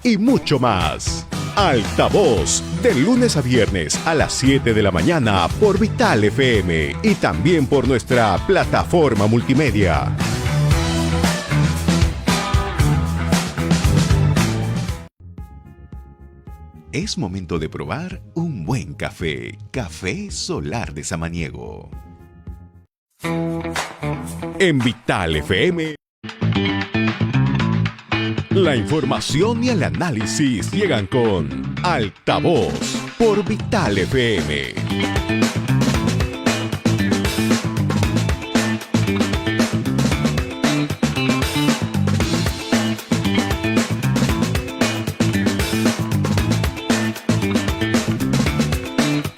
y mucho más. Altavoz, de lunes a viernes a las 7 de la mañana por Vital FM y también por nuestra plataforma multimedia. Es momento de probar un buen café. Café Solar de Samaniego. En Vital FM, la información y el análisis llegan con Altavoz por Vital FM.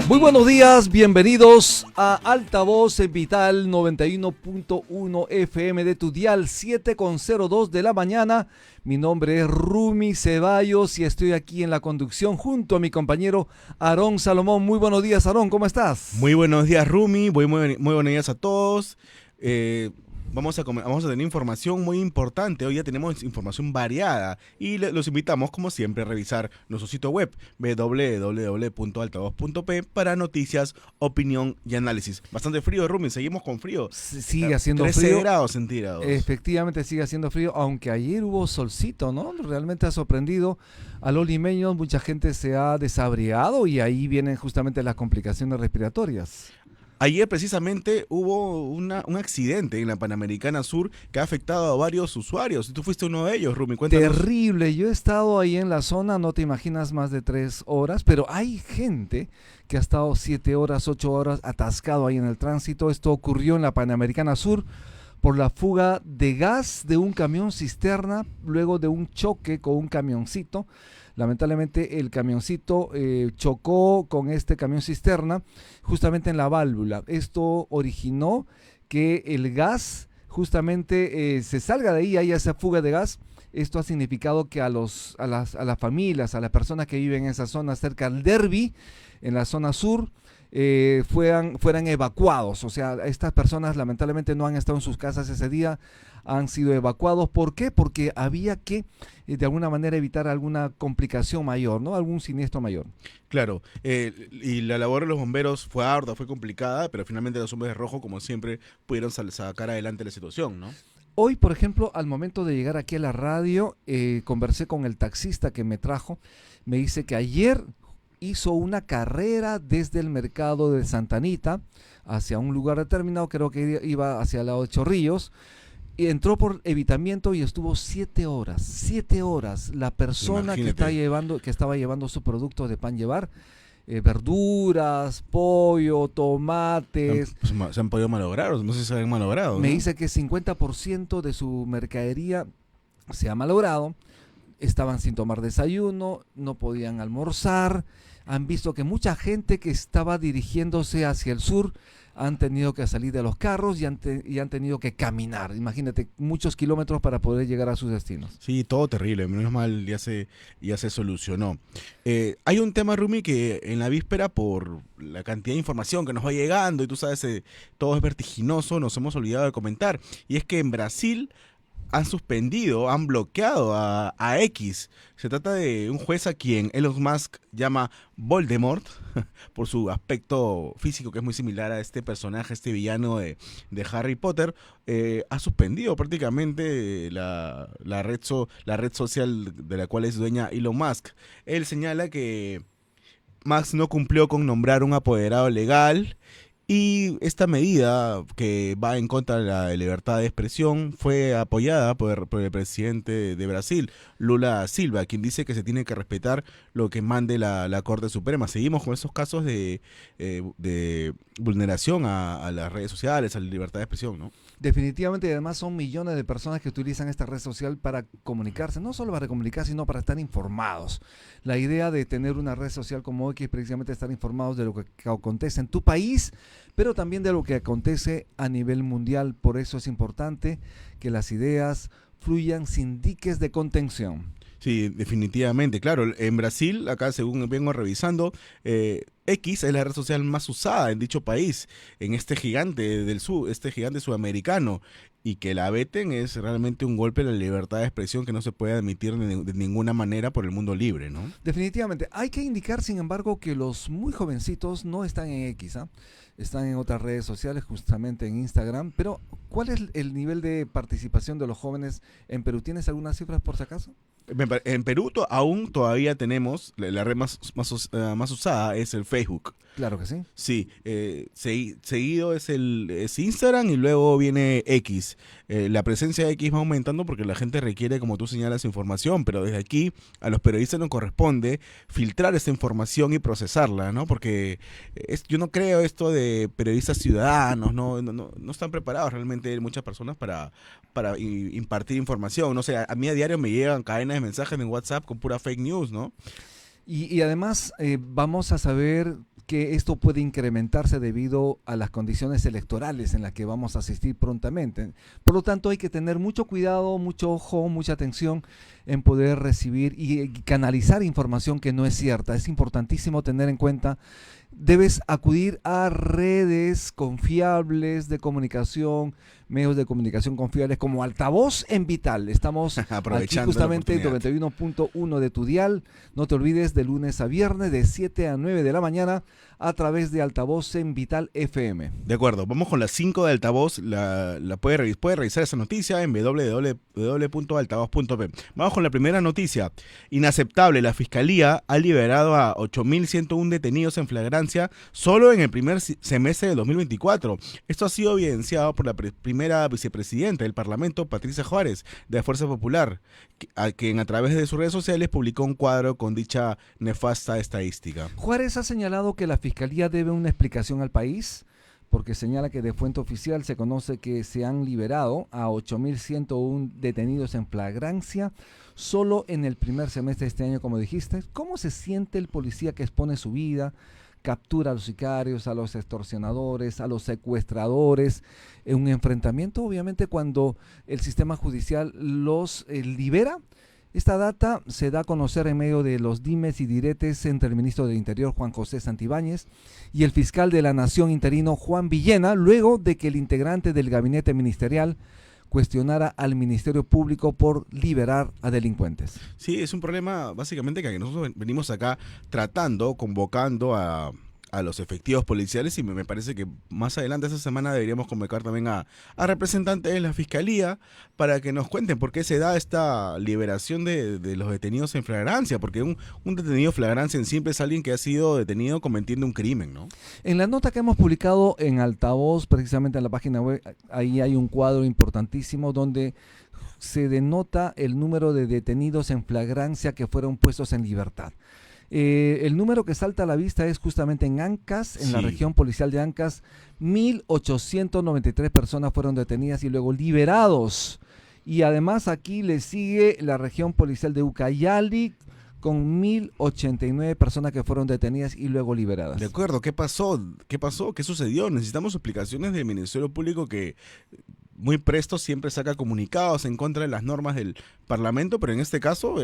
Muy buenos días, bienvenidos a Altavoz en Vital 91.1 FM de tu dial 7:02 de la mañana. Mi nombre es Rumi Ceballos y estoy aquí en la conducción junto a mi compañero Aarón Salomón. Muy buenos días, Aarón, ¿cómo estás? Muy buenos días, Rumi, muy buenos días a todos. Vamos a tener información muy importante. Hoy ya tenemos información variada y los invitamos, como siempre, a revisar nuestro sitio web www.altavoz.p para noticias, opinión y análisis. Bastante frío, Rumi, seguimos con frío. Sigue haciendo 13 frío. grados centígrados. Efectivamente sigue haciendo frío, aunque ayer hubo solcito, ¿no? Realmente ha sorprendido a los limeños, mucha gente se ha desabrigado y ahí vienen justamente las complicaciones respiratorias. Ayer precisamente hubo un accidente en la Panamericana Sur que ha afectado a varios usuarios. Tú fuiste uno de ellos, Rumi, cuéntanos. Terrible, yo he estado ahí en la zona, no te imaginas, más de 3 horas, pero hay gente que ha estado 7 horas, 8 horas atascado ahí en el tránsito. Esto ocurrió en la Panamericana Sur por la fuga de gas de un camión cisterna luego de un choque con un camioncito. Lamentablemente el camioncito chocó con este camión cisterna justamente en la válvula. Esto originó que el gas justamente se salga de ahí, haya esa fuga de gas. Esto ha significado que a las familias, a las personas que viven en esa zona cerca al Derby, en la zona sur, fueran evacuados. O sea, estas personas lamentablemente no han estado en sus casas ese día, han sido evacuados. ¿Por qué? Porque había que de alguna manera evitar alguna complicación mayor, ¿no? Algún siniestro mayor. Claro, y la labor de los bomberos fue ardua, fue complicada, pero finalmente los hombres de rojo, como siempre, pudieron sacar adelante la situación, ¿no? Hoy, por ejemplo, al momento de llegar aquí a la radio, conversé con el taxista que me trajo. Me dice que ayer hizo una carrera desde el mercado de Santa Anita hacia un lugar determinado, creo que iba hacia el lado de Chorrillos, y entró por evitamiento y estuvo 7 horas. 7 horas. La persona que estaba llevando su producto de pan llevar, verduras, pollo, tomates. ¿Se han podido malograr o no sé si se han malogrado? Me ¿no? dice que 50% de su mercadería se ha malogrado. Estaban sin tomar desayuno, no podían almorzar. Han visto que mucha gente que estaba dirigiéndose hacia el sur han tenido que salir de los carros y han tenido que caminar. Imagínate, muchos kilómetros para poder llegar a sus destinos. Sí, todo terrible. Menos mal ya se solucionó. Hay un tema, Rumi, que en la víspera, por la cantidad de información que nos va llegando, y tú sabes, todo es vertiginoso, nos hemos olvidado de comentar. Y es que en Brasil han bloqueado a X. Se trata de un juez a quien Elon Musk llama Voldemort, por su aspecto físico que es muy similar a este personaje, este villano de Harry Potter. Ha suspendido prácticamente la red social de la cual es dueña Elon Musk. Él señala que Musk no cumplió con nombrar un apoderado legal. Y esta medida, que va en contra de la libertad de expresión, fue apoyada por el presidente de Brasil, Lula Silva, quien dice que se tiene que respetar lo que mande la Corte Suprema. Seguimos con esos casos de vulneración a las redes sociales, a la libertad de expresión, ¿no? Definitivamente, y además son millones de personas que utilizan esta red social para comunicarse, no solo para comunicarse, sino para estar informados. La idea de tener una red social como X es precisamente estar informados de lo que acontece en tu país, pero también de lo que acontece a nivel mundial. Por eso es importante que las ideas fluyan sin diques de contención. Sí, definitivamente, claro. En Brasil, acá según vengo revisando, X es la red social más usada en dicho país, en este gigante del sur, este gigante sudamericano. y que la veten es realmente un golpe a la libertad de expresión que no se puede admitir de ninguna manera por el mundo libre, ¿no? Definitivamente. Hay que indicar, sin embargo, que los muy jovencitos no están en X, ¿ah? Están en otras redes sociales, justamente en Instagram. Pero, ¿cuál es el nivel de participación de los jóvenes en Perú? ¿Tienes algunas cifras por si acaso? En Perú aún todavía tenemos, la red más usada es el Facebook. Claro que sí. Sí, seguido es Instagram y luego viene X. La presencia de X va aumentando porque la gente requiere, como tú señalas, información, pero desde aquí a los periodistas nos corresponde filtrar esa información y procesarla, ¿no? Porque yo no creo esto de periodistas ciudadanos, no están preparados realmente muchas personas para impartir información. No sé, a mí a diario me llegan cadenas de mensajes en WhatsApp con pura fake news, ¿no? Y además vamos a saber que esto puede incrementarse debido a las condiciones electorales en las que vamos a asistir prontamente. Por lo tanto, hay que tener mucho cuidado, mucho ojo, mucha atención en poder recibir y canalizar información que no es cierta. Es importantísimo tener en cuenta, debes acudir a redes confiables de comunicación, medios de comunicación confiables como Altavoz en Vital. Estamos aquí justamente 91.1 de tu dial. No te olvides, de lunes a viernes de 7 a 9 de la mañana a través de Altavoz en Vital FM. De acuerdo, vamos con las 5 de Altavoz. Puede revisar esa noticia en www.altavoz.p. Vamos con la primera noticia. Inaceptable, la Fiscalía ha liberado a 8.101 detenidos en flagrancia solo en el primer semestre de 2024. Esto ha sido evidenciado por la primera vicepresidenta del Parlamento, Patricia Juárez, de la Fuerza Popular, quien a través de sus redes sociales publicó un cuadro con dicha nefasta estadística. Juárez ha señalado que la Fiscalía debe una explicación al país, porque señala que de fuente oficial se conoce que se han liberado a 8.101 detenidos en flagrancia solo en el primer semestre de este año, como dijiste. ¿Cómo se siente el policía que expone su vida, captura a los sicarios, a los extorsionadores, a los secuestradores, en un enfrentamiento? Obviamente, cuando el sistema judicial los libera. Esta data se da a conocer en medio de los dimes y diretes entre el ministro del Interior, Juan José Santibáñez, y el fiscal de la Nación interino, Juan Villena, luego de que el integrante del gabinete ministerial cuestionara al Ministerio Público por liberar a delincuentes. Sí, es un problema básicamente que nosotros venimos acá tratando, convocando a los efectivos policiales, y me parece que más adelante esta semana deberíamos convocar también a representantes de la Fiscalía para que nos cuenten por qué se da esta liberación de los detenidos en flagrancia, porque un detenido en flagrancia en simple es alguien que ha sido detenido cometiendo un crimen, ¿no? En la nota que hemos publicado en Altavoz, precisamente en la página web, ahí hay un cuadro importantísimo donde se denota el número de detenidos en flagrancia que fueron puestos en libertad. El número que salta a la vista es justamente en Ancash, en la región policial de Ancash, 1.893 personas fueron detenidas y luego liberados. Y además aquí le sigue la región policial de Ucayali con 1.089 personas que fueron detenidas y luego liberadas. De acuerdo, ¿qué pasó? ¿Qué sucedió? Necesitamos explicaciones del Ministerio Público, que muy presto siempre saca comunicados en contra de las normas del Parlamento, pero en este caso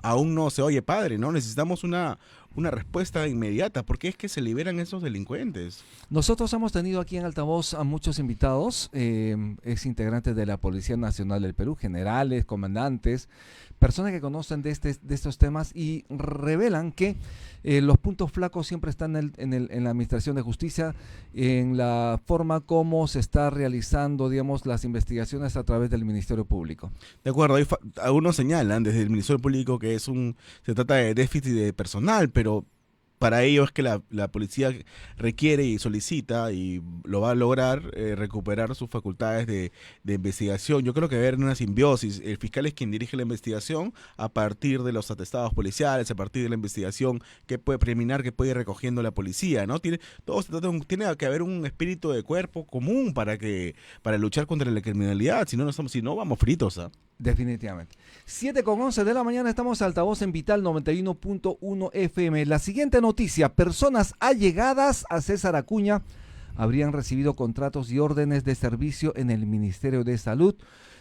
aún no se oye padre, ¿no? Necesitamos una respuesta inmediata. ¿Por qué es que se liberan esos delincuentes? Nosotros hemos tenido aquí en Altavoz a muchos invitados, ex integrantes de la Policía Nacional del Perú, generales, comandantes, personas que conocen de estos temas y revelan que los puntos flacos siempre están en la Administración de Justicia, en la forma como se está realizando, digamos, las investigaciones a través del Ministerio Público. De acuerdo, algunos señalan desde el Ministerio Público que se trata de déficit de personal, pero para ello es que la policía requiere y solicita, y lo va a lograr, recuperar sus facultades de investigación. Yo creo que debe haber una simbiosis. El fiscal es quien dirige la investigación a partir de los atestados policiales, a partir de la investigación que puede preliminar, que puede ir recogiendo la policía, ¿no? Tiene que haber un espíritu de cuerpo común para luchar contra la criminalidad. Si no vamos fritos, ¿ah? Definitivamente. 7:11 de la mañana, estamos Altavoz en Vital 91.1 FM. La siguiente noticia: personas allegadas a César Acuña habrían recibido contratos y órdenes de servicio en el Ministerio de Salud.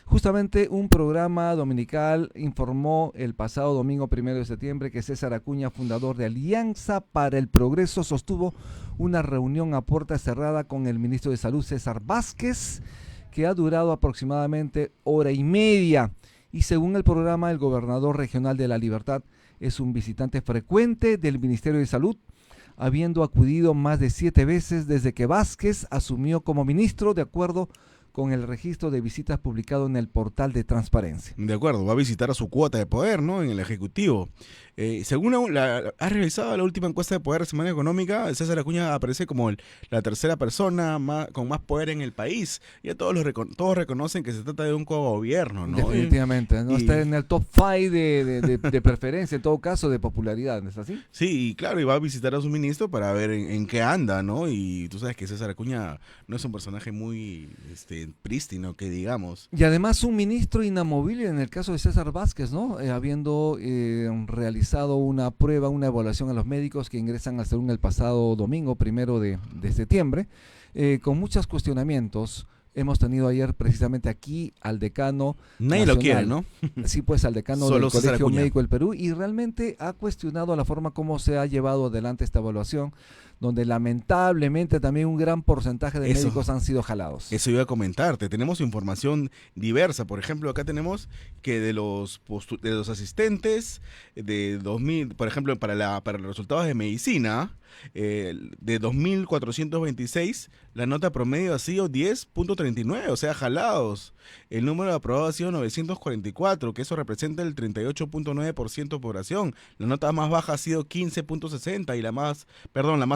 Justamente un programa dominical informó el pasado domingo 1 de septiembre que César Acuña, fundador de Alianza para el Progreso, sostuvo una reunión a puerta cerrada con el ministro de Salud, César Vázquez, que ha durado aproximadamente hora y media. Y según el programa, el gobernador regional de La Libertad es un visitante frecuente del Ministerio de Salud, habiendo acudido más de 7 veces desde que Vázquez asumió como ministro, de acuerdo con el registro de visitas publicado en el portal de transparencia. De acuerdo, va a visitar a su cuota de poder, ¿no? En el Ejecutivo. Según ha realizado la última encuesta de poder de Semana Económica, César Acuña aparece como la tercera persona con más poder en el país. Ya todos reconocen que se trata de un cogobierno, ¿no? Definitivamente, no está en el top 5 de preferencia, en todo caso, de popularidad, ¿no es así? Sí, y claro, y va a visitar a su ministro para ver en qué anda, ¿no? Y tú sabes que César Acuña no es un personaje muy prístino, que digamos. Y además un ministro inamovible en el caso de César Vázquez, ¿no? Habiendo realizado una prueba, una evaluación a los médicos que ingresan al Serum el pasado domingo, 1 de septiembre, con muchos cuestionamientos. Hemos tenido ayer precisamente aquí al decano Nadie nacional, lo quiere, ¿no? Sí, pues al decano Solo del César Colegio Acuña. Médico del Perú, y realmente ha cuestionado la forma como se ha llevado adelante esta evaluación, donde lamentablemente también un gran porcentaje de médicos han sido jalados. Eso iba a comentarte. Tenemos información diversa. Por ejemplo, acá tenemos que de los asistentes de 2000, por ejemplo, para los resultados de medicina, de 2.426, la nota promedio ha sido 10.39, o sea, jalados. El número de aprobados ha sido 944, que eso representa el 38.9% de población. La nota más baja ha sido 15.60 y la más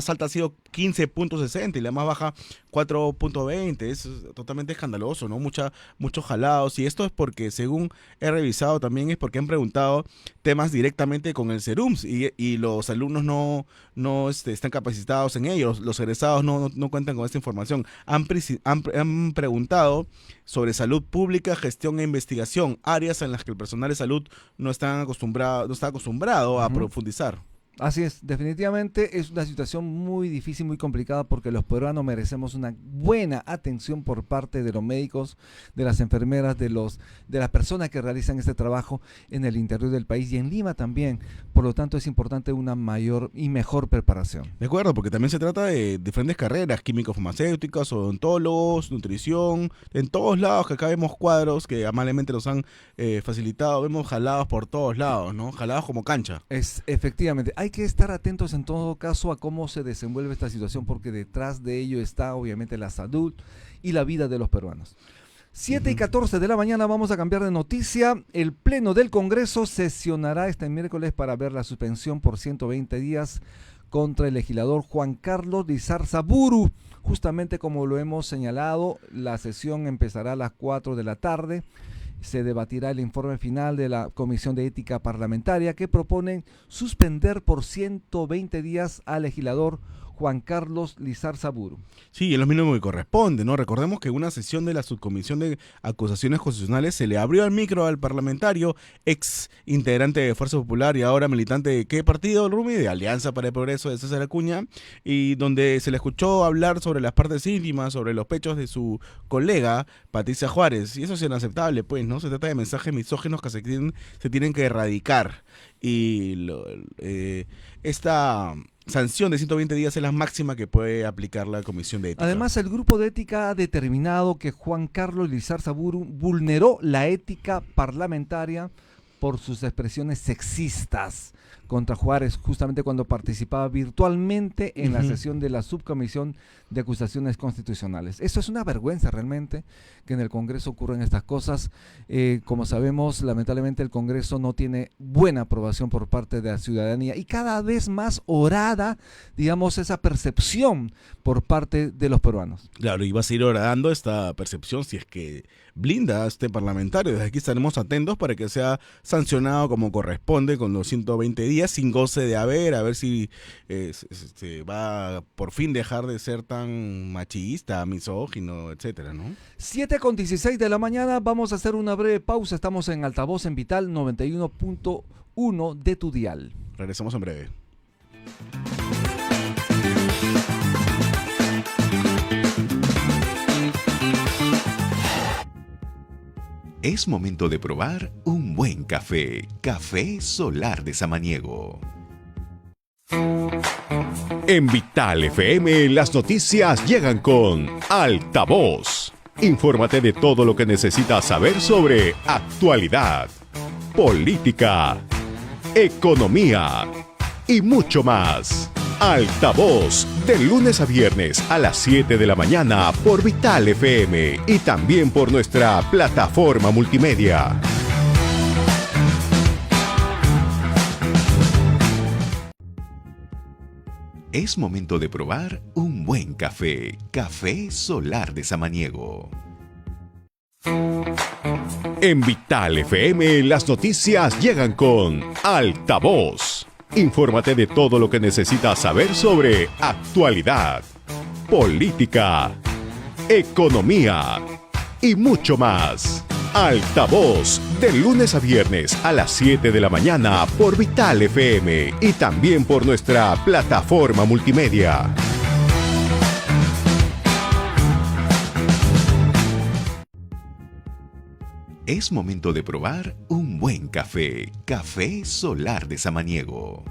alta ha sido 15.60 y la más baja 4.20. Es totalmente escandaloso, ¿no? Muchos jalados. Y esto es porque, según he revisado también, es porque han preguntado temas directamente con el SERUMS y los alumnos no están capacitados en ellos. Los egresados no cuentan con esta información. Han preguntado sobre salud pública, gestión e investigación, áreas en las que el personal de salud no está acostumbrado a profundizar. Así es, definitivamente es una situación muy difícil, muy complicada, porque los peruanos merecemos una buena atención por parte de los médicos, de las enfermeras, de las personas que realizan este trabajo en el interior del país y en Lima también. Por lo tanto, es importante una mayor y mejor preparación. De acuerdo, porque también se trata de diferentes carreras, químico-farmacéuticas, odontólogos, nutrición, en todos lados, que acá vemos cuadros que amablemente nos han facilitado, vemos jalados por todos lados, ¿no? Jalados como cancha. Efectivamente, hay que estar atentos en todo caso a cómo se desenvuelve esta situación, porque detrás de ello está obviamente la salud y la vida de los peruanos. 7:14 de la mañana, vamos a cambiar de noticia. El Pleno del Congreso sesionará este miércoles para ver la suspensión por 120 días contra el legislador Juan Carlos Lizarza Buru. Justamente como lo hemos señalado, la sesión empezará a las 4 de la tarde. Se debatirá el informe final de la Comisión de Ética Parlamentaria, que proponen suspender por 120 días al legislador Juan Carlos Lizarza Buru. Sí, es lo mínimo que corresponde, ¿no? Recordemos que en una sesión de la Subcomisión de Acusaciones Constitucionales se le abrió el micro al parlamentario, ex integrante de Fuerza Popular y ahora militante de ¿qué partido, Rumi? De Alianza para el Progreso de César Acuña, y donde se le escuchó hablar sobre las partes íntimas, sobre los pechos de su colega Patricia Juárez, y eso es inaceptable, pues, ¿no? Se trata de mensajes misóginos que se tienen que erradicar, y esta sanción de 120 días es la máxima que puede aplicar la Comisión de Ética. Además, el Grupo de Ética ha determinado que Juan Carlos Lizarza Buru vulneró la ética parlamentaria por sus expresiones sexistas contra Juárez, justamente cuando participaba virtualmente en la sesión de la Subcomisión de Acusaciones Constitucionales. Eso es una vergüenza realmente, que en el Congreso ocurran estas cosas. Como sabemos, lamentablemente el Congreso no tiene buena aprobación por parte de la ciudadanía, y cada vez más orada, digamos, esa percepción por parte de los peruanos. Claro, y va a seguir horadando esta percepción si es que blinda a este parlamentario. Desde aquí estaremos atentos para que sea sancionado como corresponde con los 120 días, sin goce de haber, a ver si se va a por fin dejar de ser tan machista, misógino, etcétera, ¿no? 7:16 de la mañana, vamos a hacer una breve pausa. Estamos en altavoz en Vital 91.1 de tu dial. Regresamos en breve. Es momento de probar un buen café. Café Solar de Samaniego. En Vital FM las noticias llegan con Altavoz. Infórmate de todo lo que necesitas saber sobre actualidad, política, economía y mucho más. Altavoz, de lunes a viernes a las 7 de la mañana por Vital FM y también por nuestra plataforma multimedia. Es momento de probar un buen café. Café Solar de Samaniego. En Vital FM las noticias llegan con Altavoz. Infórmate de todo lo que necesitas saber sobre actualidad, política, economía y mucho más. Altavoz, de lunes a viernes a las 7 de la mañana por Vital FM y también por nuestra plataforma multimedia. Es momento de probar un buen café. Café Solar de Samaniego.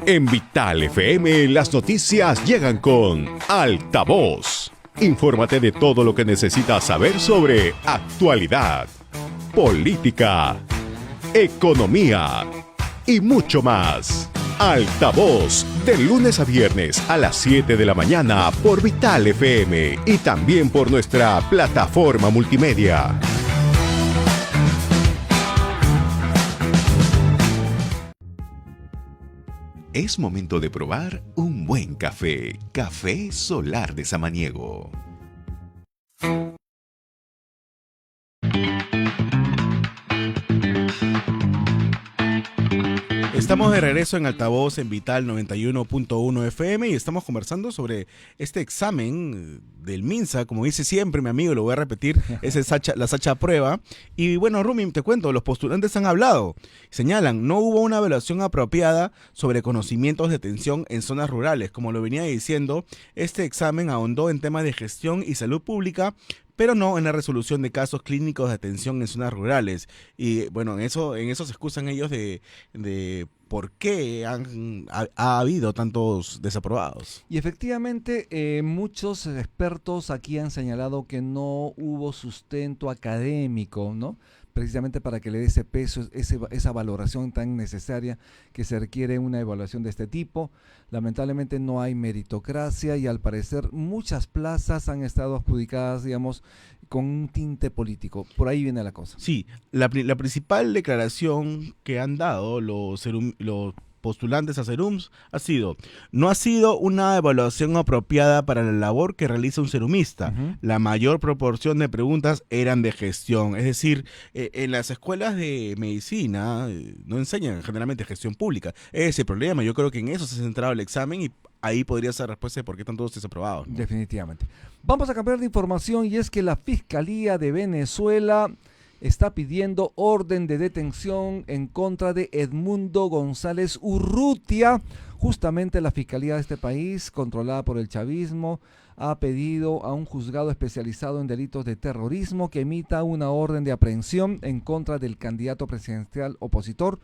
En Vital FM las noticias llegan con Altavoz. Infórmate de todo lo que necesitas saber sobre actualidad, política, economía y mucho más. Altavoz, de lunes a viernes a las 7 de la mañana por Vital FM y también por nuestra plataforma multimedia. Es momento de probar un buen café. Café Solar de Samaniego. Estamos de regreso en Altavoz en Vital 91.1 FM y estamos conversando sobre este examen del MINSA, como dice siempre mi amigo, lo voy a repetir, es la Sacha Prueba. Y bueno, Rumi, te cuento, los postulantes han hablado, señalan, no hubo una evaluación apropiada sobre conocimientos de atención en zonas rurales. Como lo venía diciendo, este examen ahondó en temas de gestión y salud pública, pero no en la resolución de casos clínicos de atención en zonas rurales. Y bueno, en eso se excusan ellos de por qué ha habido tantos desaprobados. Y efectivamente, muchos expertos aquí han señalado que no hubo sustento académico, ¿no? Precisamente para que le dé ese peso, esa valoración tan necesaria que se requiere una evaluación de este tipo. Lamentablemente no hay meritocracia y al parecer muchas plazas han estado adjudicadas, digamos, con un tinte político. Por ahí viene la cosa. Sí, la principal declaración que han dado los postulantes a Serums ha sido: no ha sido una evaluación apropiada para la labor que realiza un serumista. La mayor proporción de preguntas eran de gestión, es decir, en las escuelas de medicina no enseñan generalmente gestión pública. Ese es el problema. Yo creo que en eso se ha centrado el examen y ahí podría ser la respuesta de por qué están todos desaprobados, ¿no? Definitivamente. Vamos a cambiar de información y es que la Fiscalía de Venezuela está pidiendo orden de detención en contra de Edmundo González Urrutia. Justamente la Fiscalía de este país, controlada por el chavismo, ha pedido a un juzgado especializado en delitos de terrorismo que emita una orden de aprehensión en contra del candidato presidencial opositor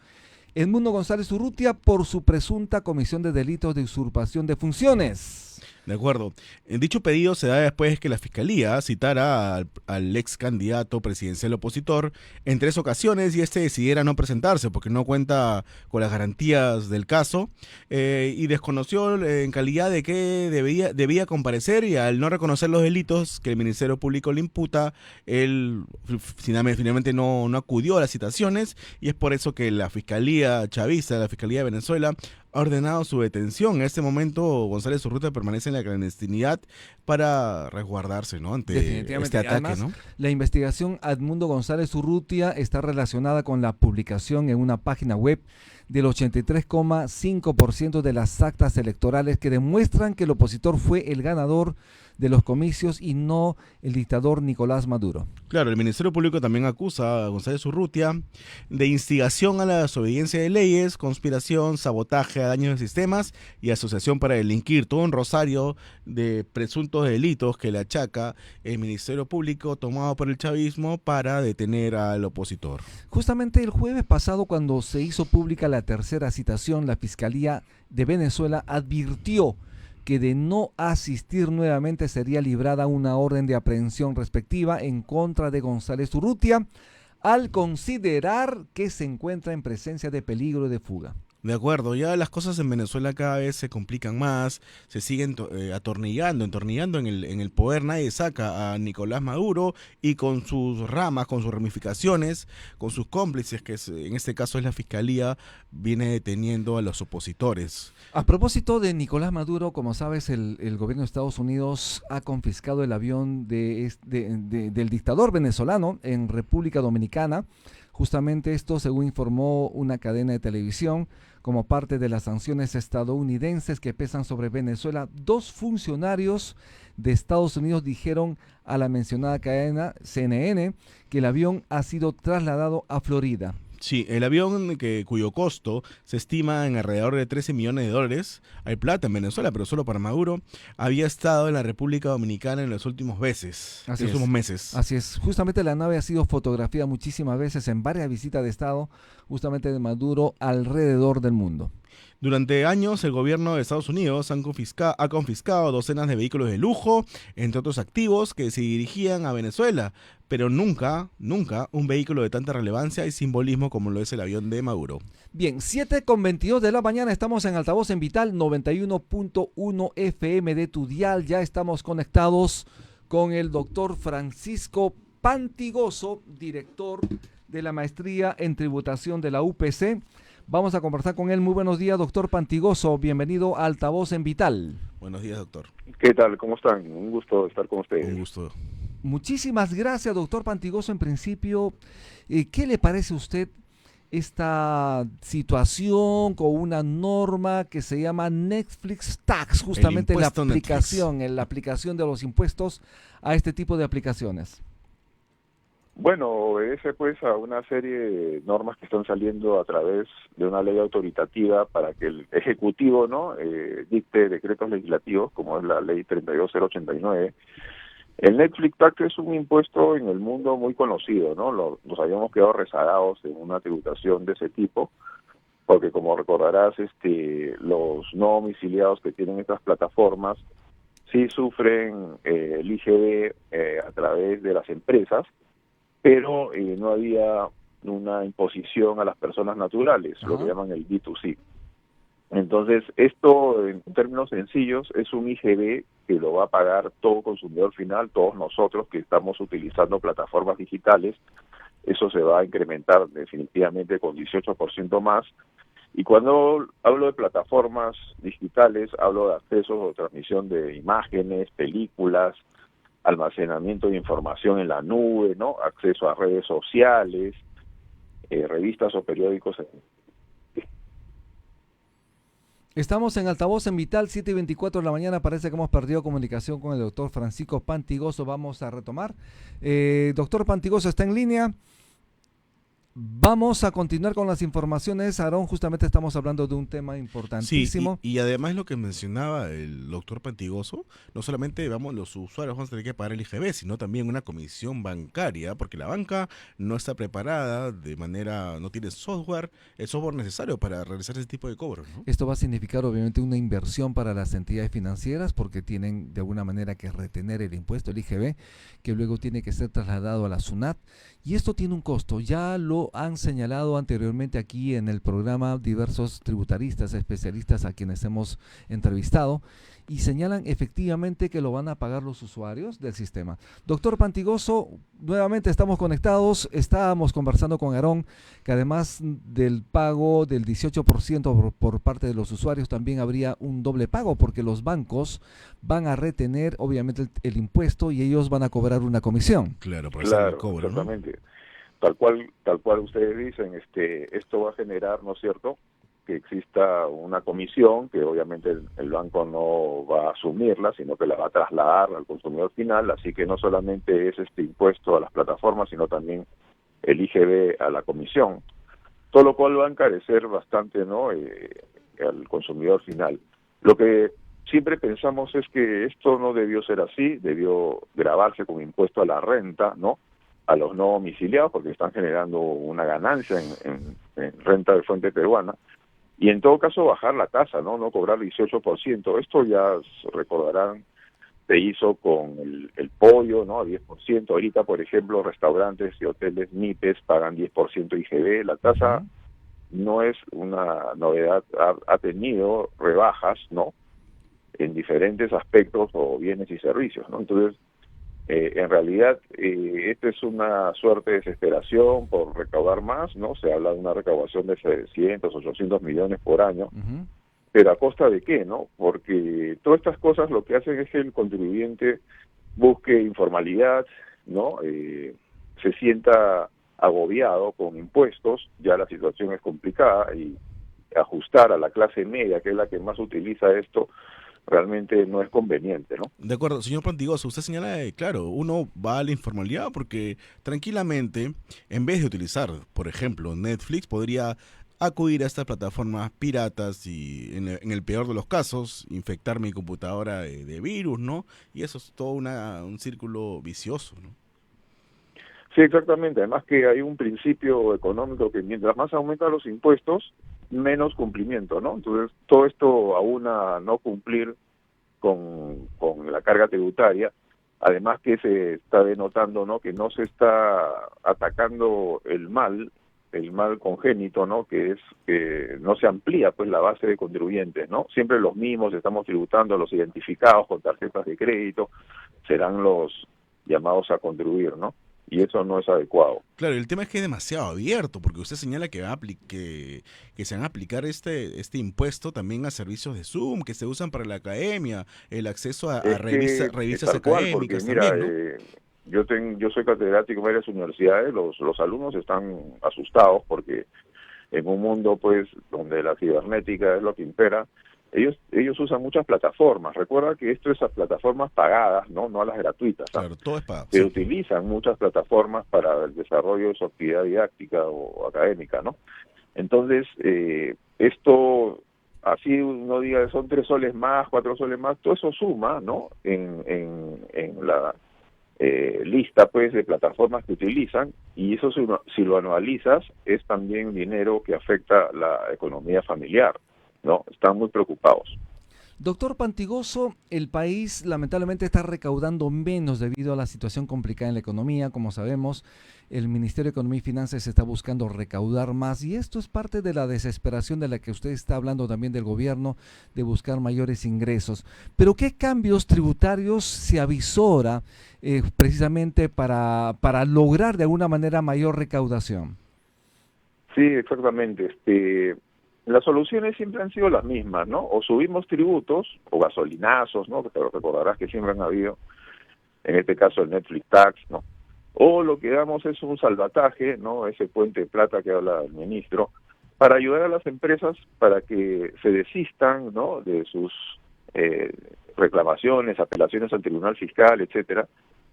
Edmundo González Urrutia por su presunta comisión de delitos de usurpación de funciones. De acuerdo. Dicho pedido se da después que la Fiscalía citara al ex candidato presidencial opositor en 3 ocasiones y este decidiera no presentarse porque no cuenta con las garantías del caso y desconoció en calidad de que debía comparecer, y al no reconocer los delitos que el Ministerio Público le imputa, él finalmente no acudió a las citaciones, y es por eso que la Fiscalía chavista, la Fiscalía de Venezuela, ha ordenado su detención. En este momento González Urrutia permanece en la clandestinidad para resguardarse, ¿no?, ante este ataque. Además, ¿no? La investigación a Edmundo González Urrutia está relacionada con la publicación en una página web del 83,5% de las actas electorales que demuestran que el opositor fue el ganador de los comicios y no el dictador Nicolás Maduro. Claro, el Ministerio Público también acusa a González Urrutia de instigación a la desobediencia de leyes, conspiración, sabotaje a daños de sistemas y asociación para delinquir. Todo un rosario de presuntos delitos que le achaca el Ministerio Público tomado por el chavismo para detener al opositor. Justamente el jueves pasado, cuando se hizo pública la tercera citación, la Fiscalía de Venezuela advirtió que de no asistir nuevamente sería librada una orden de aprehensión respectiva en contra de González Urrutia al considerar que se encuentra en presencia de peligro de fuga. De acuerdo, ya las cosas en Venezuela cada vez se complican más, se siguen entornillando en el poder. Nadie saca a Nicolás Maduro y con sus ramas, con sus ramificaciones, con sus cómplices, en este caso es la Fiscalía, viene deteniendo a los opositores. A propósito de Nicolás Maduro, como sabes, el gobierno de Estados Unidos ha confiscado el avión del dictador venezolano en República Dominicana. Justamente esto, según informó una cadena de televisión, como parte de las sanciones estadounidenses que pesan sobre Venezuela. 2 funcionarios de Estados Unidos dijeron a la mencionada cadena CNN que el avión ha sido trasladado a Florida. Sí, el avión cuyo costo se estima en alrededor de $13 millones. Hay plata en Venezuela, pero solo para Maduro. Había estado en la República Dominicana en los últimos meses. Meses. Así es. Justamente la nave ha sido fotografiada muchísimas veces en varias visitas de Estado, justamente de Maduro alrededor del mundo. Durante años, el gobierno de Estados Unidos ha confiscado docenas de vehículos de lujo, entre otros activos que se dirigían a Venezuela, pero nunca un vehículo de tanta relevancia y simbolismo como lo es el avión de Maduro. Bien, 7:22 de la mañana, estamos en Altavoz en Vital 91.1 FM de tu dial. Ya estamos conectados con el doctor Francisco Pantigoso, director de la maestría en tributación de la UPC. Vamos a conversar con él. Muy buenos días, doctor Pantigoso. Bienvenido a Altavoz en Vital. Buenos días, doctor. ¿Qué tal? ¿Cómo están? Un gusto estar con ustedes. Un gusto. Muchísimas gracias, doctor Pantigoso. En principio, ¿qué le parece a usted esta situación con una norma que se llama Netflix Tax? Justamente la aplicación de los impuestos a este tipo de aplicaciones. Bueno, obedece pues a una serie de normas que están saliendo a través de una ley autoritativa para que el Ejecutivo dicte decretos legislativos, como es la ley 32089. El Netflix Tax es un impuesto en el mundo muy conocido, ¿no? Nos habíamos quedado rezagados en una tributación de ese tipo, porque como recordarás, los no domiciliados que tienen estas plataformas sí sufren el IGB a través de las empresas, pero no había una imposición a las personas naturales, lo que llaman el B2C. Entonces, esto, en términos sencillos, es un IGB que lo va a pagar todo consumidor final, todos nosotros que estamos utilizando plataformas digitales. Eso se va a incrementar definitivamente con 18% más. Y cuando hablo de plataformas digitales, hablo de acceso o transmisión de imágenes, películas, almacenamiento de información en la nube, ¿no? Acceso a redes sociales, revistas o periódicos. Estamos en Altavoz en Vital, 7:24 de la mañana. Parece que hemos perdido comunicación con el doctor Francisco Pantigoso. Vamos a retomar. Doctor Pantigoso, ¿está en línea? Vamos a continuar con las informaciones. Aarón, justamente estamos hablando de un tema importantísimo. Sí, y además lo que mencionaba el doctor Pantigoso, no solamente los usuarios vamos a tener que pagar el IGB, sino también una comisión bancaria, porque la banca no está preparada no tiene el software necesario para realizar ese tipo de cobros, ¿no? Esto va a significar obviamente una inversión para las entidades financieras, porque tienen de alguna manera que retener el impuesto, el IGB, que luego tiene que ser trasladado a la SUNAT, y esto tiene un costo. Ya lo han señalado anteriormente aquí en el programa diversos tributaristas, especialistas a quienes hemos entrevistado, y señalan efectivamente que lo van a pagar los usuarios del sistema. Doctor Pantigoso, nuevamente estamos conectados. Estábamos conversando con Aarón que además del pago del 18% por parte de los usuarios, también habría un doble pago, porque los bancos van a retener obviamente el impuesto y ellos van a cobrar una comisión. Claro, por eso el cobro, exactamente, ¿no? Tal cual ustedes dicen, esto va a generar, ¿no es cierto?, que exista una comisión que obviamente el banco no va a asumirla, sino que la va a trasladar al consumidor final. Así que no solamente es este impuesto a las plataformas, sino también el IGB a la comisión, todo lo cual va a encarecer bastante, ¿no?, al consumidor final. Lo que siempre pensamos es que esto no debió ser así, debió gravarse con impuesto a la renta, ¿no?, a los no domiciliados, porque están generando una ganancia en renta de fuente peruana. y en todo caso bajar la tasa, no cobrar 18%. Esto ya recordarán, se hizo con el pollo, ¿no? A 10%. Ahorita, por ejemplo, restaurantes y hoteles MIPES pagan 10% IGB. La tasa no es una novedad, ha tenido rebajas, ¿no? En diferentes aspectos o bienes y servicios, ¿no? Entonces, en realidad, esta es una suerte de desesperación por recaudar más, ¿no? Se habla de una recaudación de 700, 800 millones por año, pero ¿a costa de qué, no? Porque todas estas cosas lo que hacen es que el contribuyente busque informalidad, ¿no? Se sienta agobiado con impuestos, ya la situación es complicada y ajustar a la clase media, que es la que más utiliza esto, realmente no es conveniente, ¿no? De acuerdo, señor Pantigoso, usted señala, claro, uno va a la informalidad porque tranquilamente, en vez de utilizar, por ejemplo, Netflix, podría acudir a estas plataformas piratas y, en el peor de los casos, infectar mi computadora de virus, ¿no? Y eso es todo un círculo vicioso, ¿no? Sí, exactamente. Además que hay un principio económico que mientras más aumentan los impuestos, menos cumplimiento, ¿no? Entonces, todo esto aúna no cumplir con la carga tributaria, además que se está denotando, ¿no? Que no se está atacando el mal congénito, ¿no? Que es que no se amplía pues la base de contribuyentes, ¿no? Siempre los mismos estamos tributando, los identificados con tarjetas de crédito serán los llamados a contribuir, ¿no? Y eso no es adecuado. Claro, el tema es que es demasiado abierto, porque usted señala que que se van a aplicar este impuesto también a servicios de Zoom, que se usan para la academia, el acceso a revistas académicas porque, mira, también, ¿no? yo soy catedrático en varias universidades, los alumnos están asustados porque en un mundo pues donde la cibernética es lo que impera, ellos usan muchas plataformas. Recuerda que esto es a plataformas pagadas, no a las gratuitas. Claro, todo es pagado. Se Sí. utilizan muchas plataformas para el desarrollo de su actividad didáctica o académica, ¿no? Entonces, esto, así uno diga, son 3 soles más, 4 soles más, todo eso suma, ¿no? En la lista, pues, de plataformas que utilizan, y eso si lo anualizas, es también dinero que afecta la economía familiar, ¿no? Están muy preocupados. Doctor Pantigoso, el país lamentablemente está recaudando menos debido a la situación complicada en la economía. Como sabemos, el Ministerio de Economía y Finanzas está buscando recaudar más y esto es parte de la desesperación de la que usted está hablando también del gobierno, de buscar mayores ingresos. Pero ¿qué cambios tributarios se avisora precisamente para lograr de alguna manera mayor recaudación? Sí, exactamente. Las soluciones siempre han sido las mismas, ¿no? O subimos tributos, o gasolinazos, ¿no? Que te recordarás que siempre han habido, en este caso el Netflix Tax, ¿no? O lo que damos es un salvataje, ¿no? Ese puente de plata que habla el ministro, para ayudar a las empresas para que se desistan, ¿no? De sus reclamaciones, apelaciones al Tribunal Fiscal, etcétera,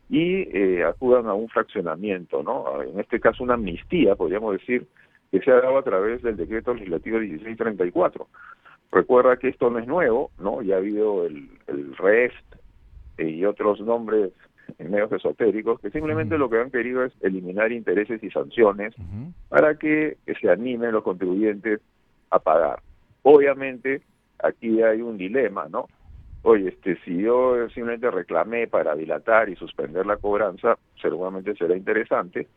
y acudan a un fraccionamiento, ¿no? En este caso una amnistía, podríamos decir, que se ha dado a través del decreto legislativo 1634. Recuerda que esto no es nuevo, ¿no? Ya ha habido el REST y otros nombres en medios esotéricos que simplemente lo que han querido es eliminar intereses y sanciones para que se animen los contribuyentes a pagar. Obviamente, aquí hay un dilema, ¿no? Oye, si yo simplemente reclamé para dilatar y suspender la cobranza, seguramente será interesante,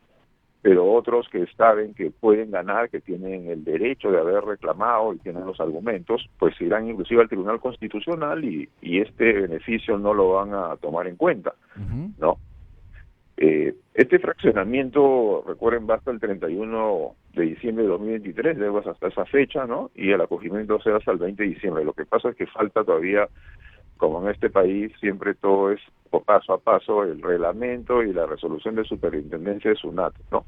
pero otros que saben que pueden ganar, que tienen el derecho de haber reclamado y tienen los argumentos, pues irán inclusive al Tribunal Constitucional y este beneficio no lo van a tomar en cuenta, ¿no? Este fraccionamiento, recuerden, va hasta el 31 de diciembre de 2023, debes hasta esa fecha, ¿no? Y el acogimiento se da hasta el 20 de diciembre. Lo que pasa es que falta todavía, como en este país, siempre todo es paso a paso, el reglamento y la resolución de superintendencia de SUNAT, ¿no?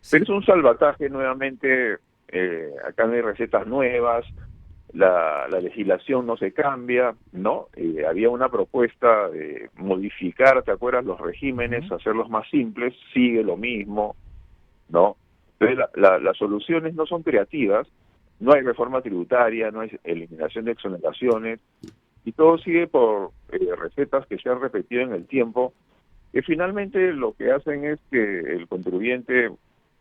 Sí. Pero es un salvataje nuevamente, acá no hay recetas nuevas, la legislación no se cambia, ¿no? Había una propuesta de modificar, ¿te acuerdas? Los regímenes, hacerlos más simples, sigue lo mismo, ¿no? Entonces las soluciones no son creativas, no hay reforma tributaria, no hay eliminación de exoneraciones, y todo sigue por recetas que se han repetido en el tiempo, que finalmente lo que hacen es que el contribuyente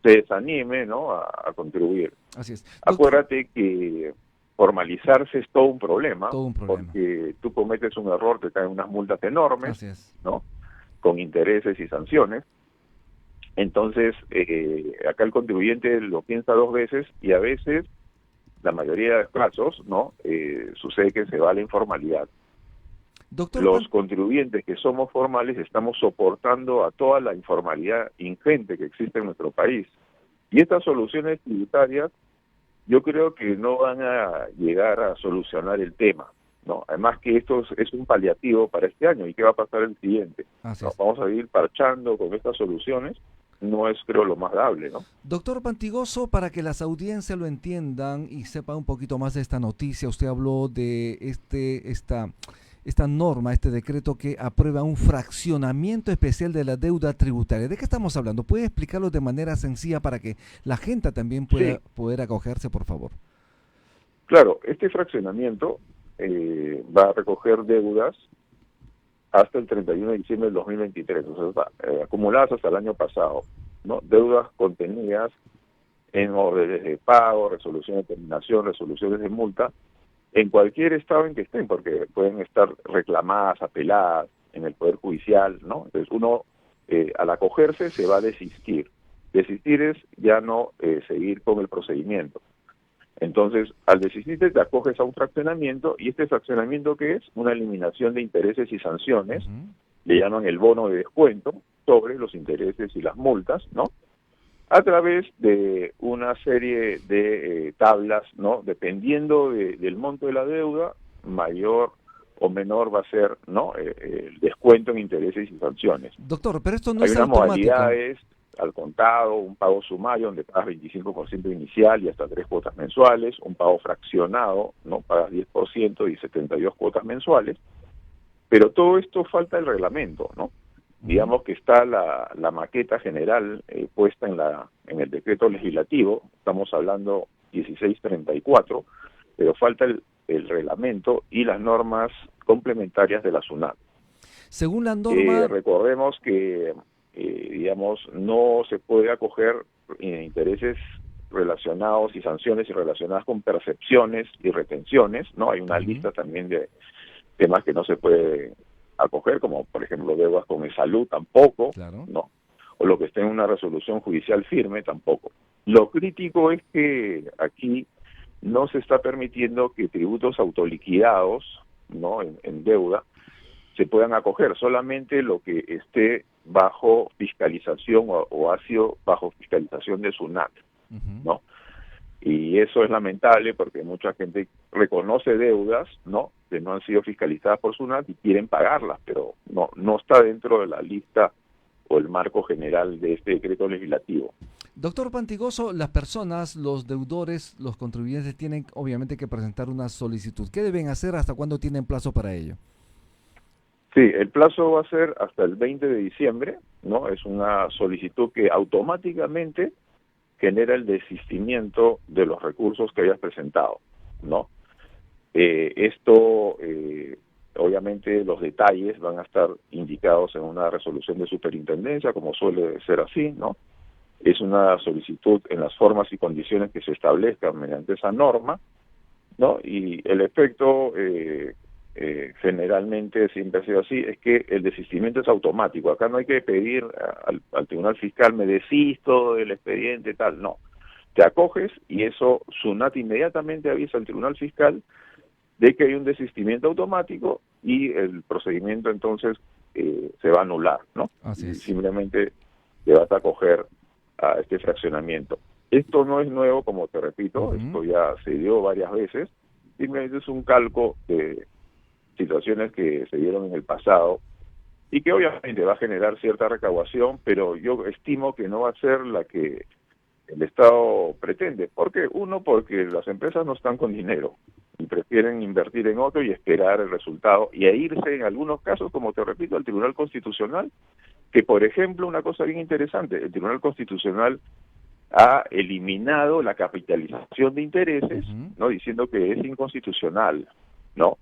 se desanime, ¿no? a contribuir. Así es. Acuérdate que formalizarse es todo un problema, Todo un problema. porque tú cometes un error, te caen unas multas enormes, Así es. ¿no? Con intereses y sanciones. Entonces, acá el contribuyente lo piensa dos veces y a veces, la mayoría de los casos, ¿no? Sucede que se va a la informalidad. Doctor, Los contribuyentes que somos formales estamos soportando a toda la informalidad ingente que existe en nuestro país. Y estas soluciones tributarias yo creo que no van a llegar a solucionar el tema, ¿no? Además que esto es un paliativo para este año. ¿Y qué va a pasar el siguiente? así Nos es. vamos a ir parchando con estas soluciones. No es, creo, lo más dable, ¿no? Doctor Pantigoso, para que las audiencias lo entiendan y sepan un poquito más de esta noticia, usted habló de esta norma, este decreto que aprueba un fraccionamiento especial de la deuda tributaria. ¿De qué estamos hablando? ¿Puede explicarlo de manera sencilla para que la gente también pueda Sí. poder acogerse, por favor? Claro, este fraccionamiento va a recoger deudas hasta el 31 de diciembre del 2023, o sea, acumuladas hasta el año pasado, ¿no? Deudas contenidas en órdenes de pago, resolución de terminación, resoluciones de multa, en cualquier estado en que estén, porque pueden estar reclamadas, apeladas en el Poder Judicial, ¿no? Entonces uno, al acogerse, se va a desistir. Desistir es ya no seguir con el procedimiento. Entonces, al desistirte, te acoges a un fraccionamiento, y este fraccionamiento, ¿qué es? Una eliminación de intereses y sanciones, Ujú. le llaman el bono de descuento sobre los intereses y las multas, ¿no? A través de una serie de tablas, ¿no? Dependiendo del monto de la deuda, mayor o menor va a ser, ¿no? El descuento en intereses y sanciones. Doctor, pero esto no Hay es unas automático. modalidades al contado, un pago sumario donde pagas 25% inicial y hasta 3 cuotas mensuales, un pago fraccionado, no pagas 10% y 72 cuotas mensuales, pero todo esto falta el reglamento, ¿no? Digamos que está la maqueta general puesta en el decreto legislativo, estamos hablando 1634, pero falta el reglamento y las normas complementarias de la SUNAT. Según la norma, Recordemos que, digamos, no se puede acoger intereses relacionados y sanciones y relacionadas con percepciones y retenciones, ¿no? Hay una Ujú. lista también de temas que no se puede acoger, como por ejemplo deudas con salud tampoco, claro, ¿no? O lo que esté en una resolución judicial firme tampoco. Lo crítico es que aquí no se está permitiendo que tributos autoliquidados, ¿no? En deuda, se puedan acoger, solamente lo que esté bajo fiscalización o ha sido bajo fiscalización de SUNAT, ujú. ¿no? Y eso es lamentable porque mucha gente reconoce deudas, ¿no? Que no han sido fiscalizadas por SUNAT y quieren pagarlas, pero no está dentro de la lista o el marco general de este decreto legislativo. Doctor Pantigoso, las personas, los deudores, los contribuyentes tienen obviamente que presentar una solicitud. ¿Qué deben hacer? ¿Hasta cuándo tienen plazo para ello? Sí, el plazo va a ser hasta el 20 de diciembre, ¿no? Es una solicitud que automáticamente genera el desistimiento de los recursos que hayas presentado, ¿no? Esto, obviamente, los detalles van a estar indicados en una resolución de superintendencia, como suele ser así, ¿no? Es una solicitud en las formas y condiciones que se establezcan mediante esa norma, ¿no? Y el efecto, generalmente, siempre ha sido así, es que el desistimiento es automático. Acá no hay que pedir al Tribunal Fiscal, me desisto del expediente, tal, no. Te acoges y eso, SUNAT inmediatamente avisa al Tribunal Fiscal de que hay un desistimiento automático y el procedimiento entonces se va a anular, ¿no? Así Y es. simplemente te vas a acoger a este fraccionamiento. Esto no es nuevo, como te repito, Ujú. esto ya se dio varias veces, simplemente es un calco de situaciones que se dieron en el pasado y que obviamente va a generar cierta recaudación, pero yo estimo que no va a ser la que el Estado pretende. ¿Por qué? Uno, porque las empresas no están con dinero y prefieren invertir en otro y esperar el resultado y a irse en algunos casos, como te repito, al Tribunal Constitucional, que por ejemplo, una cosa bien interesante, el Tribunal Constitucional ha eliminado la capitalización de intereses, Ujú. ¿no? Diciendo que es inconstitucional, ¿no?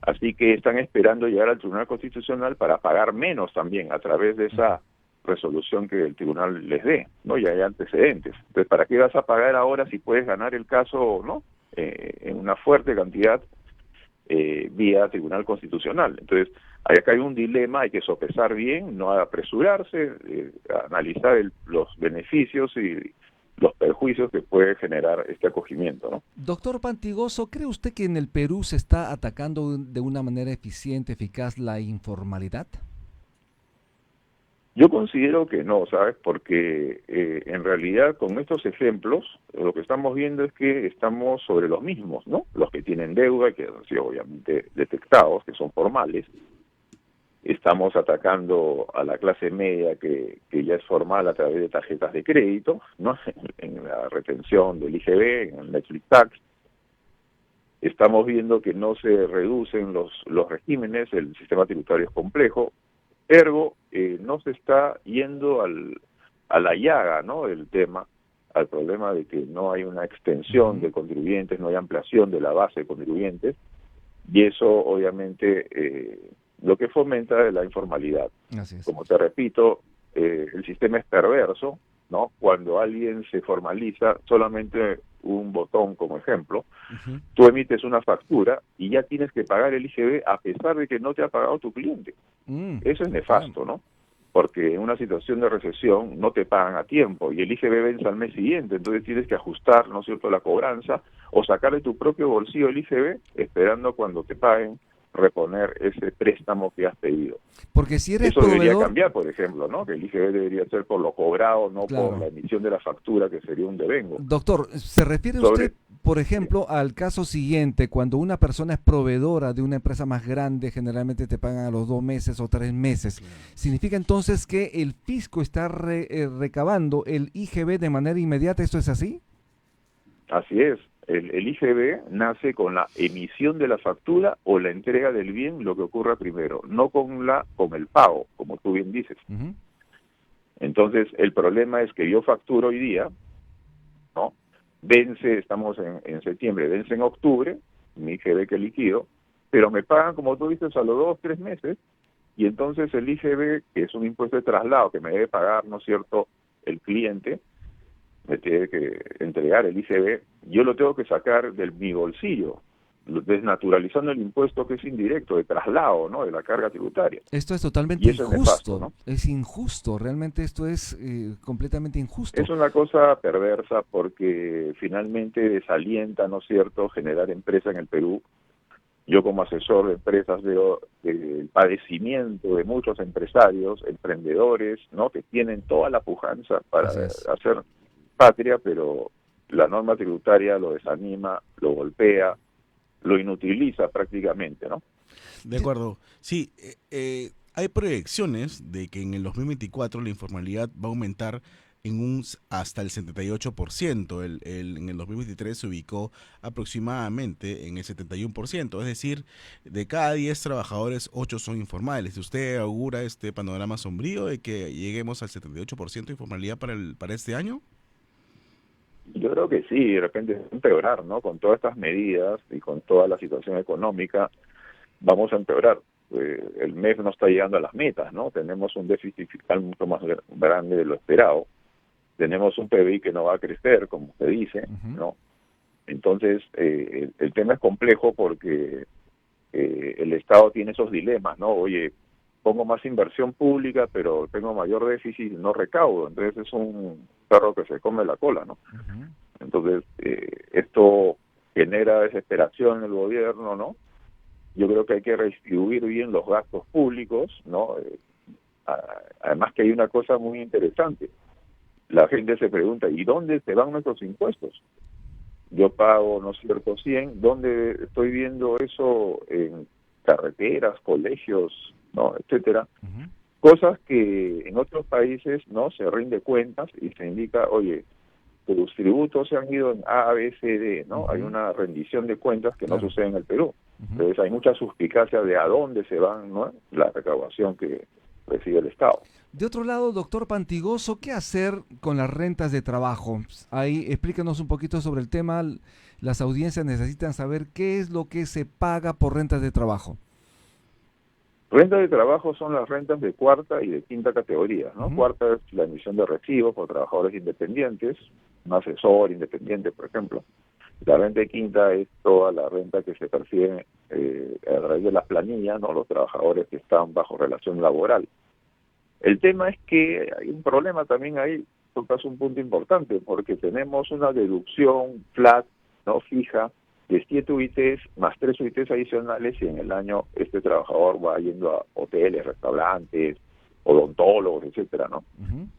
Así que están esperando llegar al Tribunal Constitucional para pagar menos también a través de esa resolución que el tribunal les dé, ¿no? Y hay antecedentes. Entonces, ¿para qué vas a pagar ahora si puedes ganar el caso, ¿no? en una fuerte cantidad vía Tribunal Constitucional. Entonces, acá hay un dilema, hay que sopesar bien, no apresurarse, analizar los beneficios y los perjuicios que puede generar este acogimiento, ¿no? Doctor Pantigoso, ¿cree usted que en el Perú se está atacando de una manera eficiente, eficaz la informalidad? Yo considero que no, ¿sabes? Porque en realidad con estos ejemplos lo que estamos viendo es que estamos sobre los mismos, ¿no? Los que tienen deuda, que han sido obviamente detectados, que son formales. Estamos atacando a la clase media que ya es formal a través de tarjetas de crédito, ¿no? En la retención del IGB, en el Netflix Tax. Estamos viendo que no se reducen los regímenes, el sistema tributario es complejo. Ergo, no se está yendo a la llaga, ¿no?, del tema, al problema de que no hay una extensión de contribuyentes, no hay ampliación de la base de contribuyentes, y eso obviamente lo que fomenta es la informalidad. Así es. Como te repito, el sistema es perverso, ¿no? Cuando alguien se formaliza, solamente un botón como ejemplo, tú emites una factura y ya tienes que pagar el IGB a pesar de que no te ha pagado tu cliente. Eso es nefasto, ¿no? Porque en una situación de recesión no te pagan a tiempo y el IGB vence al mes siguiente, entonces tienes que ajustar, ¿no es cierto?, la cobranza o sacar de tu propio bolsillo el IGB esperando cuando te paguen reponer ese préstamo que has pedido. Porque si eres Eso proveedor... debería cambiar, por ejemplo, ¿no? Que el IGB debería ser por lo cobrado, no Claro. por la emisión de la factura, que sería un devengo. Doctor, ¿se refiere usted, por ejemplo, al caso siguiente, cuando una persona es proveedora de una empresa más grande, generalmente te pagan a los 2 meses o 3 meses? ¿Significa entonces que el fisco está recabando el IGB de manera inmediata? ¿Esto es así? Así es. El IGB nace con la emisión de la factura o la entrega del bien, lo que ocurra primero, no con el pago, como tú bien dices. Entonces, el problema es que yo facturo hoy día, ¿no? Vence, estamos en septiembre, vence en octubre, mi IGB que liquido, pero me pagan, como tú dices, a los 2 o 3 meses, y entonces el IGB, que es un impuesto de traslado que me debe pagar, ¿no es cierto?, el cliente, me tiene que entregar el IGB, yo lo tengo que sacar de mi bolsillo, desnaturalizando el impuesto que es indirecto, de traslado, ¿no?, de la carga tributaria. Esto es totalmente Y eso es injusto, nefasto, ¿no? Es injusto, realmente esto es completamente injusto. Es una cosa perversa porque finalmente desalienta, ¿no es cierto?, generar empresa en el Perú. Yo como asesor de empresas veo el padecimiento de muchos empresarios, emprendedores, ¿no?, que tienen toda la pujanza para hacer patria, pero la norma tributaria lo desanima, lo golpea, lo inutiliza prácticamente, ¿no? De acuerdo. Sí, hay proyecciones de que en el 2024 la informalidad va a aumentar hasta el 78%. En el 2023 se ubicó aproximadamente en el 71%. Es decir, de cada 10 trabajadores, 8 son informales. ¿Usted augura este panorama sombrío de que lleguemos al 78% de informalidad para este año? Yo creo que sí, de repente va a empeorar, ¿no? Con todas estas medidas y con toda la situación económica, vamos a empeorar. El MEF no está llegando a las metas, ¿no? Tenemos un déficit fiscal mucho más grande de lo esperado. Tenemos un PBI que no va a crecer, como se dice, ¿no? Entonces, el tema es complejo porque el Estado tiene esos dilemas, ¿no? Oye, pongo más inversión pública, pero tengo mayor déficit y no recaudo. Entonces es un perro que se come la cola, ¿no? Entonces, esto genera desesperación en el gobierno, ¿no? Yo creo que hay que redistribuir bien los gastos públicos, ¿no? Además que hay una cosa muy interesante. La gente se pregunta, ¿y dónde se van nuestros impuestos? Yo pago, ¿no es cierto?, 100. ¿Dónde estoy viendo eso? En carreteras, colegios, ¿no?, etcétera. Cosas que en otros países no se rinde cuentas y se indica, oye, tus tributos se han ido en A, B, C, D, ¿no? Hay una rendición de cuentas que no sucede en el Perú. Entonces hay mucha suspicacia de a dónde se van, ¿no?, la recaudación que recibe el Estado. De otro lado, doctor Pantigoso, ¿qué hacer con las rentas de trabajo? Ahí explícanos un poquito sobre el tema. Las audiencias necesitan saber qué es lo que se paga por rentas de trabajo. Rentas de trabajo son las rentas de cuarta y de quinta categoría, ¿no? Cuarta es la emisión de recibos por trabajadores independientes, un asesor independiente, por ejemplo. La renta de quinta es toda la renta que se percibe a través de las planillas, ¿no? Los trabajadores que están bajo relación laboral. El tema es que hay un problema también ahí, tocas un punto importante, porque tenemos una deducción flat, no fija, de 7 UITs más 3 UITs adicionales, y en el año este trabajador va yendo a hoteles, restaurantes, odontólogos, etcétera, ¿no?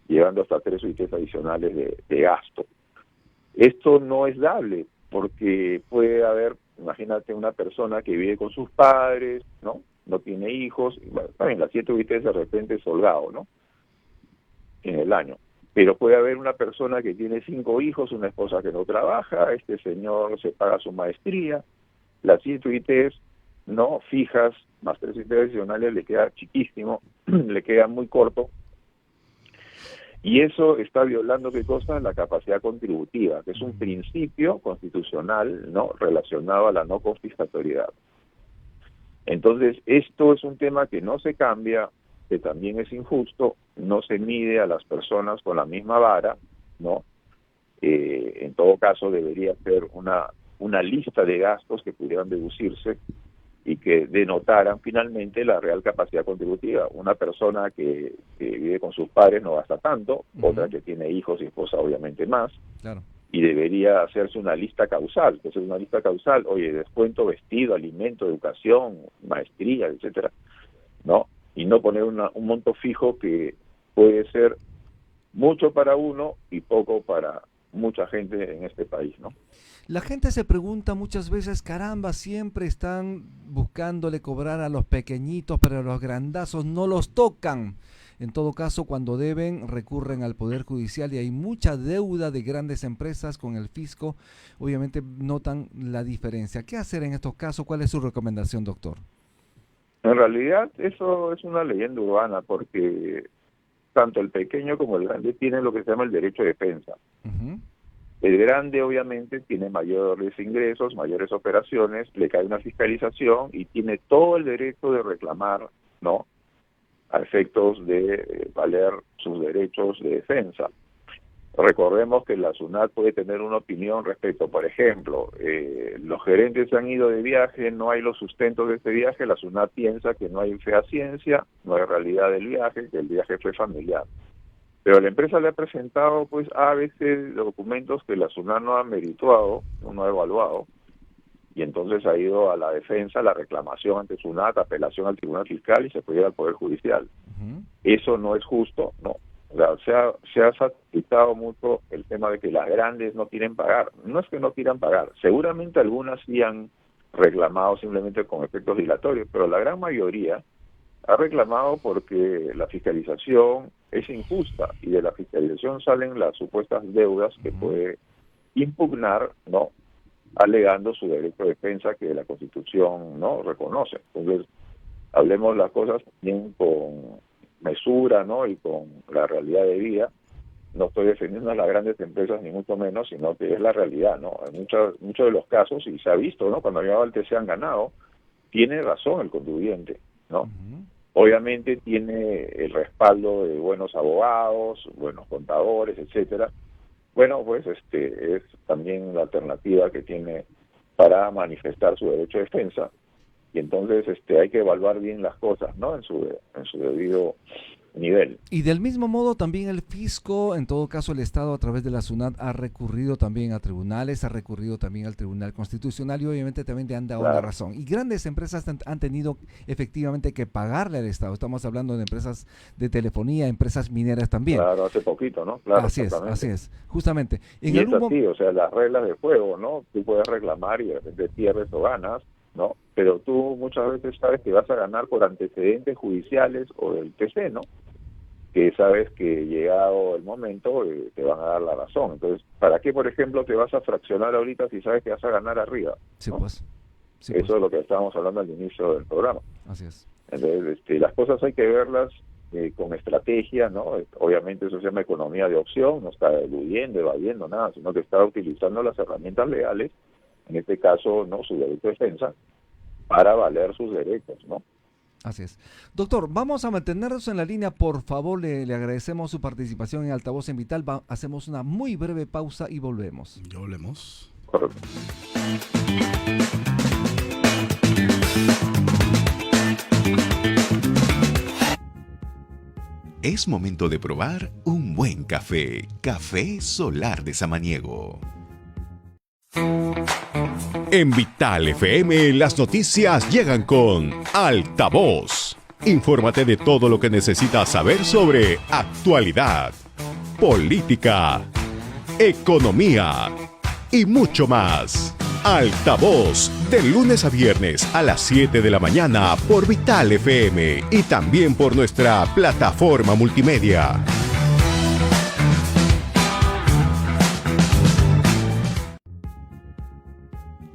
Llegando hasta 3 UITs adicionales de gasto. Esto no es dable, porque puede haber, imagínate, una persona que vive con sus padres, ¿no? No tiene hijos, y bueno, también las 7 UITs de repente es holgado, ¿no? En el año. Pero puede haber una persona que tiene 5 hijos, una esposa que no trabaja, este señor se paga su maestría, las 7 UITs no fijas, más 3 UITs adicionales, le queda chiquísimo, le queda muy corto, y eso está violando, ¿qué cosa? La capacidad contributiva, que es un principio constitucional, ¿no? Relacionado a la no confiscatoriedad. Entonces, esto es un tema que no se cambia, que también es injusto, no se mide a las personas con la misma vara, ¿no? En todo caso, debería ser una lista de gastos que pudieran deducirse y que denotaran finalmente la real capacidad contributiva. Una persona que vive con sus padres no gasta tanto, otra que tiene hijos y esposa obviamente más, Claro. y debería hacerse una lista causal, que es una lista causal, oye, descuento, vestido, alimento, educación, maestría, etcétera, ¿no? Y no poner un monto fijo que puede ser mucho para uno y poco para mucha gente en este país, ¿no? La gente se pregunta muchas veces, caramba, siempre están buscándole cobrar a los pequeñitos, pero a los grandazos no los tocan. En todo caso, cuando deben, recurren al Poder Judicial y hay mucha deuda de grandes empresas con el fisco. Obviamente notan la diferencia. ¿Qué hacer en estos casos? ¿Cuál es su recomendación, doctor? En realidad, eso es una leyenda urbana, porque tanto el pequeño como el grande tienen lo que se llama el derecho de defensa. El grande obviamente tiene mayores ingresos, mayores operaciones, le cae una fiscalización y tiene todo el derecho de reclamar, ¿no?, a efectos de valer sus derechos de defensa. Recordemos que la SUNAT puede tener una opinión respecto, por ejemplo, los gerentes se han ido de viaje, no hay los sustentos de este viaje, la SUNAT piensa que no hay fehaciencia, no hay realidad del viaje, que el viaje fue familiar. Pero la empresa le ha presentado pues a veces documentos que la SUNAT no ha merituado, no ha evaluado, y entonces ha ido a la defensa, la reclamación ante SUNAT, apelación al Tribunal Fiscal y se puede ir al Poder Judicial. Eso no es justo, no. O sea, se ha satisfecho mucho el tema de que las grandes no quieren pagar. No es que no quieran pagar, seguramente algunas sí han reclamado simplemente con efectos dilatorios, pero la gran mayoría ha reclamado porque la fiscalización es injusta y de la fiscalización salen las supuestas deudas que puede impugnar, ¿no?, alegando su derecho de defensa que la Constitución no reconoce. Entonces, hablemos las cosas bien con mesura, ¿no?, y con la realidad de vida. No estoy defendiendo a las grandes empresas ni mucho menos, sino que es la realidad, ¿no? En muchos de los casos, y se ha visto, ¿no?, cuando llegaba al TC han ganado, tiene razón el contribuyente, ¿no? Obviamente tiene el respaldo de buenos abogados, buenos contadores, etcétera. Bueno, pues es también la alternativa que tiene para manifestar su derecho de defensa, y entonces hay que evaluar bien las cosas, ¿no?, en su debido nivel. Y del mismo modo también el fisco, en todo caso el Estado a través de la SUNAT ha recurrido también a tribunales, ha recurrido también al Tribunal Constitucional y obviamente también le han dado la razón. Y grandes empresas han tenido efectivamente que pagarle al Estado. Estamos hablando de empresas de telefonía, empresas mineras también. Claro, hace poquito, ¿no? Claro, así es, justamente. Y es así, o sea, las reglas de juego, ¿no? Tú puedes reclamar y de repente pierdes o ganas, ¿no? Pero tú muchas veces sabes que vas a ganar por antecedentes judiciales o del TC, ¿no?, que sabes que llegado el momento te van a dar la razón. Entonces, ¿para qué, por ejemplo, te vas a fraccionar ahorita si sabes que vas a ganar arriba? Sí, ¿no? pues. Sí, eso pues. es lo que estábamos hablando al inicio del programa. Así es. Entonces, las cosas hay que verlas con estrategia, ¿no? Obviamente eso se llama economía de opción, no está eludiendo, evadiendo nada, sino que está utilizando las herramientas legales, en este caso, ¿no?, su derecho de defensa, para valer sus derechos, ¿no? Así es. Doctor, vamos a mantenernos en la línea, por favor, le agradecemos su participación en Altavoz en Vital. Hacemos una muy breve pausa y volvemos. Ya volvemos. Correcto. Es momento de probar un buen café. Café Solar de Samaniego. En Vital FM las noticias llegan con Altavoz. Infórmate de todo lo que necesitas saber sobre actualidad, política, economía y mucho más. Altavoz, de lunes a viernes a las 7 de la mañana por Vital FM y también por nuestra plataforma multimedia.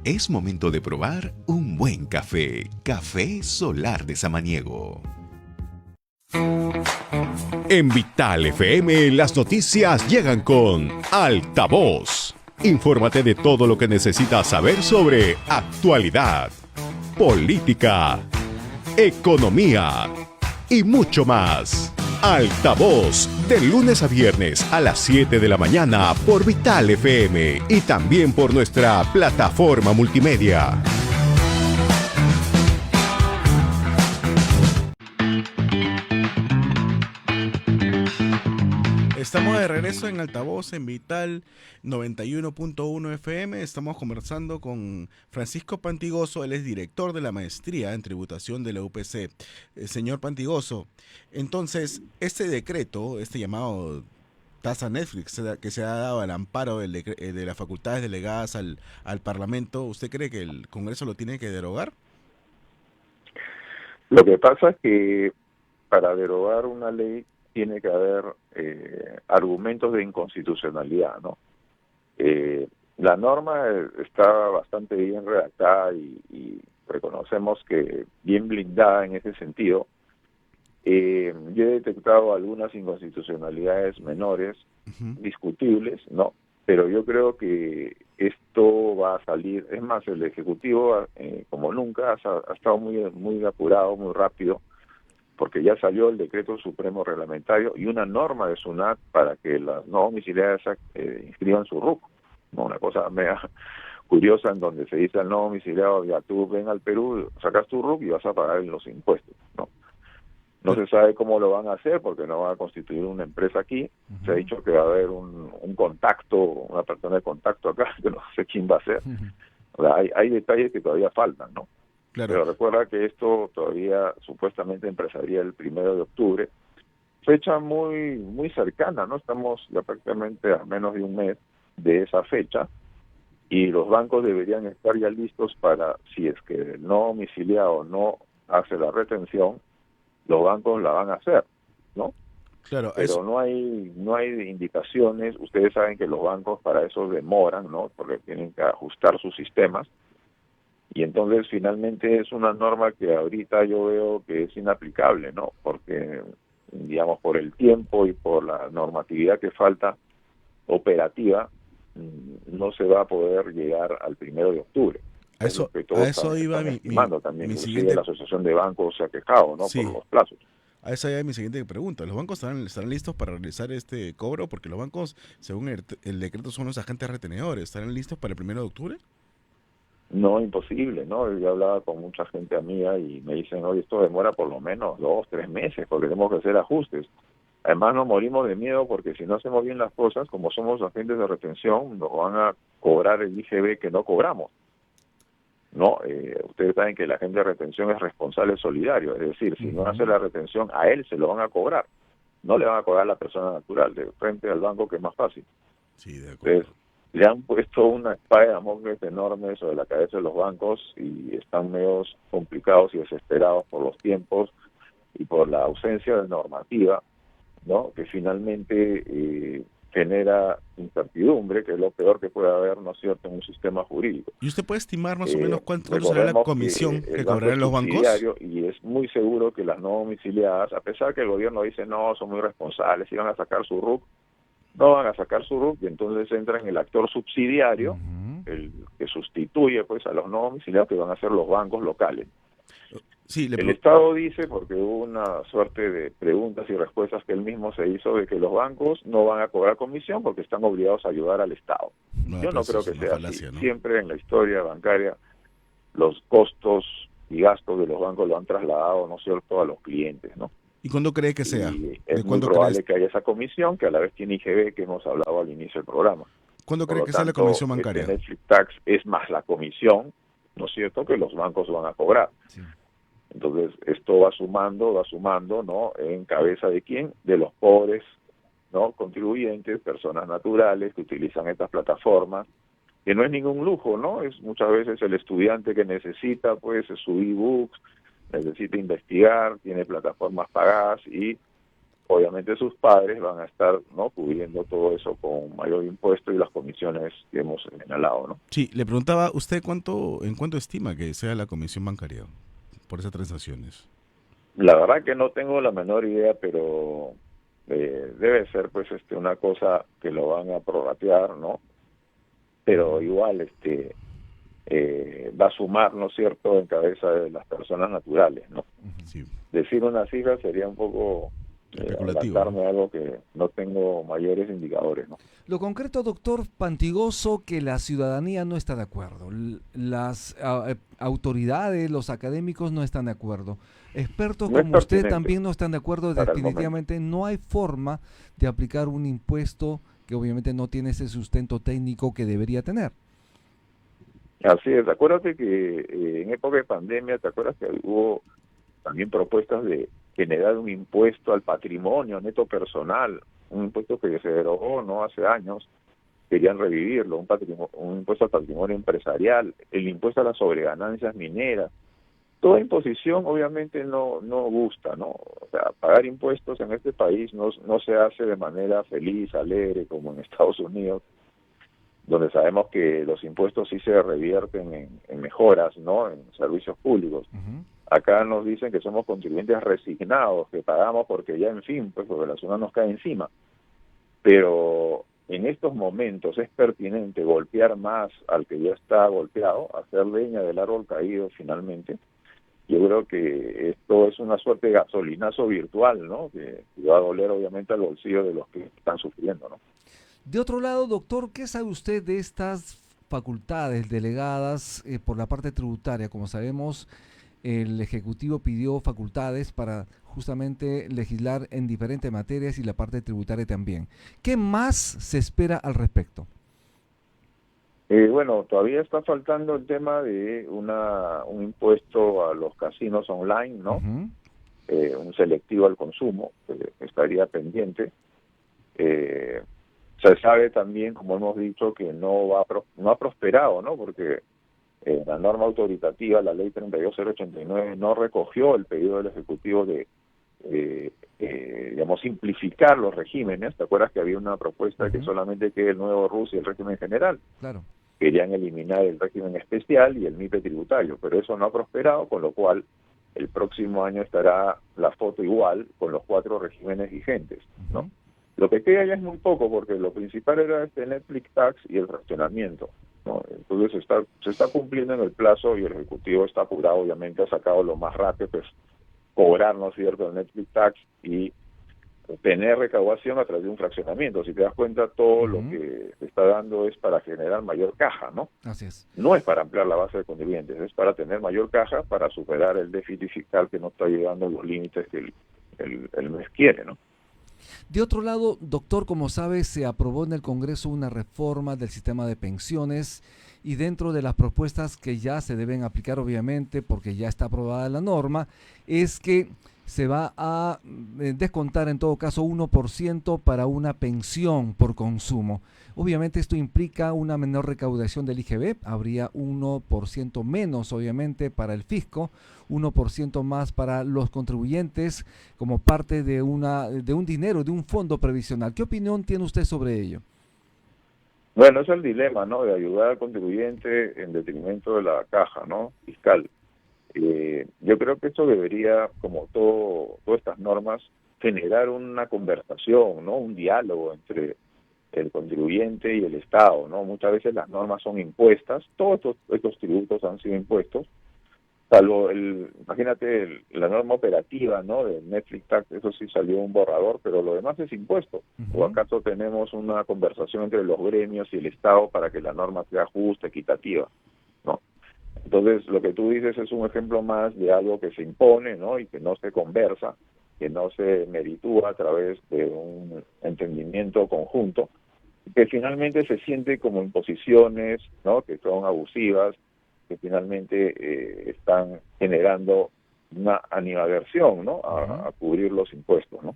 Es momento de probar un buen café. Café Solar de Samaniego. En Vital FM las noticias llegan con Altavoz. Infórmate de todo lo que necesitas saber sobre actualidad, política, economía y mucho más. Altavoz, de lunes a viernes a las 7 de la mañana por Vital FM y también por nuestra plataforma multimedia. Estamos de regreso en Altavoz, en Vital 91.1 FM. Estamos conversando con Francisco Pantigoso, él es director de la maestría en tributación de la UPC. Señor Pantigoso, entonces, este decreto, este llamado tasa Netflix que se ha dado al amparo de las facultades delegadas al Parlamento, ¿usted cree que el Congreso lo tiene que derogar? Lo que pasa es que para derogar una ley tiene que haber argumentos de inconstitucionalidad, ¿no? La norma está bastante bien redactada y reconocemos que bien blindada en ese sentido. Yo he detectado algunas inconstitucionalidades menores, discutibles, ¿no? Pero yo creo que esto va a salir. Es más, el Ejecutivo, como nunca, ha estado muy apurado, muy rápido, porque ya salió el decreto supremo reglamentario y una norma de SUNAT para que las no domiciliadas inscriban su RUC. ¿No? Una cosa media curiosa en donde se dice al no domiciliado, ya tú ven al Perú, sacas tu RUC y vas a pagar los impuestos, ¿no? No se sabe cómo lo van a hacer porque no van a constituir una empresa aquí. Se ha dicho que va a haber un contacto, una persona de contacto acá, que no sé quién va a ser. O sea, hay detalles que todavía faltan, ¿no? Claro. Pero recuerda que esto todavía supuestamente empezaría el 1 de octubre. Fecha muy cercana, ¿no? Estamos ya prácticamente a menos de un mes de esa fecha y los bancos deberían estar ya listos para, si es que el no domiciliado no hace la retención, los bancos la van a hacer, ¿no? Claro, pero no hay indicaciones. Ustedes saben que los bancos para eso demoran, ¿no? Porque tienen que ajustar sus sistemas. Y entonces finalmente es una norma que ahorita yo veo que es inaplicable, ¿no? Porque, digamos, por el tiempo y por la normatividad que falta operativa, no se va a poder llegar al 1 de octubre. A eso iba también, mi siguiente... la Asociación de Bancos se ha quejado, ¿no? Sí. Por los plazos. A esa ya es mi siguiente pregunta. ¿Los bancos estarán listos para realizar este cobro? Porque los bancos, según el decreto, son los agentes retenedores. ¿Estarán listos para el 1 de octubre? No, imposible, ¿no? Yo hablaba con mucha gente amiga y me dicen, oye, esto demora por lo menos 2, 3 meses porque tenemos que hacer ajustes. Además nos morimos de miedo porque si no hacemos bien las cosas, como somos agentes de retención, nos van a cobrar el IGB que no cobramos. No, ustedes saben que el agente de retención es responsable solidario, es decir, si no hace la retención, a él se lo van a cobrar. No le van a cobrar a la persona natural, de frente al banco, que es más fácil. Sí, de acuerdo. Entonces, le han puesto una espada de Damocles enorme sobre la cabeza de los bancos y están medio complicados y desesperados por los tiempos y por la ausencia de normativa, ¿no? Que finalmente genera incertidumbre, que es lo peor que puede haber, ¿no es cierto?, en un sistema jurídico. ¿Y usted puede estimar más o menos cuánto será la comisión que cobrarán los bancos? Y es muy seguro que las no domiciliadas, a pesar que el gobierno dice, no, son muy responsables, y van a sacar su RUC, no van a sacar su RUC, y entonces entra en el actor subsidiario, el que sustituye pues a los no domiciliados, que van a ser los bancos locales. Sí, El Estado dice, porque hubo una suerte de preguntas y respuestas que él mismo se hizo, de que los bancos no van a cobrar comisión porque están obligados a ayudar al Estado. Yo no creo que sea falacia, así. ¿no? Siempre en la historia bancaria los costos y gastos de los bancos lo han trasladado, ¿no es cierto?, a los clientes, ¿no? ¿Y cuándo cree que sea? Y ¿De es muy cuándo probable crees? que haya esa comisión, que a la vez tiene IGB, que hemos hablado al inicio del programa. ¿Cuándo Por cree lo que sea la tanto, comisión bancaria? Netflix Tax es más la comisión, ¿no es cierto?, que los bancos van a cobrar. Sí. Entonces, esto va sumando, ¿no? ¿En cabeza de quién? De los pobres, ¿no? Contribuyentes, personas naturales que utilizan estas plataformas, que no es ningún lujo, ¿no? Es muchas veces el estudiante que necesita, pues, su e-books, necesita investigar, tiene plataformas pagadas y obviamente sus padres van a estar, ¿no?, cubriendo todo eso con mayor impuesto y las comisiones que hemos señalado, ¿no? Sí, le preguntaba, ¿usted en cuánto estima que sea la comisión bancaria por esas transacciones? La verdad que no tengo la menor idea, pero debe ser pues una cosa que lo van a prorratear, ¿no? Pero igual va a sumar, ¿no es cierto?, en cabeza de las personas naturales, ¿no? Sí, Decir una cifra sería un poco especulativo, adelantarme ¿no? a algo que no tengo mayores indicadores, ¿no? Lo concreto, doctor Pantigoso, que la ciudadanía no está de acuerdo. Las autoridades, los académicos no están de acuerdo. Expertos No es como usted pertinente también no están de acuerdo. para el momento. Definitivamente no hay forma de aplicar un impuesto que obviamente no tiene ese sustento técnico que debería tener. Así es, acuérdate que en época de pandemia, ¿te acuerdas que hubo también propuestas de generar un impuesto al patrimonio neto personal, un impuesto que se derogó no hace años, querían revivirlo, un impuesto al patrimonio empresarial, el impuesto a las sobreganancias mineras? Toda imposición obviamente no gusta, ¿no? O sea, pagar impuestos en este país no se hace de manera feliz, alegre, como en Estados Unidos, donde sabemos que los impuestos sí se revierten en mejoras, ¿no?, en servicios públicos. Uh-huh. Acá nos dicen que somos contribuyentes resignados, que pagamos porque ya, en fin, pues porque la zona nos cae encima. Pero en estos momentos es pertinente golpear más al que ya está golpeado, hacer leña del árbol caído finalmente. Yo creo que esto es una suerte de gasolinazo virtual, ¿no?, que va a doler obviamente al bolsillo de los que están sufriendo, ¿no? De otro lado, doctor, ¿qué sabe usted de estas facultades delegadas por la parte tributaria? Como sabemos, el Ejecutivo pidió facultades para justamente legislar en diferentes materias y la parte tributaria también. ¿Qué más se espera al respecto? Bueno, todavía está faltando el tema de un impuesto a los casinos online, ¿no? Uh-huh. Un selectivo al consumo, que estaría pendiente. Se sabe también, como hemos dicho, que no ha prosperado, ¿no? Porque la norma autoritativa, la ley 32089, no recogió el pedido del Ejecutivo de, digamos, simplificar los regímenes. ¿Te acuerdas que había una propuesta de que solamente quede el nuevo RUS y el régimen general? Claro. Querían eliminar el régimen especial y el MIPE tributario, pero eso no ha prosperado, con lo cual el próximo año estará la foto igual con los 4 regímenes vigentes, ¿no? Uh-huh. Lo que queda ya es muy poco, porque lo principal era Netflix Tax y el fraccionamiento, ¿no? Entonces se está cumpliendo en el plazo y el Ejecutivo está apurado, obviamente ha sacado lo más rápido, pues cobrar, ¿no es cierto?, el Netflix Tax y tener recaudación a través de un fraccionamiento. Si te das cuenta, todo lo que se está dando es para generar mayor caja, ¿no? Así es. No es para ampliar la base de contribuyentes, es para tener mayor caja, para superar el déficit fiscal que no está llegando a los límites que el mes quiere, ¿no? De otro lado, doctor, como sabe, se aprobó en el Congreso una reforma del sistema de pensiones y dentro de las propuestas que ya se deben aplicar, obviamente, porque ya está aprobada la norma, es que se va a descontar en todo caso 1% para una pensión por consumo. Obviamente esto implica una menor recaudación del IGB, habría 1% menos obviamente para el fisco, 1% más para los contribuyentes como parte de un dinero, de un fondo previsional. ¿Qué opinión tiene usted sobre ello? Bueno, es el dilema, ¿no?, de ayudar al contribuyente en detrimento de la caja, ¿no?, fiscal. Yo creo que esto debería, como todas estas normas, generar una conversación, ¿no?, un diálogo entre el contribuyente y el Estado, ¿no? Muchas veces las normas son impuestas, todos estos tributos han sido impuestos, Salvo imagínate la norma operativa, ¿no? De Netflix Tax, eso sí salió un borrador, pero lo demás es impuesto. ¿O acaso tenemos una conversación entre los gremios y el Estado para que la norma sea justa, equitativa? No. Entonces, lo que tú dices es un ejemplo más de algo que se impone, ¿no? Y que no se conversa, que no se meritúa a través de un entendimiento conjunto, que finalmente se siente como imposiciones, ¿no? Que son abusivas, que finalmente están generando una animadversión, ¿no? A cubrir los impuestos, ¿no?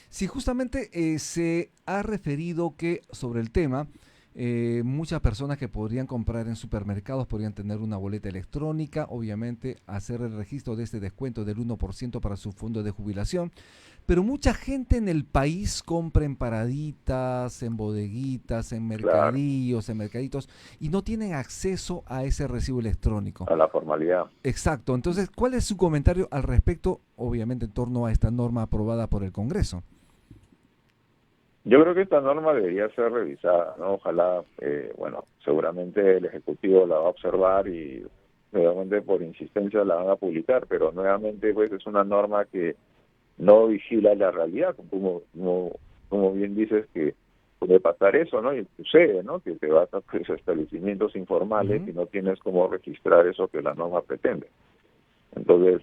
Sí, justamente se ha referido que sobre el tema, muchas personas que podrían comprar en supermercados podrían tener una boleta electrónica, obviamente hacer el registro de este descuento del 1% para su fondo de jubilación, pero mucha gente en el país compra en paraditas, en bodeguitas, en mercadillos, en mercaditos, y no tienen acceso a ese recibo electrónico. A la formalidad. Exacto. Entonces, ¿cuál es su comentario al respecto, obviamente en torno a esta norma aprobada por el Congreso? Yo creo que esta norma debería ser revisada, ¿no? Ojalá, bueno, seguramente el Ejecutivo la va a observar y nuevamente por insistencia la van a publicar, pero nuevamente pues es una norma que no vigila la realidad, como bien dices que puede pasar eso, ¿no? Y sucede, ¿no? Que te vas a pues, establecimientos informales y no tienes cómo registrar eso que la norma pretende. Entonces,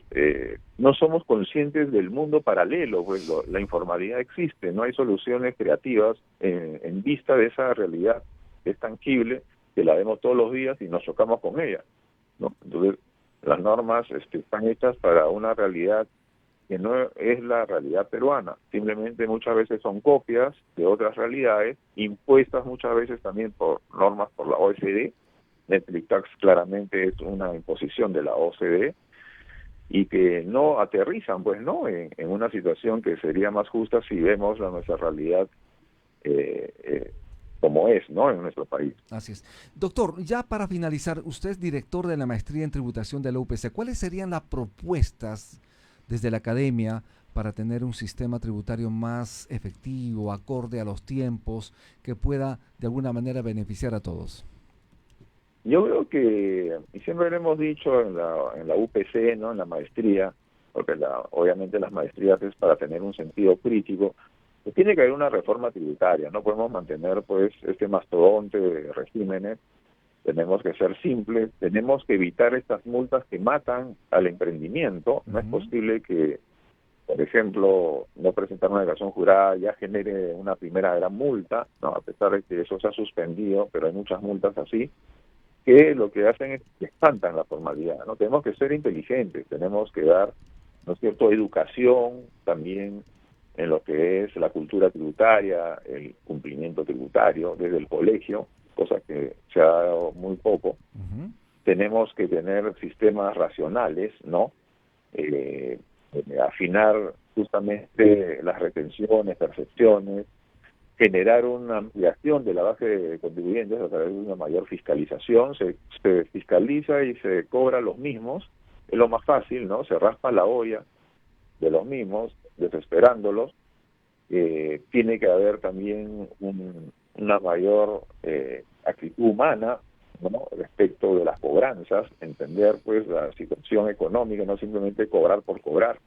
no somos conscientes del mundo paralelo, pues la informalidad existe, no hay soluciones creativas en vista de esa realidad que es tangible, que la vemos todos los días y nos chocamos con ella, ¿no? Entonces, las normas están hechas para una realidad que no es la realidad peruana, simplemente muchas veces son copias de otras realidades, impuestas muchas veces también por normas por la OECD. Netflix Tax claramente es una imposición de la OCDE, y que no aterrizan, pues, ¿no? En una situación que sería más justa si vemos nuestra realidad como es, ¿no? En nuestro país. Así es. Doctor, ya para finalizar, usted es director de la maestría en tributación de la UPC. ¿Cuáles serían las propuestas desde la academia para tener un sistema tributario más efectivo, acorde a los tiempos, que pueda de alguna manera beneficiar a todos? Yo creo que, y siempre lo hemos dicho en la UPC, ¿no? En la maestría, porque obviamente las maestrías es para tener un sentido crítico, pues tiene que haber una reforma tributaria, no podemos mantener pues este mastodonte de regímenes, tenemos que ser simples, tenemos que evitar estas multas que matan al emprendimiento. No es posible que, por ejemplo, no presentar una declaración jurada ya genere una primera gran multa, ¿no? A pesar de que eso se ha suspendido, pero hay muchas multas así, que lo que hacen es que espantan la formalidad, ¿no? Tenemos que ser inteligentes, tenemos que dar, ¿no es cierto?, educación también en lo que es la cultura tributaria, el cumplimiento tributario desde el colegio, cosa que se ha dado muy poco. Tenemos que tener sistemas racionales, ¿no? Afinar justamente las retenciones, percepciones, generar una ampliación de la base de contribuyentes a través de una mayor fiscalización. Se fiscaliza y se cobra los mismos, es lo más fácil, ¿no? Se raspa la olla de los mismos, desesperándolos. Tiene que haber también una mayor actitud humana, ¿no? Respecto de las cobranzas, entender pues la situación económica, no simplemente cobrar por cobrar.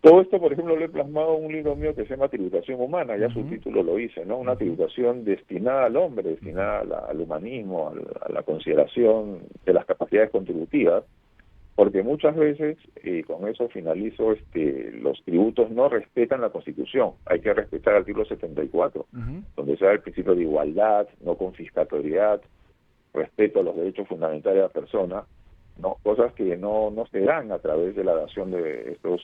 Todo esto, por ejemplo, lo he plasmado en un libro mío que se llama Tributación Humana, ya su título lo dice, ¿no? Una tributación destinada al hombre, destinada al humanismo, a la consideración de las capacidades contributivas, porque muchas veces, y con eso finalizo, los tributos no respetan la Constitución. Hay que respetar el artículo 74, donde se da el principio de igualdad, no confiscatoriedad, respeto a los derechos fundamentales de la persona, ¿no? Cosas que no se dan a través de la dación de estos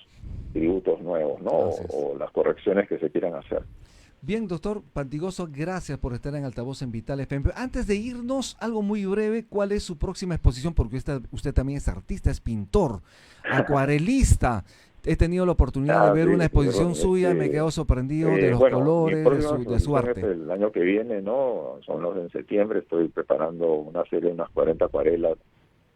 tributos nuevos, ¿no? O las correcciones que se quieran hacer. Bien, doctor Pantigoso, gracias por estar en Altavoz en Vital FM. Antes de irnos, algo muy breve, ¿cuál es su próxima exposición? Porque usted también es artista, es pintor, acuarelista. He tenido la oportunidad de ver una exposición suya y me he quedado sorprendido de los colores, de su arte. El año que viene, ¿no? Son los en septiembre, estoy preparando una serie de unas 40 acuarelas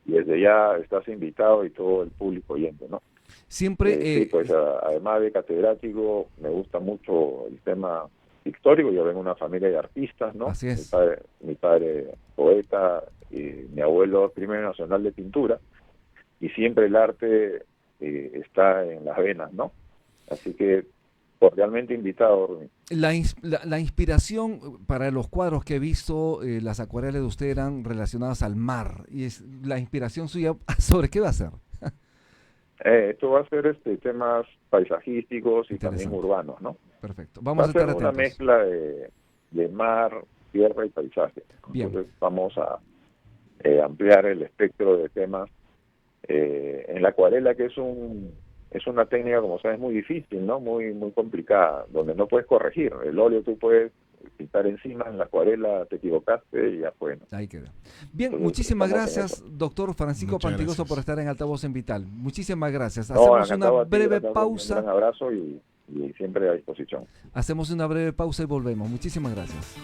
y desde ya estás invitado y todo el público oyendo, ¿no? Siempre... sí, pues además de catedrático, me gusta mucho el tema pictórico. Yo vengo de una familia de artistas, ¿no? Así es. Mi padre poeta y mi abuelo Premio Nacional de Pintura. y siempre el arte está en las venas, ¿no? Así que cordialmente invitado, Rubén. La inspiración para los cuadros que he visto, las acuarelas de usted eran relacionadas al mar. Y la inspiración suya, ¿sobre qué va a ser? Esto va a ser temas paisajísticos y también Interesante. urbanos, ¿no? Perfecto. Va Vamos a a ser estar una atentos. mezcla de mar, tierra y paisaje. Bien. Entonces vamos a ampliar el espectro de temas en la acuarela, que es una técnica, como sabes, muy difícil, ¿no? Muy complicada, donde no puedes corregir. El óleo tú puedes pintar encima, en la acuarela te equivocaste y ya fue, ¿no? Ahí queda. Bien, Entonces, muchísimas estamos en gracias, eso. doctor Francisco Muchas Pantigoso, gracias. por estar en Altavoz en Vital. Muchísimas gracias. No, Hacemos una encantado a ti, breve gracias, un pausa. gran abrazo y siempre a disposición. Hacemos una breve pausa y volvemos. Muchísimas gracias.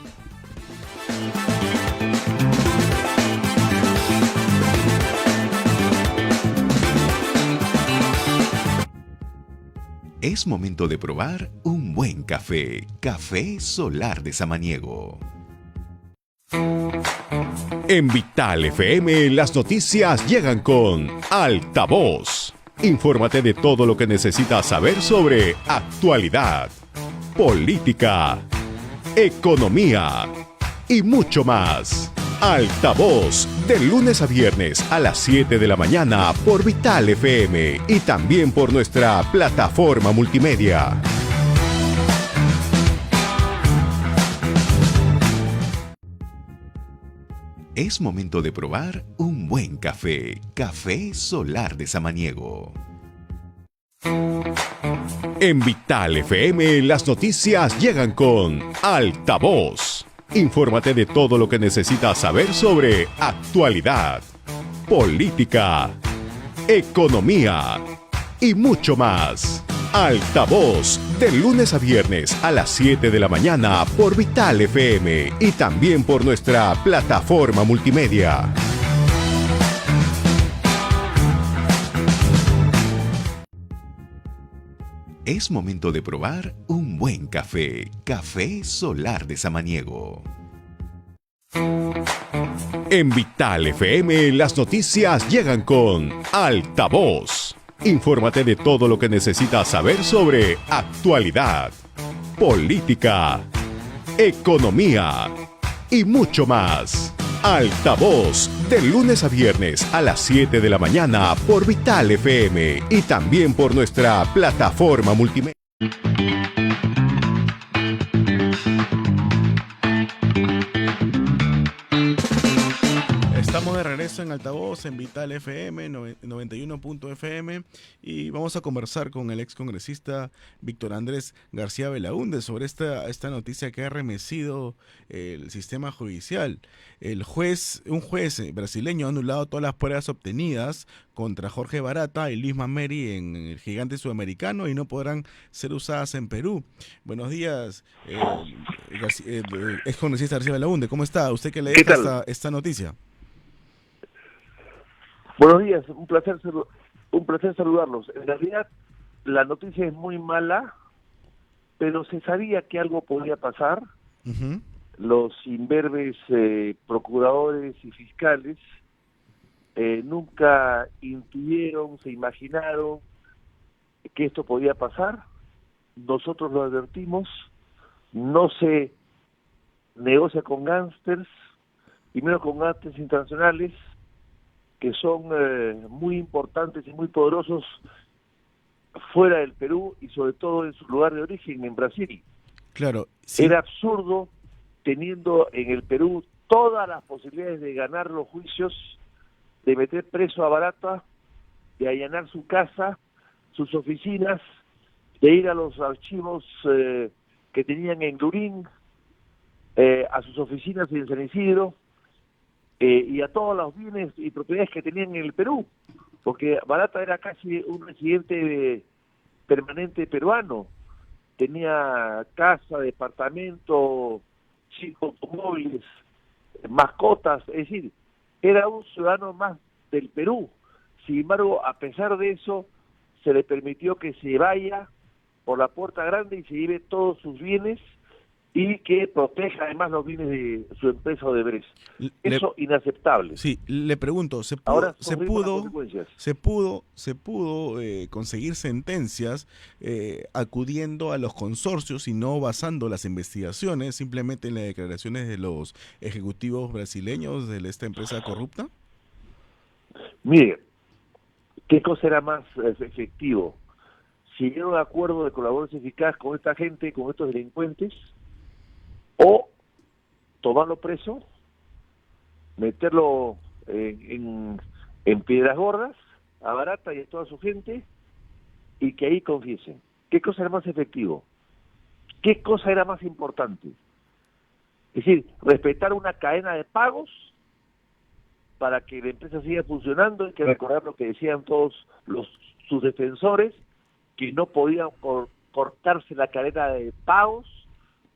Es momento de probar un buen café. Café Solar de Samaniego. En Vital FM las noticias llegan con Altavoz. Infórmate de todo lo que necesitas saber sobre actualidad, política, economía y mucho más. Altavoz, de lunes a viernes a las 7 de la mañana por Vital FM y también por nuestra plataforma multimedia. Es momento de probar un buen café. Café Solar de Samaniego. En Vital FM las noticias llegan con Altavoz. Infórmate de todo lo que necesitas saber sobre actualidad, política, economía y mucho más. Altavoz, de lunes a viernes a las 7 de la mañana por Vital FM y también por nuestra plataforma multimedia. Es momento de probar un buen café. Café Solar de Samaniego. En Vital FM las noticias llegan con Altavoz. Infórmate de todo lo que necesitas saber sobre actualidad, política, economía y mucho más. Altavoz, de lunes a viernes a las 7 de la mañana por Vital FM y también por nuestra plataforma multimedia. Estamos de regreso en Altavoz, en Vital FM, 91.fm, y vamos a conversar con el excongresista Víctor Andrés García Belaúnde sobre esta noticia que ha remecido el sistema judicial. Un juez brasileño ha anulado todas las pruebas obtenidas contra Jorge Barata y Luis Mameri en el Gigante Sudamericano y no podrán ser usadas en Perú. Buenos días, excongresista García Belaúnde, ¿cómo está? ¿Usted qué le deja esta noticia? Buenos días, un placer saludarlos. En realidad, la noticia es muy mala, pero se sabía que algo podía pasar. Uh-huh. Los imberbes procuradores y fiscales nunca intuyeron, se imaginaron que esto podía pasar. Nosotros lo advertimos, no se negocia con gángsters, y menos con gángsters internacionales, que son muy importantes y muy poderosos fuera del Perú y sobre todo en su lugar de origen, en Brasil. Claro. Sí. Era absurdo, teniendo en el Perú todas las posibilidades de ganar los juicios, de meter preso a Barata, de allanar su casa, sus oficinas, de ir a los archivos que tenían en Lurín, a sus oficinas en San Isidro, y a todos los bienes y propiedades que tenían en el Perú, porque Barata era casi un residente permanente peruano, tenía casa, departamento, 5 automóviles, mascotas, es decir, era un ciudadano más del Perú. Sin embargo, a pesar de eso, se le permitió que se vaya por la puerta grande y se lleve todos sus bienes y que proteja además los bienes de su empresa Odebrecht. Eso inaceptable. Sí, le pregunto, Ahora se pudo conseguir sentencias acudiendo a los consorcios y no basando las investigaciones simplemente en las declaraciones de los ejecutivos brasileños de esta empresa corrupta? Mire, ¿qué cosa era más efectivo? Si era un acuerdo de colaboración eficaz con esta gente, con estos delincuentes, o tomarlo preso, meterlo en Piedras Gordas, a Barata y a toda su gente, y que ahí confiesen. ¿Qué cosa era más efectivo? ¿Qué cosa era más importante? Es decir, respetar una cadena de pagos para que la empresa siga funcionando. Hay que recordar lo que decían todos sus defensores, que no podían cortarse la cadena de pagos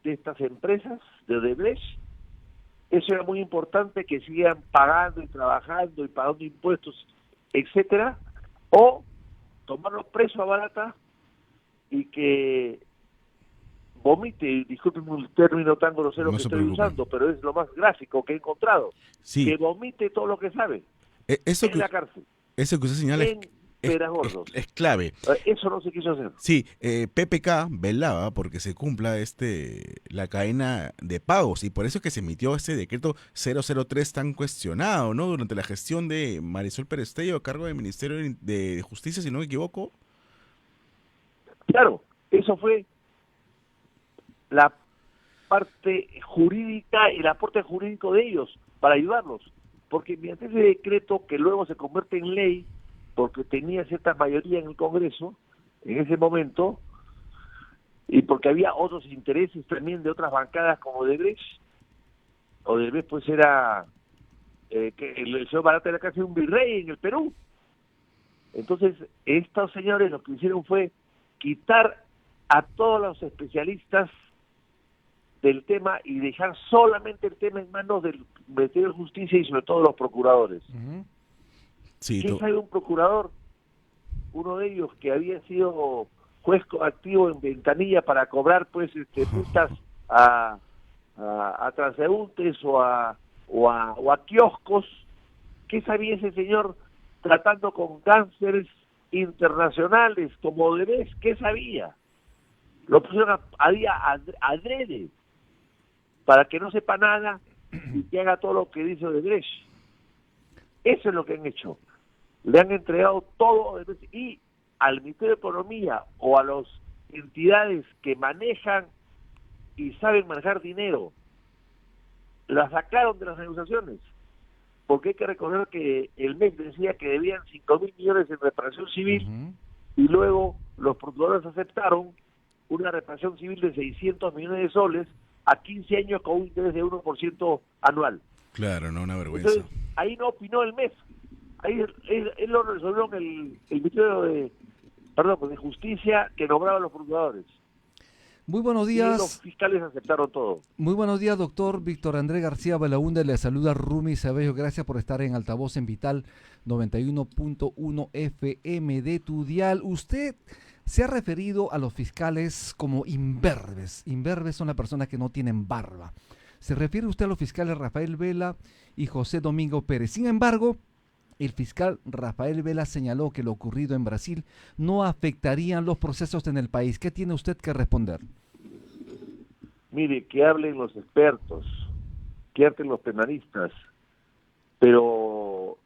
de estas empresas, de Odebrecht. Eso era muy importante, que sigan pagando y trabajando y pagando impuestos, etcétera, o tomarlos preso a Barata y que vomite, discúlpenme el término tan grosero que estoy usando, pero es lo más gráfico que he encontrado, que vomite todo lo que sabe en la cárcel. Eso que usted señala es clave. Eso no se quiso hacer. Sí, PPK velaba porque se cumpla la cadena de pagos, y por eso es que se emitió este decreto 003 tan cuestionado, ¿no? Durante la gestión de Marisol Perestello a cargo del Ministerio de Justicia, si no me equivoco. Claro, eso fue la parte jurídica, el aporte jurídico de ellos para ayudarlos, porque mediante ese decreto, que luego se convierte en ley porque tenía cierta mayoría en el Congreso en ese momento, y porque había otros intereses también de otras bancadas como Odebrecht pues era que el señor Barata era casi un virrey en el Perú. Entonces estos señores lo que hicieron fue quitar a todos los especialistas del tema y dejar solamente el tema en manos del Ministerio de Justicia y sobre todo los procuradores. Sí, ¿Quién sabe un procurador? Uno de ellos que había sido juez activo en Ventanilla para cobrar pues multas a transeúntes o a kioscos. ¿Qué sabía ese señor tratando con cánceres internacionales como Odebrecht? ¿Qué sabía? Lo pusieron adrede para que no sepa nada y que haga todo lo que dice Odebrecht. Eso es lo que han hecho. Le han entregado todo, y al Ministerio de Economía o a las entidades que manejan y saben manejar dinero, la sacaron de las negociaciones, porque hay que recordar que el MEC decía que debían 5.000 millones en reparación civil, y luego los procuradores aceptaron una reparación civil de 600 millones de soles a 15 años con un interés de 1% anual. Claro, no, una vergüenza. Entonces, ahí no opinó el MEF. Ahí él lo resolvió en el Ministerio de Justicia, que nombraba a los procuradores. Muy buenos Y días. los fiscales aceptaron todo. Muy buenos días, doctor Víctor Andrés García Belaúnde. Le saluda Rumi Sabello. Gracias por estar en Altavoz en Vital 91.1 FM de tu dial. Usted se ha referido a los fiscales como imberbes. Imberbes son las personas que no tienen barba. Se refiere usted a los fiscales Rafael Vela y José Domingo Pérez. Sin embargo, el fiscal Rafael Vela señaló que lo ocurrido en Brasil no afectaría los procesos en el país. ¿Qué tiene usted que responder? Mire, que hablen los expertos, que hablen los penalistas, pero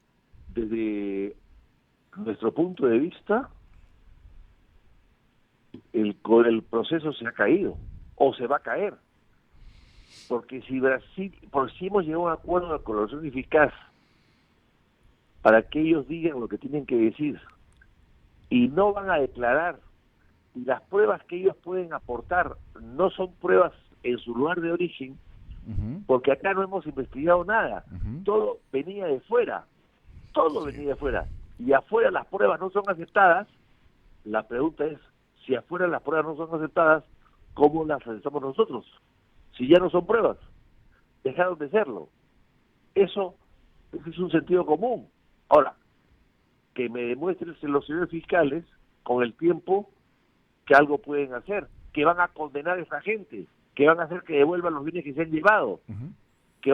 desde nuestro punto de vista, el proceso se ha caído o se va a caer. Porque si hemos llegado a un acuerdo de colaboración eficaz para que ellos digan lo que tienen que decir y no van a declarar, y las pruebas que ellos pueden aportar no son pruebas en su lugar de origen, porque acá no hemos investigado nada, todo venía de fuera, venía de fuera, y afuera las pruebas no son aceptadas. La pregunta es, si afuera las pruebas no son aceptadas, ¿cómo las aceptamos nosotros? Si ya no son pruebas, dejaron de serlo. Eso es un sentido común. Ahora, que me demuestren los señores fiscales con el tiempo que algo pueden hacer, que van a condenar a esa gente, que van a hacer que devuelvan los bienes que se han llevado, Ujú. que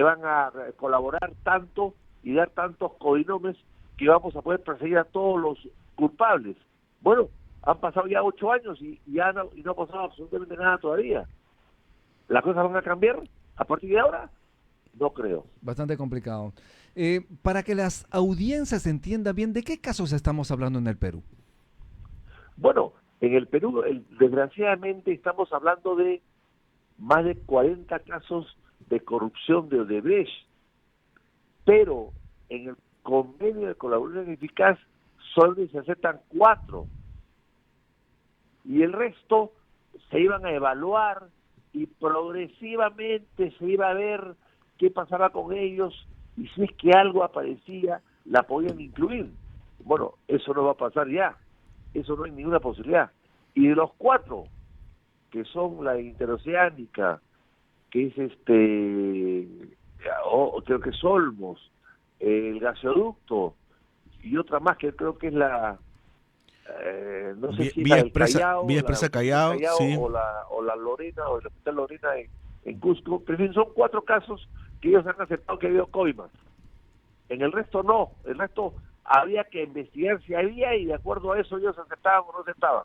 van a colaborar tanto y dar tantos codinomes que vamos a poder perseguir a todos los culpables. Bueno, han pasado ya 8 años y no ha pasado absolutamente nada todavía. ¿Las cosas van a cambiar a partir de ahora? No creo. Bastante complicado. Para que las audiencias entiendan bien, ¿de qué casos estamos hablando en el Perú? Bueno, en el Perú, desgraciadamente, estamos hablando de más de 40 casos de corrupción de Odebrecht, pero en el convenio de colaboración eficaz solo se aceptan 4, y el resto se iban a evaluar y progresivamente se iba a ver qué pasaba con ellos, y si es que algo aparecía, la podían incluir. Bueno, eso no va a pasar ya, eso no hay ninguna posibilidad. Y de los 4, que son la interoceánica, que es creo que es Olmos, el gasoducto, y otra más que creo que es la, no sé si Vía la del Expresa- Callao, Vía Expresa Callao, sí. o la Lorena, o el Hospital Lorena en Cusco. Pero en fin, son 4 casos que ellos han aceptado que ha habido coimas. En el resto no, el resto había que investigar si había, y de acuerdo a eso ellos aceptaban o no aceptaban.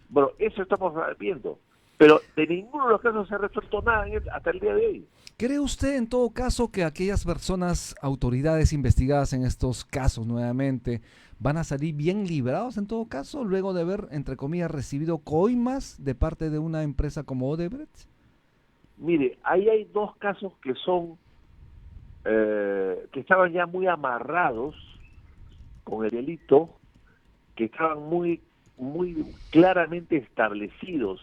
Bueno, eso estamos viendo, pero de ninguno de los casos se ha resuelto nada hasta el día de hoy. ¿Cree usted en todo caso que aquellas personas, autoridades investigadas en estos casos nuevamente, van a salir bien librados en todo caso, luego de haber, entre comillas, recibido coimas de parte de una empresa como Odebrecht? Mire, ahí hay 2 casos que son, que estaban ya muy amarrados con el delito, que estaban muy claramente establecidos,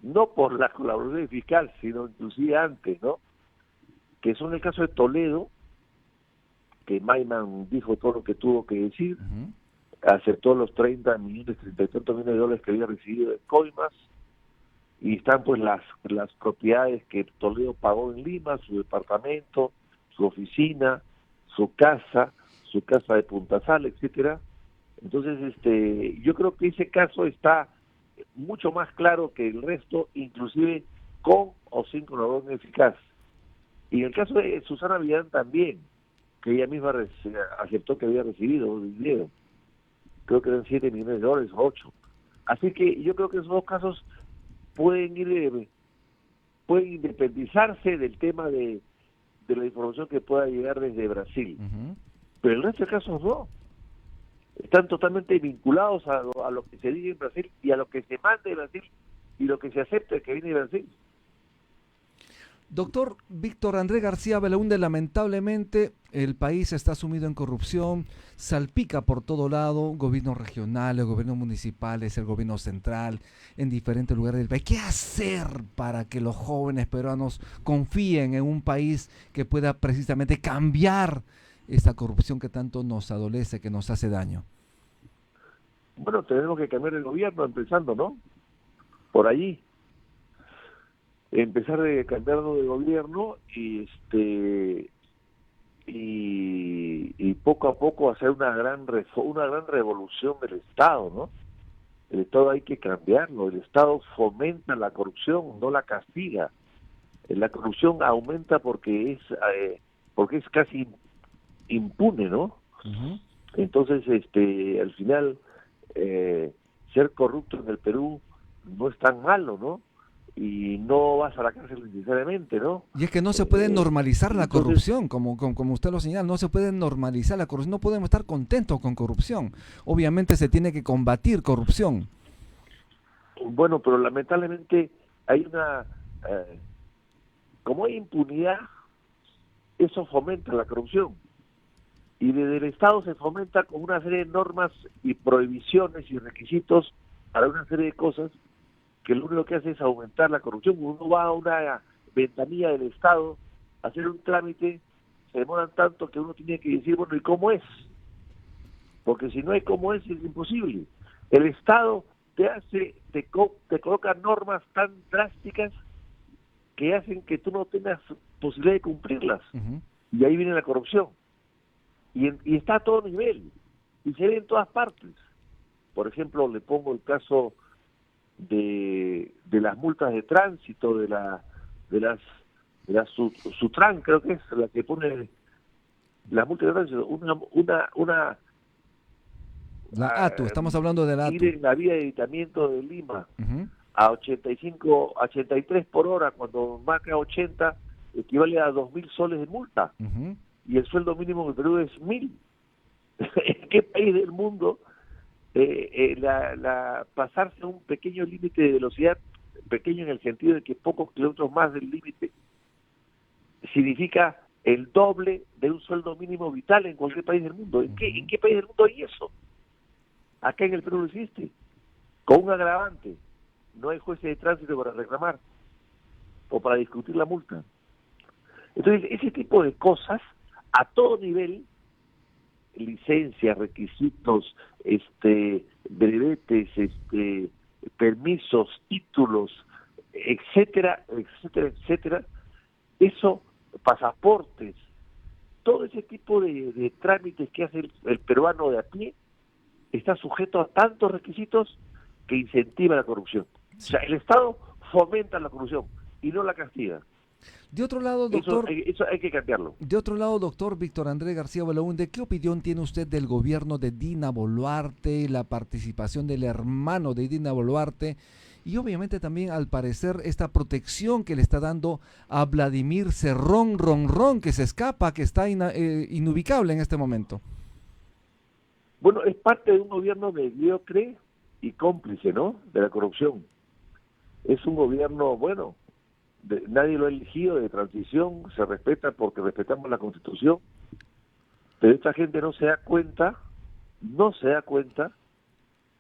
no por la colaboración fiscal, sino inclusive antes, ¿no? Que son el caso de Toledo, que Maiman dijo todo lo que tuvo que decir, Ujú. aceptó los 30 millones, 30 y tantos millones de dólares que había recibido de coimas, y están pues las propiedades que Toledo pagó en Lima, su departamento, su oficina, su casa de Punta Sal, etcétera. Entonces, yo creo que ese caso está mucho más claro que el resto, inclusive con o sin colaboración eficaz. Y en el caso de Susana Vidal también, que ella misma aceptó que había recibido dinero. Creo que eran 7 millones de dólares o 8. Así que yo creo que esos 2 casos pueden independizarse del tema de la información que pueda llegar desde Brasil. Ujú. Pero el resto de casos no. Están totalmente vinculados a lo que se dice en Brasil y a lo que se manda de Brasil y lo que se acepta que viene de Brasil. Doctor Víctor Andrés García Belaúnde, lamentablemente el país está sumido en corrupción, salpica por todo lado, gobiernos regionales, gobiernos municipales, el gobierno central, en diferentes lugares del país. ¿Qué hacer para que los jóvenes peruanos confíen en un país que pueda precisamente cambiar esta corrupción que tanto nos adolece, que nos hace daño? Bueno, tenemos que cambiar el gobierno, empezando, ¿no? Por allí. Empezar a cambiarlo de gobierno y poco a poco hacer una gran revolución del Estado, ¿no? El Estado hay que cambiarlo. El Estado fomenta la corrupción, no la castiga. La corrupción aumenta porque es casi impune, ¿no? Uh-huh. Entonces, al final, ser corrupto en el Perú no es tan malo, ¿no? Y no vas a la cárcel necesariamente, ¿no? Y es que no se puede normalizar la entonces, corrupción, como usted lo señala, no se puede normalizar la corrupción, no podemos estar contentos con corrupción. Obviamente se tiene que combatir corrupción. Bueno, pero lamentablemente hay como hay impunidad, eso fomenta la corrupción. Y desde el Estado se fomenta con una serie de normas y prohibiciones y requisitos para una serie de cosas que lo único que hace es aumentar la corrupción. Uno va a una ventanilla del Estado a hacer un trámite, se demoran tanto que uno tiene que decir, bueno, ¿y cómo es? Porque si no hay cómo es imposible. El Estado te coloca normas tan drásticas que hacen que tú no tengas posibilidad de cumplirlas. Uh-huh. Y ahí viene la corrupción. Y está a todo nivel. Y se ve en todas partes. Por ejemplo, le pongo el caso de las multas de tránsito, de las Sutran, creo que es la que pone las multas de tránsito, La ATU, estamos hablando de la ATU. ir en la vía de evitamiento de Lima Ujú. a 83 por hora, cuando marca 80, equivale a 2.000 soles de multa, Ujú. y el sueldo mínimo en el Perú es 1.000. ¿En qué país del mundo pasarse a un pequeño límite de velocidad, pequeño en el sentido de que pocos kilómetros más del límite, significa el doble de un sueldo mínimo vital en cualquier país del mundo? ¿En qué país del mundo hay eso? Acá en el Perú no existe. Con un agravante: no hay jueces de tránsito para reclamar o para discutir la multa. Entonces, ese tipo de cosas, a todo nivel, licencias, requisitos, brevetes, permisos, títulos, etcétera, etcétera, etcétera, eso, pasaportes, todo ese tipo de trámites que hace el peruano de a pie, está sujeto a tantos requisitos que incentiva la corrupción. O sea, el Estado fomenta la corrupción y no la castiga. De otro lado, doctor, Eso hay que cambiarlo. de otro lado, doctor Víctor Andrés García Belaúnde, ¿qué opinión tiene usted del gobierno de Dina Boluarte, la participación del hermano de Dina Boluarte y obviamente también, al parecer, esta protección que le está dando a Vladimir Cerrón Ronrón, que se escapa, que está inubicable en este momento? Bueno, es parte de un gobierno mediocre y cómplice, ¿no?, de la corrupción. Es un gobierno, bueno, nadie lo ha elegido, de transición, se respeta porque respetamos la Constitución, pero esta gente no se da cuenta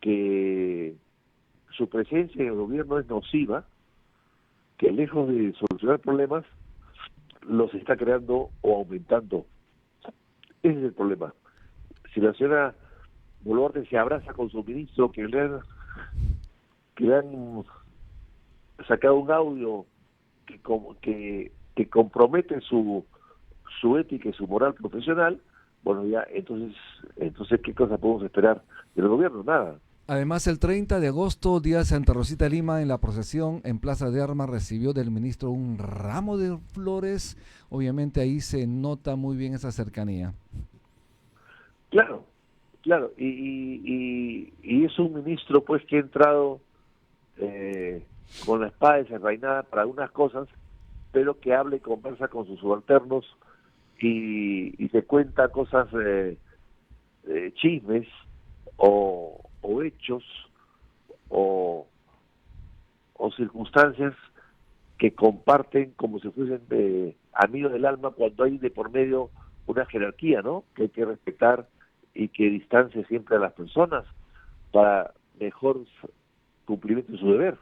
que su presencia en el gobierno es nociva, que lejos de solucionar problemas, los está creando o aumentando. Ese es el problema. Si la señora Boluarte se abraza con su ministro, que le han sacado un audio que compromete su ética y su moral profesional, bueno, ya, entonces ¿qué cosa podemos esperar del gobierno? Nada. Además, el 30 de agosto, día de Santa Rosita Lima, en la procesión en Plaza de Armas, recibió del ministro un ramo de flores. Obviamente ahí se nota muy bien esa cercanía. Claro, y es un ministro pues que ha entrado con la espada desenvainada para algunas cosas, pero que habla y conversa con sus subalternos y se cuenta cosas, chismes o hechos o circunstancias que comparten como si fuesen amigos del alma, cuando hay de por medio una jerarquía, ¿no?, que hay que respetar y que distancie siempre a las personas para mejor cumplimiento de su deber.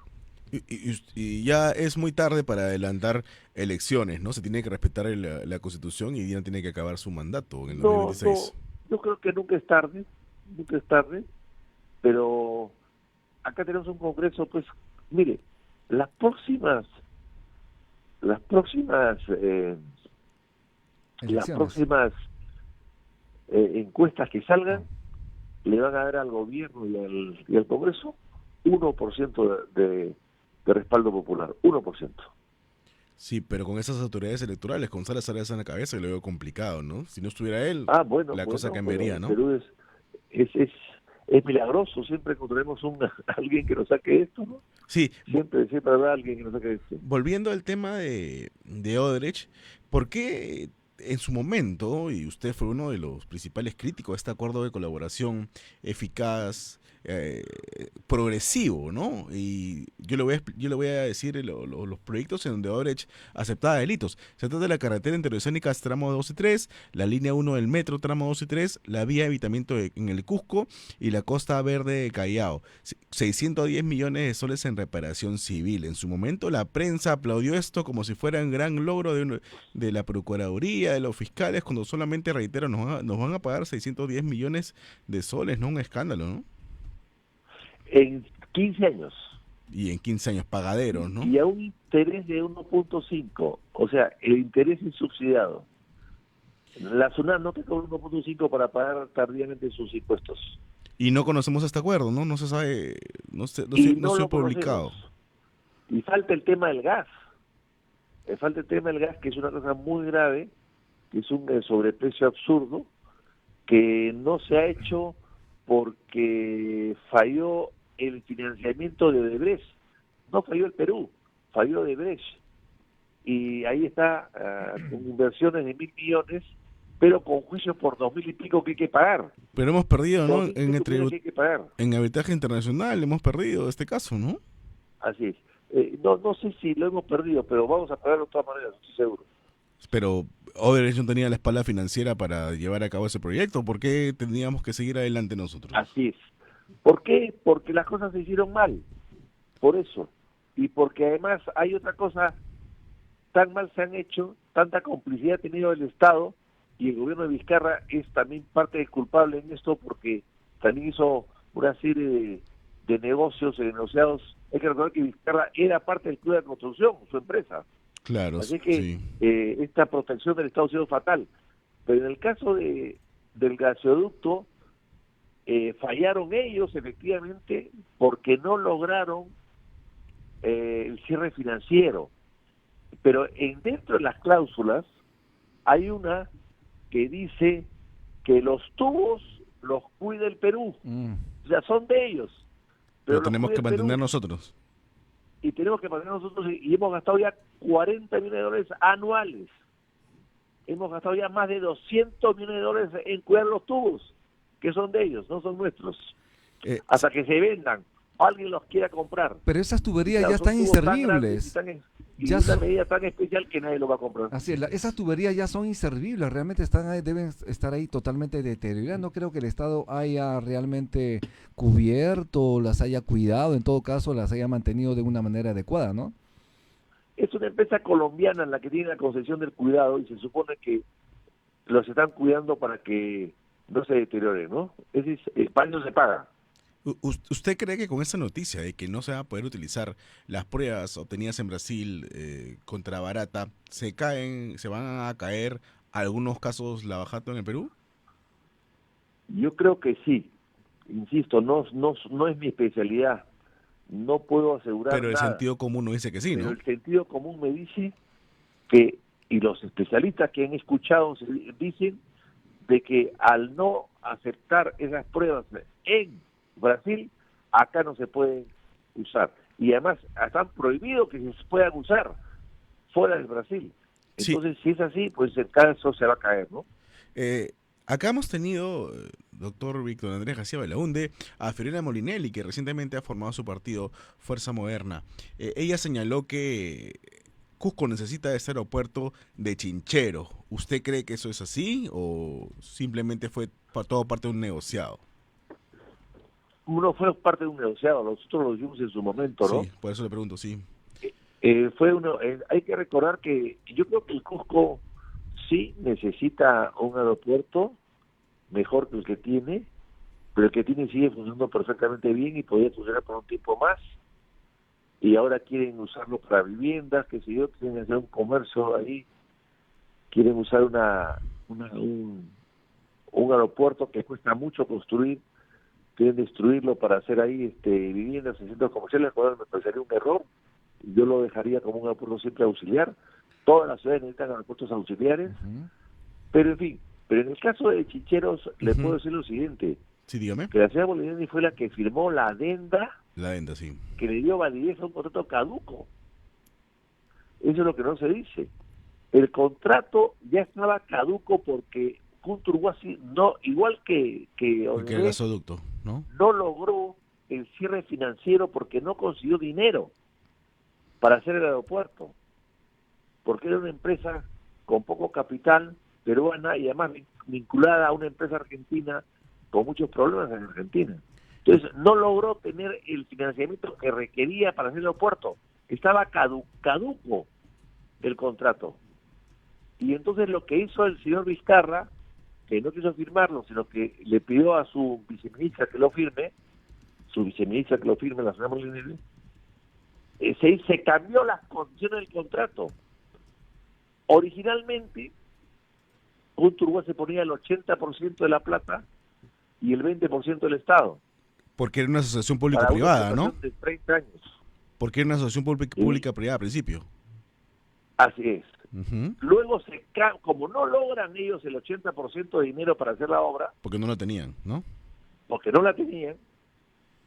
Y ya es muy tarde para adelantar elecciones, ¿no? Se tiene que respetar la Constitución y Dina tiene que acabar su mandato en el 2026. Yo creo que nunca es tarde, pero acá tenemos un Congreso, pues, mire, las próximas encuestas que salgan le van a dar al gobierno y al Congreso 1% de respaldo popular, 1%. Sí, pero con esas autoridades electorales, con Salazar en la cabeza, lo veo complicado, ¿no? Si no estuviera él, la cosa cambiaría, ¿no? Perú es milagroso, siempre encontraremos alguien que nos saque esto, ¿no? Sí. Siempre habrá alguien que nos saque esto. Volviendo al tema de Odebrecht, ¿por qué en su momento, y usted fue uno de los principales críticos de este acuerdo de colaboración eficaz, progresivo, ¿no? Y yo le voy a decir los proyectos en donde Odebrecht aceptaba delitos? Se trata de la carretera interoceánica tramo 2 y 3, la línea 1 del metro tramo 2 y 3, la vía de evitamiento en el Cusco y la Costa Verde de Callao. 610 millones de soles en reparación civil. En su momento la prensa aplaudió esto como si fuera un gran logro de la Procuraduría, de los fiscales, cuando solamente, reitero, nos van a pagar 610 millones de soles, ¿no? Un escándalo, ¿no? En 15 años. Y en 15 años pagaderos, ¿no? Y a un interés de 1.5, o sea, el interés es subsidiado. La SUNAT no te cobra 1.5 para pagar tardíamente sus impuestos. Y no conocemos este acuerdo, ¿no? No se sabe, no se Y no se lo ha publicado. conocemos. Y falta el tema del gas. Falta el tema del gas, que es una cosa muy grave, que es un sobreprecio absurdo, que no se ha hecho porque falló el financiamiento de Odebrecht. No falló el Perú, falló Odebrecht. Y ahí está con inversiones de 1.000 millones, pero con juicios por 2.000 y pico que hay que pagar. Pero hemos perdido, ¿no? 2.000 millones que hay que pagar. En arbitraje internacional hemos perdido este caso, ¿no? Así es. No sé si lo hemos perdido, pero vamos a pagarlo de todas maneras, estoy seguro. Pero Odebrecht no tenía la espalda financiera para llevar a cabo ese proyecto. ¿Por qué tendríamos que seguir adelante nosotros? Así es. ¿Por qué? Porque las cosas se hicieron mal. Por eso. Y porque además hay otra cosa, tan mal se han hecho, tanta complicidad ha tenido el Estado, y el gobierno de Vizcarra es también parte del culpable en esto, porque también hizo una serie de negocios negociados. Hay que recordar que Vizcarra era parte del Club de Construcción, su empresa. Claro, Así que sí. esta protección del Estado ha sido fatal. Pero en el caso del gasoducto, fallaron ellos efectivamente porque no lograron el cierre financiero. Pero dentro de las cláusulas hay una que dice que los tubos los cuida el Perú. O sea, son de ellos. Pero los tenemos cuida que el Perú. mantener nosotros. Y tenemos que mantener nosotros, y hemos gastado ya 40 millones de dólares anuales. Hemos gastado ya más de 200 millones de dólares en cuidar los tubos, que son de ellos, no son nuestros. Hasta que se vendan, alguien los quiera comprar. Pero esas tuberías Claro, ya están son tubos tan inservibles. grandes y Ya una son- medida tan especial que nadie lo va a comprar. Así es, esas tuberías ya son inservibles, realmente deben estar ahí totalmente deterioradas. No creo que el Estado haya realmente cubierto, las haya cuidado, en todo caso las haya mantenido de una manera adecuada, ¿no? Es una empresa colombiana en la que tiene la concesión del cuidado, y se supone que los están cuidando para que no se deterioren, ¿no? Es decir, para eso se paga. ¿Usted cree que con esa noticia de que no se va a poder utilizar las pruebas obtenidas en Brasil contra Barata, se van a caer algunos casos lavajato en el Perú? Yo creo que sí. Insisto, no es mi especialidad. No puedo asegurar Pero el nada. sentido común nos dice que sí, Pero ¿no? el sentido común me dice que, y los especialistas que han escuchado dicen de que al no aceptar esas pruebas en Brasil, acá no se pueden usar. Y además están prohibidos que se puedan usar fuera de Brasil. Sí. Entonces, si es así, pues el caso se va a caer, ¿no? Acá hemos tenido, doctor Víctor Andrés García Belaunde, a Fiorella Molinelli, que recientemente ha formado su partido Fuerza Moderna. Ella señaló que Cusco necesita ese aeropuerto de Chinchero. ¿Usted cree que eso es así o simplemente fue todo parte de un negociado? Uno fue parte de un negociado, nosotros lo dijimos en su momento, ¿no? Sí, por eso le pregunto, sí. Hay que recordar que yo creo que el Cusco sí necesita un aeropuerto mejor que el que tiene, pero el que tiene sigue funcionando perfectamente bien y podría funcionar por un tiempo más, y ahora quieren usarlo para viviendas, qué sé yo, quieren hacer un comercio ahí, quieren usar un aeropuerto que cuesta mucho construir, quieren destruirlo para hacer ahí viviendas en centros comerciales, lo cual me parecería un error. Yo lo dejaría como un aeropuerto siempre auxiliar. Todas las ciudades necesitan aeropuertos auxiliares, pero en fin. Pero en el caso de Chincheros, le puedo decir lo siguiente, Sí, dígame. que la señora Molinelli fue la que firmó la adenda La venda, sí. que le dio validez a un contrato caduco. Eso es lo que no se dice. El contrato ya estaba caduco porque Kunturhuasi no, igual que Porque el Odebrecht, gasoducto, ¿no? no logró el cierre financiero porque no consiguió dinero para hacer el aeropuerto, porque era una empresa con poco capital peruana y además vinculada a una empresa argentina con muchos problemas en Argentina. Entonces no logró tener el financiamiento que requería para hacer el aeropuerto. Estaba caduco el contrato. Y entonces lo que hizo el señor Vizcarra, que no quiso firmarlo, sino que le pidió a su viceministra que lo firme, la señora Molinelli, se cambió las condiciones del contrato. Originalmente, Kunturhuasi se ponía el 80% de la plata y el 20% del Estado. Porque era una asociación Para una público-privada, ¿no? explotación de 30 años. Porque era una asociación Sí. pública-privada al principio. Así es. Ujú. Luego, como no logran ellos el 80% de dinero para hacer la obra, Porque no lo tenían, ¿no? porque no la tenían,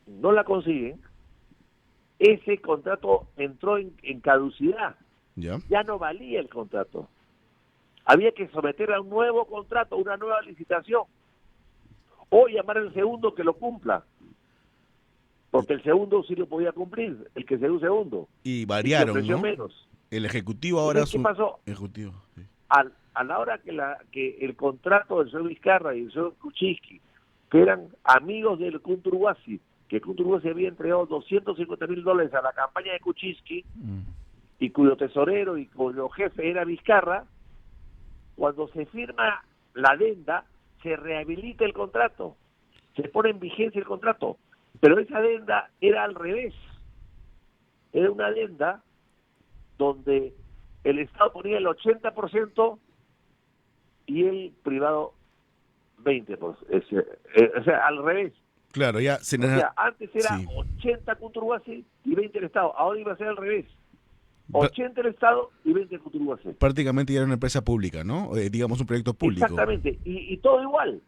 no la consiguen, ese contrato entró en caducidad. Ya. Ya no valía el contrato. Había que someter a un nuevo contrato, una nueva licitación, o llamar al segundo que lo cumpla, porque el segundo sí lo podía cumplir, el que se dio un segundo. Y Y se variaron, ofreció ¿no? menos. El ejecutivo ahora Entonces, ¿qué pasó? Ejecutivo, sí. A la hora que el contrato del señor Vizcarra y del señor Kuczynski, que eran amigos del Kunturwasi, que Kunturwasi había entregado $250,000 a la campaña de Kuczynski, y cuyo tesorero y cuyo jefe era Vizcarra, cuando se firma la adenda, se rehabilita el contrato, se pone en vigencia el contrato, pero esa adenda era al revés, era una adenda donde el Estado ponía el 80% y el privado 20%, o sea, al revés. Claro, ya se O sea, antes era sí. 80 Kunturwasi y 20 el Estado, ahora iba a ser al revés. 80 el Estado y 20 Kunturwasi. Prácticamente ya era una empresa pública, ¿no? Digamos un proyecto público. Exactamente, y todo igual.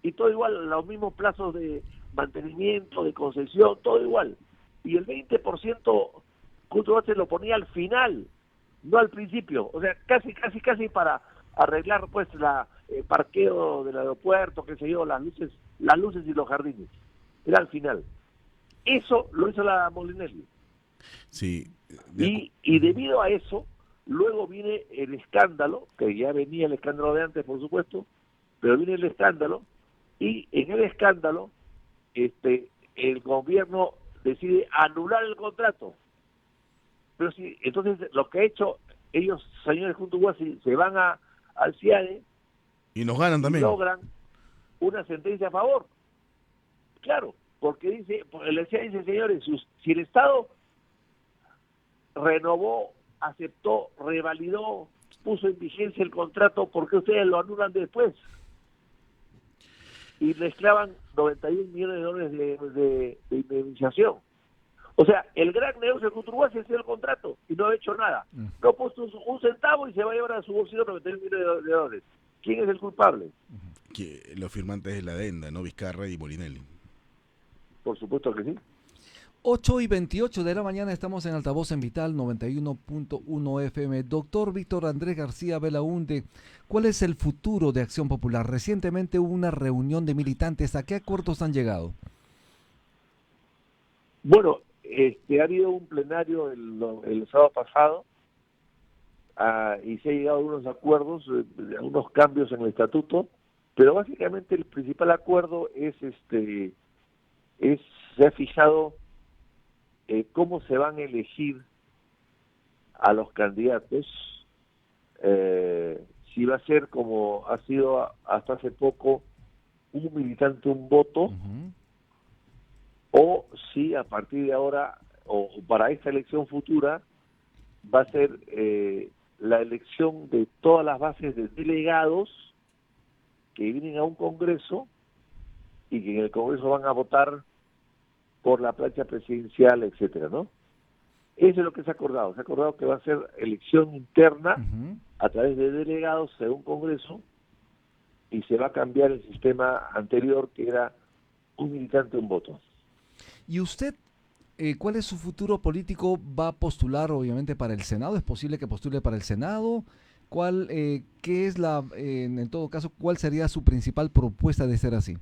Y todo igual, los mismos plazos de mantenimiento, de concesión, todo igual. Y el 20% Kunturwasi lo ponía al final, no al principio. O sea, casi para arreglar pues el parqueo del aeropuerto, qué sé yo, las luces y los jardines. Era al final. Eso lo hizo la Molinelli. Sí. Y debido a eso, luego viene el escándalo, que ya venía el escándalo de antes, por supuesto, pero viene el escándalo, y en el escándalo, el gobierno decide anular el contrato. Pero sí, entonces lo que ha hecho ellos, señores Kunturwasi, se van al CIADE Y nos ganan y también. logran una sentencia a favor. Claro, porque el CIADE dice, señores, si el Estado renovó, aceptó, revalidó, puso en vigencia el contrato, ¿por qué ustedes lo anulan después? Y les clavan $91 millones de indemnización. O sea, el gran negocio de Kunturwasi es el contrato y no ha hecho nada. No ha puesto un centavo y se va a llevar a su bolsillo $91 millones de dólares. ¿Quién es el culpable? Que los firmantes de la adenda, ¿no? Vizcarra y Molinelli. Por supuesto que sí. 8:28 de la mañana estamos en Altavoz en Vital 91.1 FM. Doctor Víctor Andrés García Belaúnde, ¿cuál es el futuro de Acción Popular? Recientemente hubo una reunión de militantes. ¿A qué acuerdos han llegado? Bueno, ha habido un plenario el sábado pasado y se ha llegado a unos acuerdos, a unos cambios en el estatuto, pero básicamente el principal acuerdo se ha fijado cómo se van a elegir a los candidatos, si va a ser como ha sido hasta hace poco, un militante, un voto, o si a partir de ahora, o para esta elección futura, va a ser la elección de todas las bases de delegados que vienen a un congreso y que en el congreso van a votar por la plancha presidencial, etcétera, ¿no? Eso es lo que se ha acordado. Se ha acordado que va a ser elección interna a través de delegados según Congreso y se va a cambiar el sistema anterior que era un militante, un voto. ¿Y usted, cuál es su futuro político? ¿Va a postular obviamente para el Senado? ¿Es posible que postule para el Senado? ¿Qué es en todo caso, cuál sería su principal propuesta de ser así?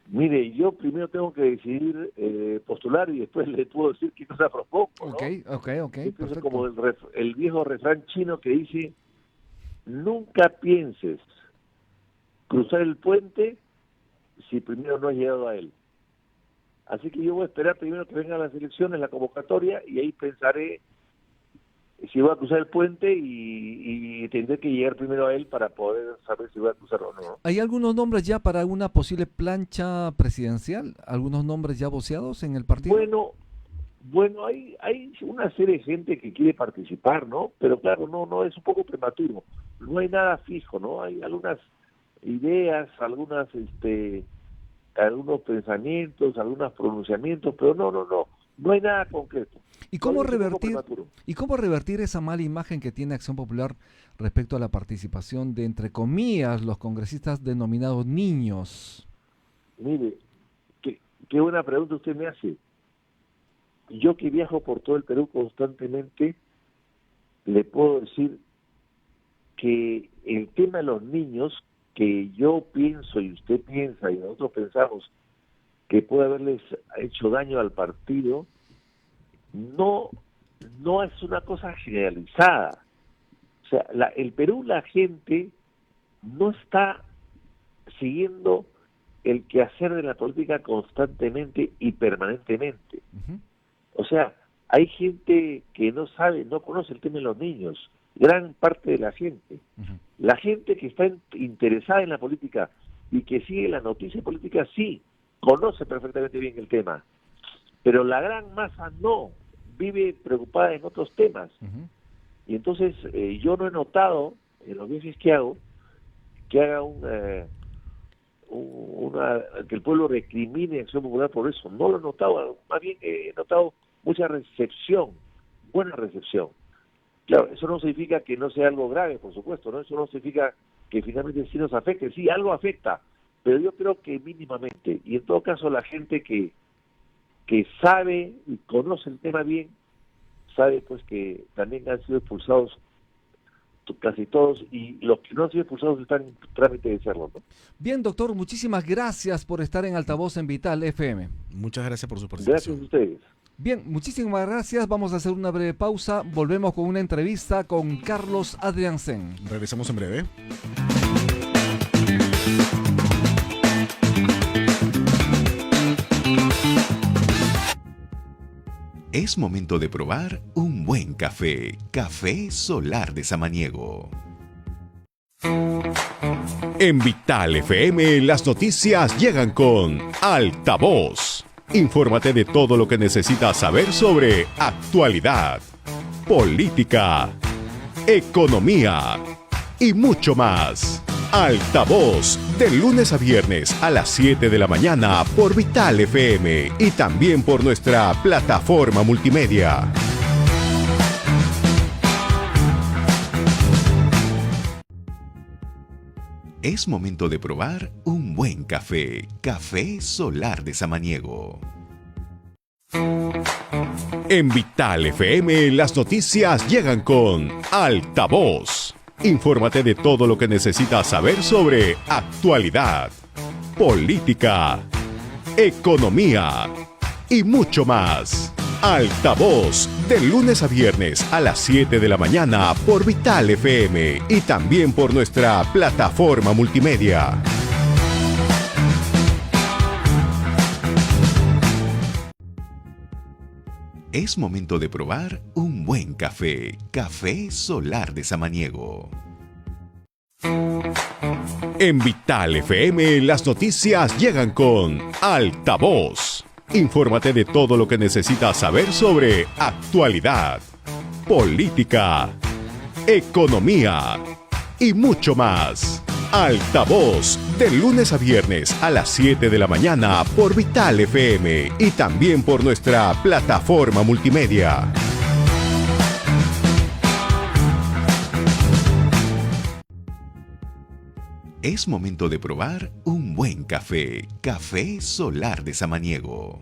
Mire, yo primero tengo que decidir postular y después le puedo decir qué cosa propongo, ¿no? Ok, perfecto. Como el viejo refrán chino que dice, nunca pienses cruzar el puente si primero no has llegado a él. Así que yo voy a esperar primero que vengan las elecciones, la convocatoria, y ahí pensaré si voy a cruzar el puente y tendré que llegar primero a él para poder saber si voy a cruzar o no. ¿Hay algunos nombres ya para una posible plancha presidencial? ¿Algunos nombres ya voceados en el partido? Bueno, hay una serie de gente que quiere participar, ¿no? Pero claro, no es un poco prematuro. No hay nada fijo, ¿no? Hay algunas ideas, algunos pensamientos, algunos pronunciamientos, pero no hay nada concreto. ¿Y cómo Todavía es un poco revertir prematuro. y cómo revertir esa mala imagen que tiene Acción Popular respecto a la participación de, entre comillas, los congresistas denominados niños? Mire, qué buena pregunta usted me hace. Yo que viajo por todo el Perú constantemente, le puedo decir que el tema de los niños, que yo pienso y usted piensa y nosotros pensamos que puede haberles hecho daño al partido, no es una cosa generalizada. O sea, el Perú, la gente no está siguiendo el quehacer de la política constantemente y permanentemente. Ujú. O sea, hay gente que no conoce el tema de los niños, gran parte de la gente. Ujú. La gente que está interesada en la política y que sigue la noticia política, sí, conoce perfectamente bien el tema, pero la gran masa no, vive preocupada en otros temas. Ujú. Y entonces yo no he notado, en los viajes que hago, que haga que el pueblo recrimine a Acción Popular por eso. No lo he notado, más bien he notado mucha recepción, buena recepción. Claro, eso no significa que no sea algo grave, por supuesto, ¿no? Eso no significa que finalmente sí nos afecte. Sí, algo afecta, pero yo creo que mínimamente. Y en todo caso, la gente que sabe y conoce el tema bien, sabe pues que también han sido expulsados casi todos, y los que no han sido expulsados están en trámite de serlo, ¿no? Bien, doctor, muchísimas gracias por estar en Altavoz en Vital FM. Muchas gracias por su Gracias participación. a ustedes. Bien, muchísimas gracias. Vamos a hacer una breve pausa. Volvemos con una entrevista con Carlos Adriansen. Regresamos en breve. Es momento de probar un buen café. Café Solar de Samaniego. En Vital FM las noticias llegan con Altavoz. Infórmate de todo lo que necesitas saber sobre actualidad, política, economía y mucho más. Altavoz, de lunes a viernes a las 7 de la mañana por Vital FM y también por nuestra plataforma multimedia. Es momento de probar un buen café. Café Solar de Samaniego. En Vital FM las noticias llegan con Altavoz. Infórmate de todo lo que necesitas saber sobre actualidad, política, economía y mucho más. Altavoz, de lunes a viernes a las 7 de la mañana por Vital FM y también por nuestra plataforma multimedia. Es momento de probar un buen café. Café Solar de Samaniego. En Vital FM las noticias llegan con Altavoz. Infórmate de todo lo que necesitas saber sobre actualidad, política, economía y mucho más. Altavoz, de lunes a viernes a las 7 de la mañana por Vital FM y también por nuestra plataforma multimedia. Es momento de probar un buen café. Café Solar de Samaniego.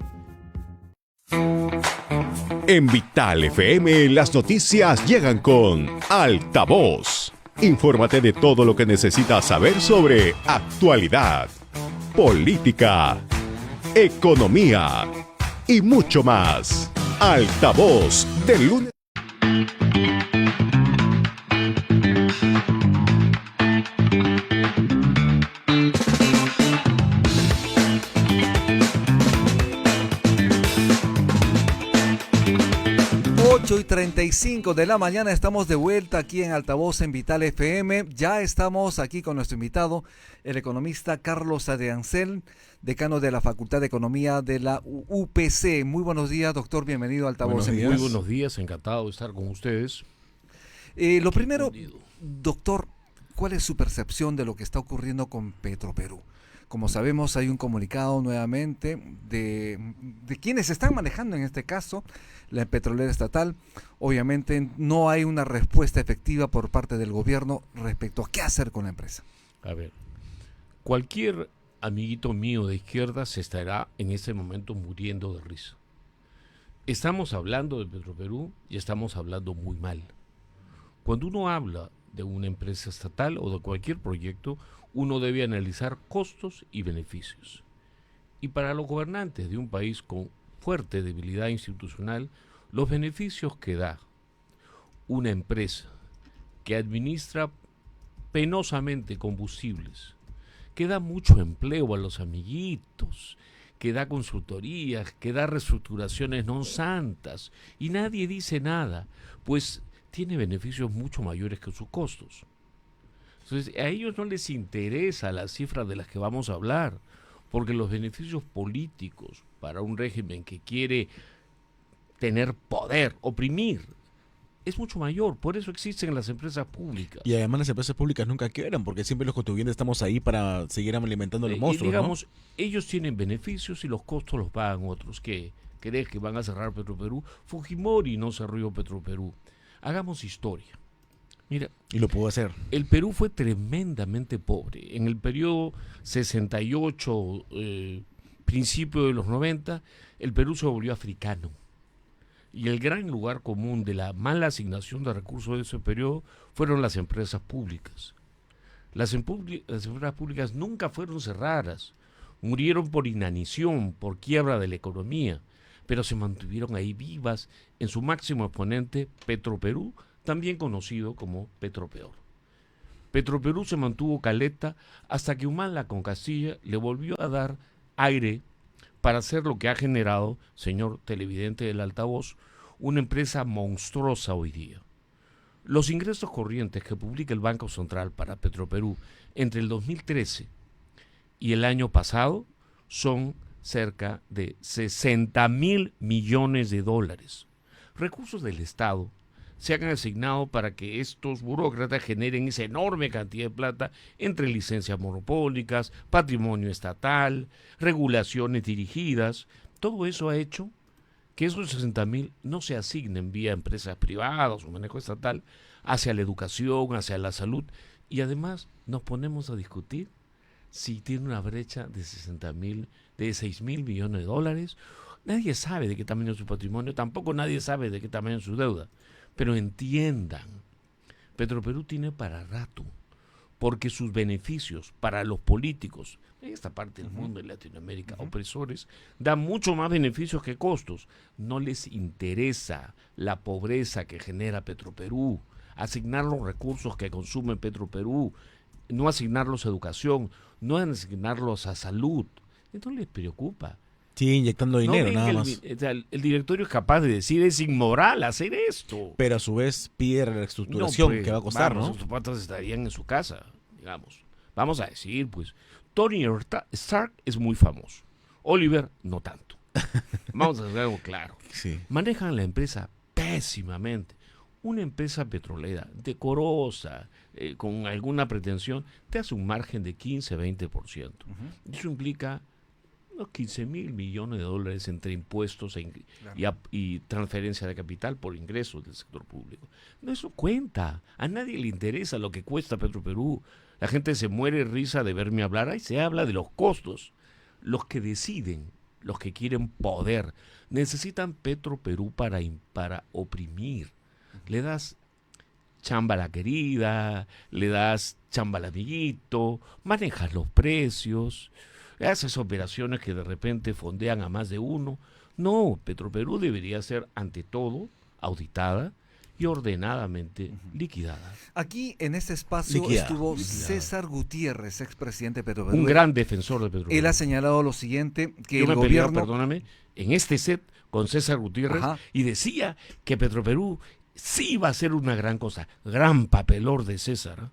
En Vital FM las noticias llegan con Altavoz. Infórmate de todo lo que necesitas saber sobre actualidad, política, economía y mucho más. Altavoz, de lunes. Y 35 de la mañana estamos de vuelta aquí en Altavoz en Vital FM. Ya estamos aquí con nuestro invitado, el economista Carlos Adriansen, decano de la Facultad de Economía de la UPC. Muy buenos días, doctor. Bienvenido a Altavoz en Vital. Muy buenos días, encantado de estar con ustedes. Lo primero, doctor, ¿cuál es su percepción de lo que está ocurriendo con Petroperú? Como sabemos, hay un comunicado nuevamente de quienes están manejando en este caso la petrolera estatal. Obviamente no hay una respuesta efectiva por parte del gobierno respecto a qué hacer con la empresa. A ver, cualquier amiguito mío de izquierda se estará en ese momento muriendo de risa. Estamos hablando de Petroperú y estamos hablando muy mal. Cuando uno habla de una empresa estatal o de cualquier proyecto, uno debe analizar costos y beneficios. Y para los gobernantes de un país con fuerte debilidad institucional, los beneficios que da una empresa que administra penosamente combustibles, que da mucho empleo a los amiguitos, que da consultorías, que da reestructuraciones no santas, y nadie dice nada, pues tiene beneficios mucho mayores que sus costos. Entonces, a ellos no les interesa la cifra de las que vamos a hablar, porque los beneficios políticos para un régimen que quiere tener poder, oprimir, es mucho mayor. Por eso existen las empresas públicas. Y además las empresas públicas nunca quiebran, porque siempre los contribuyentes estamos ahí para seguir alimentando a los monstruos, y digamos, ¿no? ellos tienen beneficios y los costos los pagan otros. ¿Qué crees que van a cerrar Petroperú? Fujimori no cerró Petroperú. Hagamos historia. Mira, Y lo pudo hacer. el Perú fue tremendamente pobre. En el periodo 68, principio de los 90, el Perú se volvió africano. Y el gran lugar común de la mala asignación de recursos de ese periodo fueron las empresas públicas. Las empresas públicas nunca fueron cerradas, murieron por inanición, por quiebra de la economía, pero se mantuvieron ahí vivas en su máximo exponente, Petroperú, también conocido como Petropeor. Petroperú se mantuvo caleta hasta que Humala con Castilla le volvió a dar aire para hacer lo que ha generado, señor televidente del altavoz, una empresa monstruosa hoy día. Los ingresos corrientes que publica el Banco Central para Petroperú entre el 2013 y el año pasado son cerca de 60.000 millones de dólares. Recursos del Estado se han asignado para que estos burócratas generen esa enorme cantidad de plata entre licencias monopólicas, patrimonio estatal, regulaciones dirigidas. Todo eso ha hecho que esos 60.000 no se asignen vía empresas privadas o manejo estatal hacia la educación, hacia la salud. Y además nos ponemos a discutir si tiene una brecha de 6.000 millones de dólares. Nadie sabe de qué tamaño es su patrimonio, tampoco nadie sabe de qué tamaño es su deuda. Pero entiendan, Petroperú tiene para rato, porque sus beneficios para los políticos en esta parte del mundo, en Latinoamérica, opresores, dan mucho más beneficios que costos. No les interesa la pobreza que genera Petroperú, asignar los recursos que consume Petroperú, no asignarlos a educación, no asignarlos a salud. Esto les preocupa. Sí, inyectando dinero, ven nada que más. el directorio es capaz de decir, es inmoral hacer esto. Pero a su vez pide la reestructuración pues, que va a costar, vamos, ¿no? sus patas estarían en su casa, digamos. Vamos a decir, pues, Tony Stark es muy famoso. Oliver, no tanto. Vamos a hacer algo claro. Sí. Manejan la empresa pésimamente. Una empresa petrolera decorosa, con alguna pretensión, te hace un margen de 15-20%. Eso implica unos 15.000 millones de dólares entre impuestos y transferencia de capital por ingresos del sector público. No, eso cuenta. A nadie le interesa lo que cuesta Petroperú. La gente se muere de risa de verme hablar. Ahí se habla de los costos. Los que deciden, los que quieren poder, necesitan Petroperú para oprimir. Le das chamba a la querida, le das chamba al amiguito, manejas los precios, haces operaciones que de repente fondean a más de uno. No, Petroperú debería ser ante todo auditada y ordenadamente liquidada. Aquí en este espacio Liquidada. estuvo César Gutiérrez, expresidente de Petroperú. Un gran defensor de Petroperú. Él ha señalado lo siguiente, que Yo el me peleaba, gobierno... perdóname, en este set con César Gutiérrez. Ajá. Y decía que Petroperú sí iba a ser una gran cosa. Gran papelón de César, ¿eh?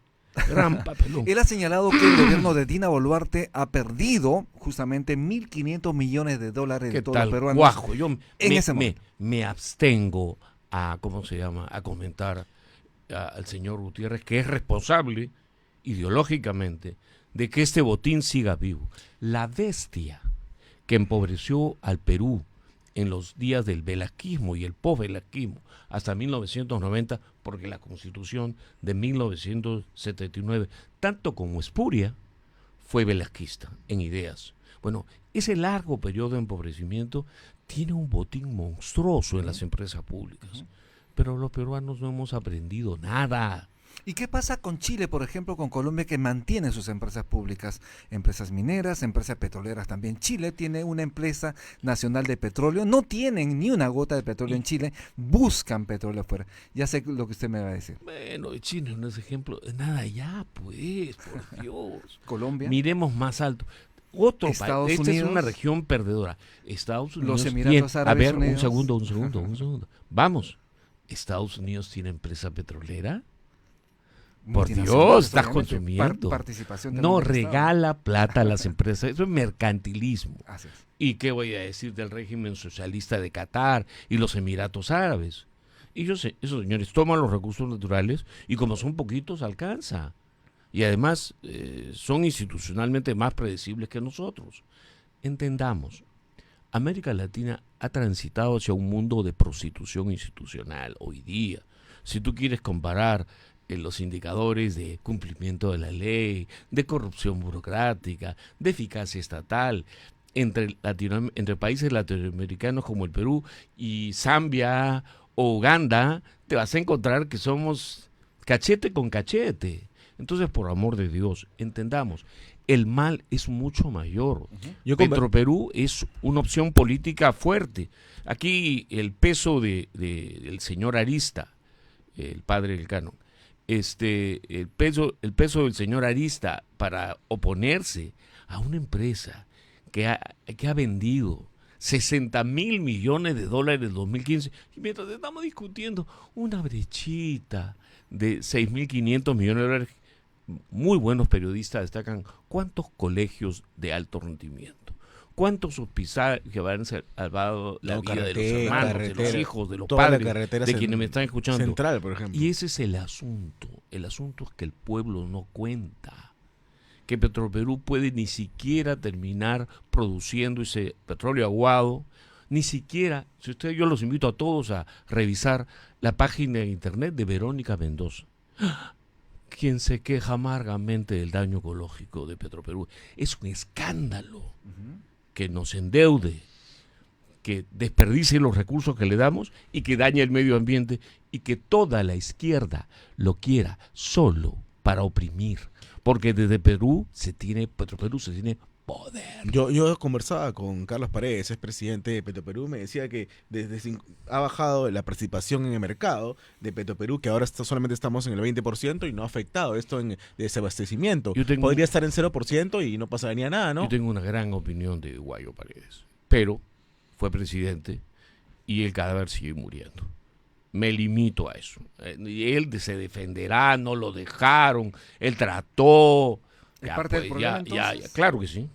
Gran papelón. Él ha señalado que el gobierno de Dina Boluarte ha perdido justamente 1.500 millones de dólares de ¿Qué todos los tal, peruanos. guajo? Yo ese me abstengo a comentar al señor Gutiérrez, que es responsable ideológicamente de que este botín siga vivo. La bestia que empobreció al Perú en los días del velasquismo y el post-velasquismo hasta 1990, porque la Constitución de 1979, tanto como Espuria, fue velasquista en ideas. Bueno, ese largo periodo de empobrecimiento tiene un botín monstruoso en las empresas públicas, pero los peruanos no hemos aprendido nada. ¿Y qué pasa con Chile, por ejemplo, con Colombia, que mantiene sus empresas públicas, empresas mineras, empresas petroleras también? Chile tiene una empresa nacional de petróleo, no tienen ni una gota de petróleo en Chile, buscan petróleo afuera. Ya sé lo que usted me va a decir. Bueno, Chile no es ejemplo de nada ya, pues, por Dios. Colombia. Miremos más alto. Otro Estados país, esta Unidos, es una región perdedora. Estados Unidos. los Emiratos Árabes a ver, Unidos. un segundo. Vamos. ¿Estados Unidos tiene empresa petrolera? Por Dios, estás consumiendo. Participación No del Estado. regala plata a las empresas. Eso es mercantilismo. Así es. ¿Y qué voy a decir del régimen socialista de Qatar y los Emiratos Árabes? Y yo sé, esos señores toman los recursos naturales y como son poquitos, alcanza. Y además son institucionalmente más predecibles que nosotros. Entendamos, América Latina ha transitado hacia un mundo de prostitución institucional hoy día. Si tú quieres comparar los indicadores de cumplimiento de la ley, de corrupción burocrática, de eficacia estatal, entre países latinoamericanos como el Perú y Zambia o Uganda, te vas a encontrar que somos cachete con cachete. Entonces, por amor de Dios, entendamos, el mal es mucho mayor. Petroperú es una opción política fuerte. Aquí el peso del señor Arista, el padre del Cano, el peso del señor Arista para oponerse a una empresa que ha vendido 60.000 millones de dólares en 2015, y mientras estamos discutiendo una brechita de 6.500 millones de dólares, muy buenos periodistas destacan cuántos colegios de alto rendimiento, cuántos hospitales que van a salvar la vida de los hermanos, de los hijos, de los padres, de quienes me están escuchando. Central, por ejemplo. Y ese es el asunto. El asunto es que el pueblo no cuenta. Que Petroperú puede ni siquiera terminar produciendo ese petróleo aguado, ni siquiera, yo los invito a todos a revisar la página de internet de Verónica Mendoza, quien se queja amargamente del daño ecológico de Petroperú. Es un escándalo que nos endeude, que desperdicie los recursos que le damos y que dañe el medio ambiente y que toda la izquierda lo quiera solo para oprimir. Porque desde Petroperú se tiene poder. Yo conversaba con Carlos Paredes, es presidente de Petroperú, me decía que ha bajado la participación en el mercado de Petroperú, que ahora solamente estamos en el 20% y no ha afectado esto en desabastecimiento. Podría estar en 0% y no pasaría nada, ¿no? Yo tengo una gran opinión de Guayo Paredes, pero fue presidente y el cadáver sigue muriendo. Me limito a eso. Él se defenderá, no lo dejaron, él trató. ¿Es parte del problema, entonces? Claro que sí.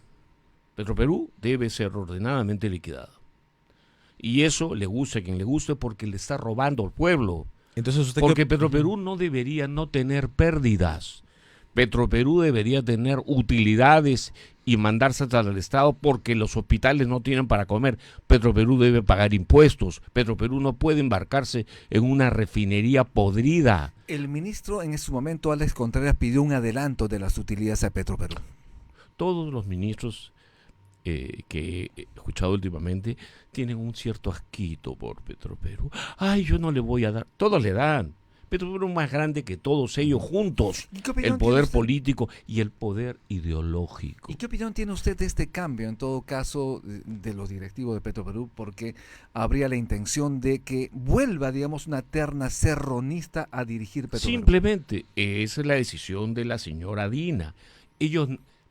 Petroperú debe ser ordenadamente liquidado. Y eso le guste a quien le guste porque le está robando al pueblo. Entonces porque Petroperú no debería no tener pérdidas. Petroperú debería tener utilidades y mandarse al Estado porque los hospitales no tienen para comer. Petroperú debe pagar impuestos. Petroperú no puede embarcarse en una refinería podrida. El ministro en ese momento, Alex Contreras, pidió un adelanto de las utilidades a Petroperú. Todos los ministros que he escuchado últimamente tienen un cierto asquito por Petroperú. Ay, yo no le voy a dar. Todos le dan. Petroperú es más grande que todos ellos juntos. El poder político y el poder ideológico. ¿Y qué opinión tiene usted de este cambio, en todo caso, de los directivos de Petroperú? Porque habría la intención de que vuelva, digamos, una terna serronista a dirigir Petroperú. Simplemente, esa es la decisión de la señora Dina.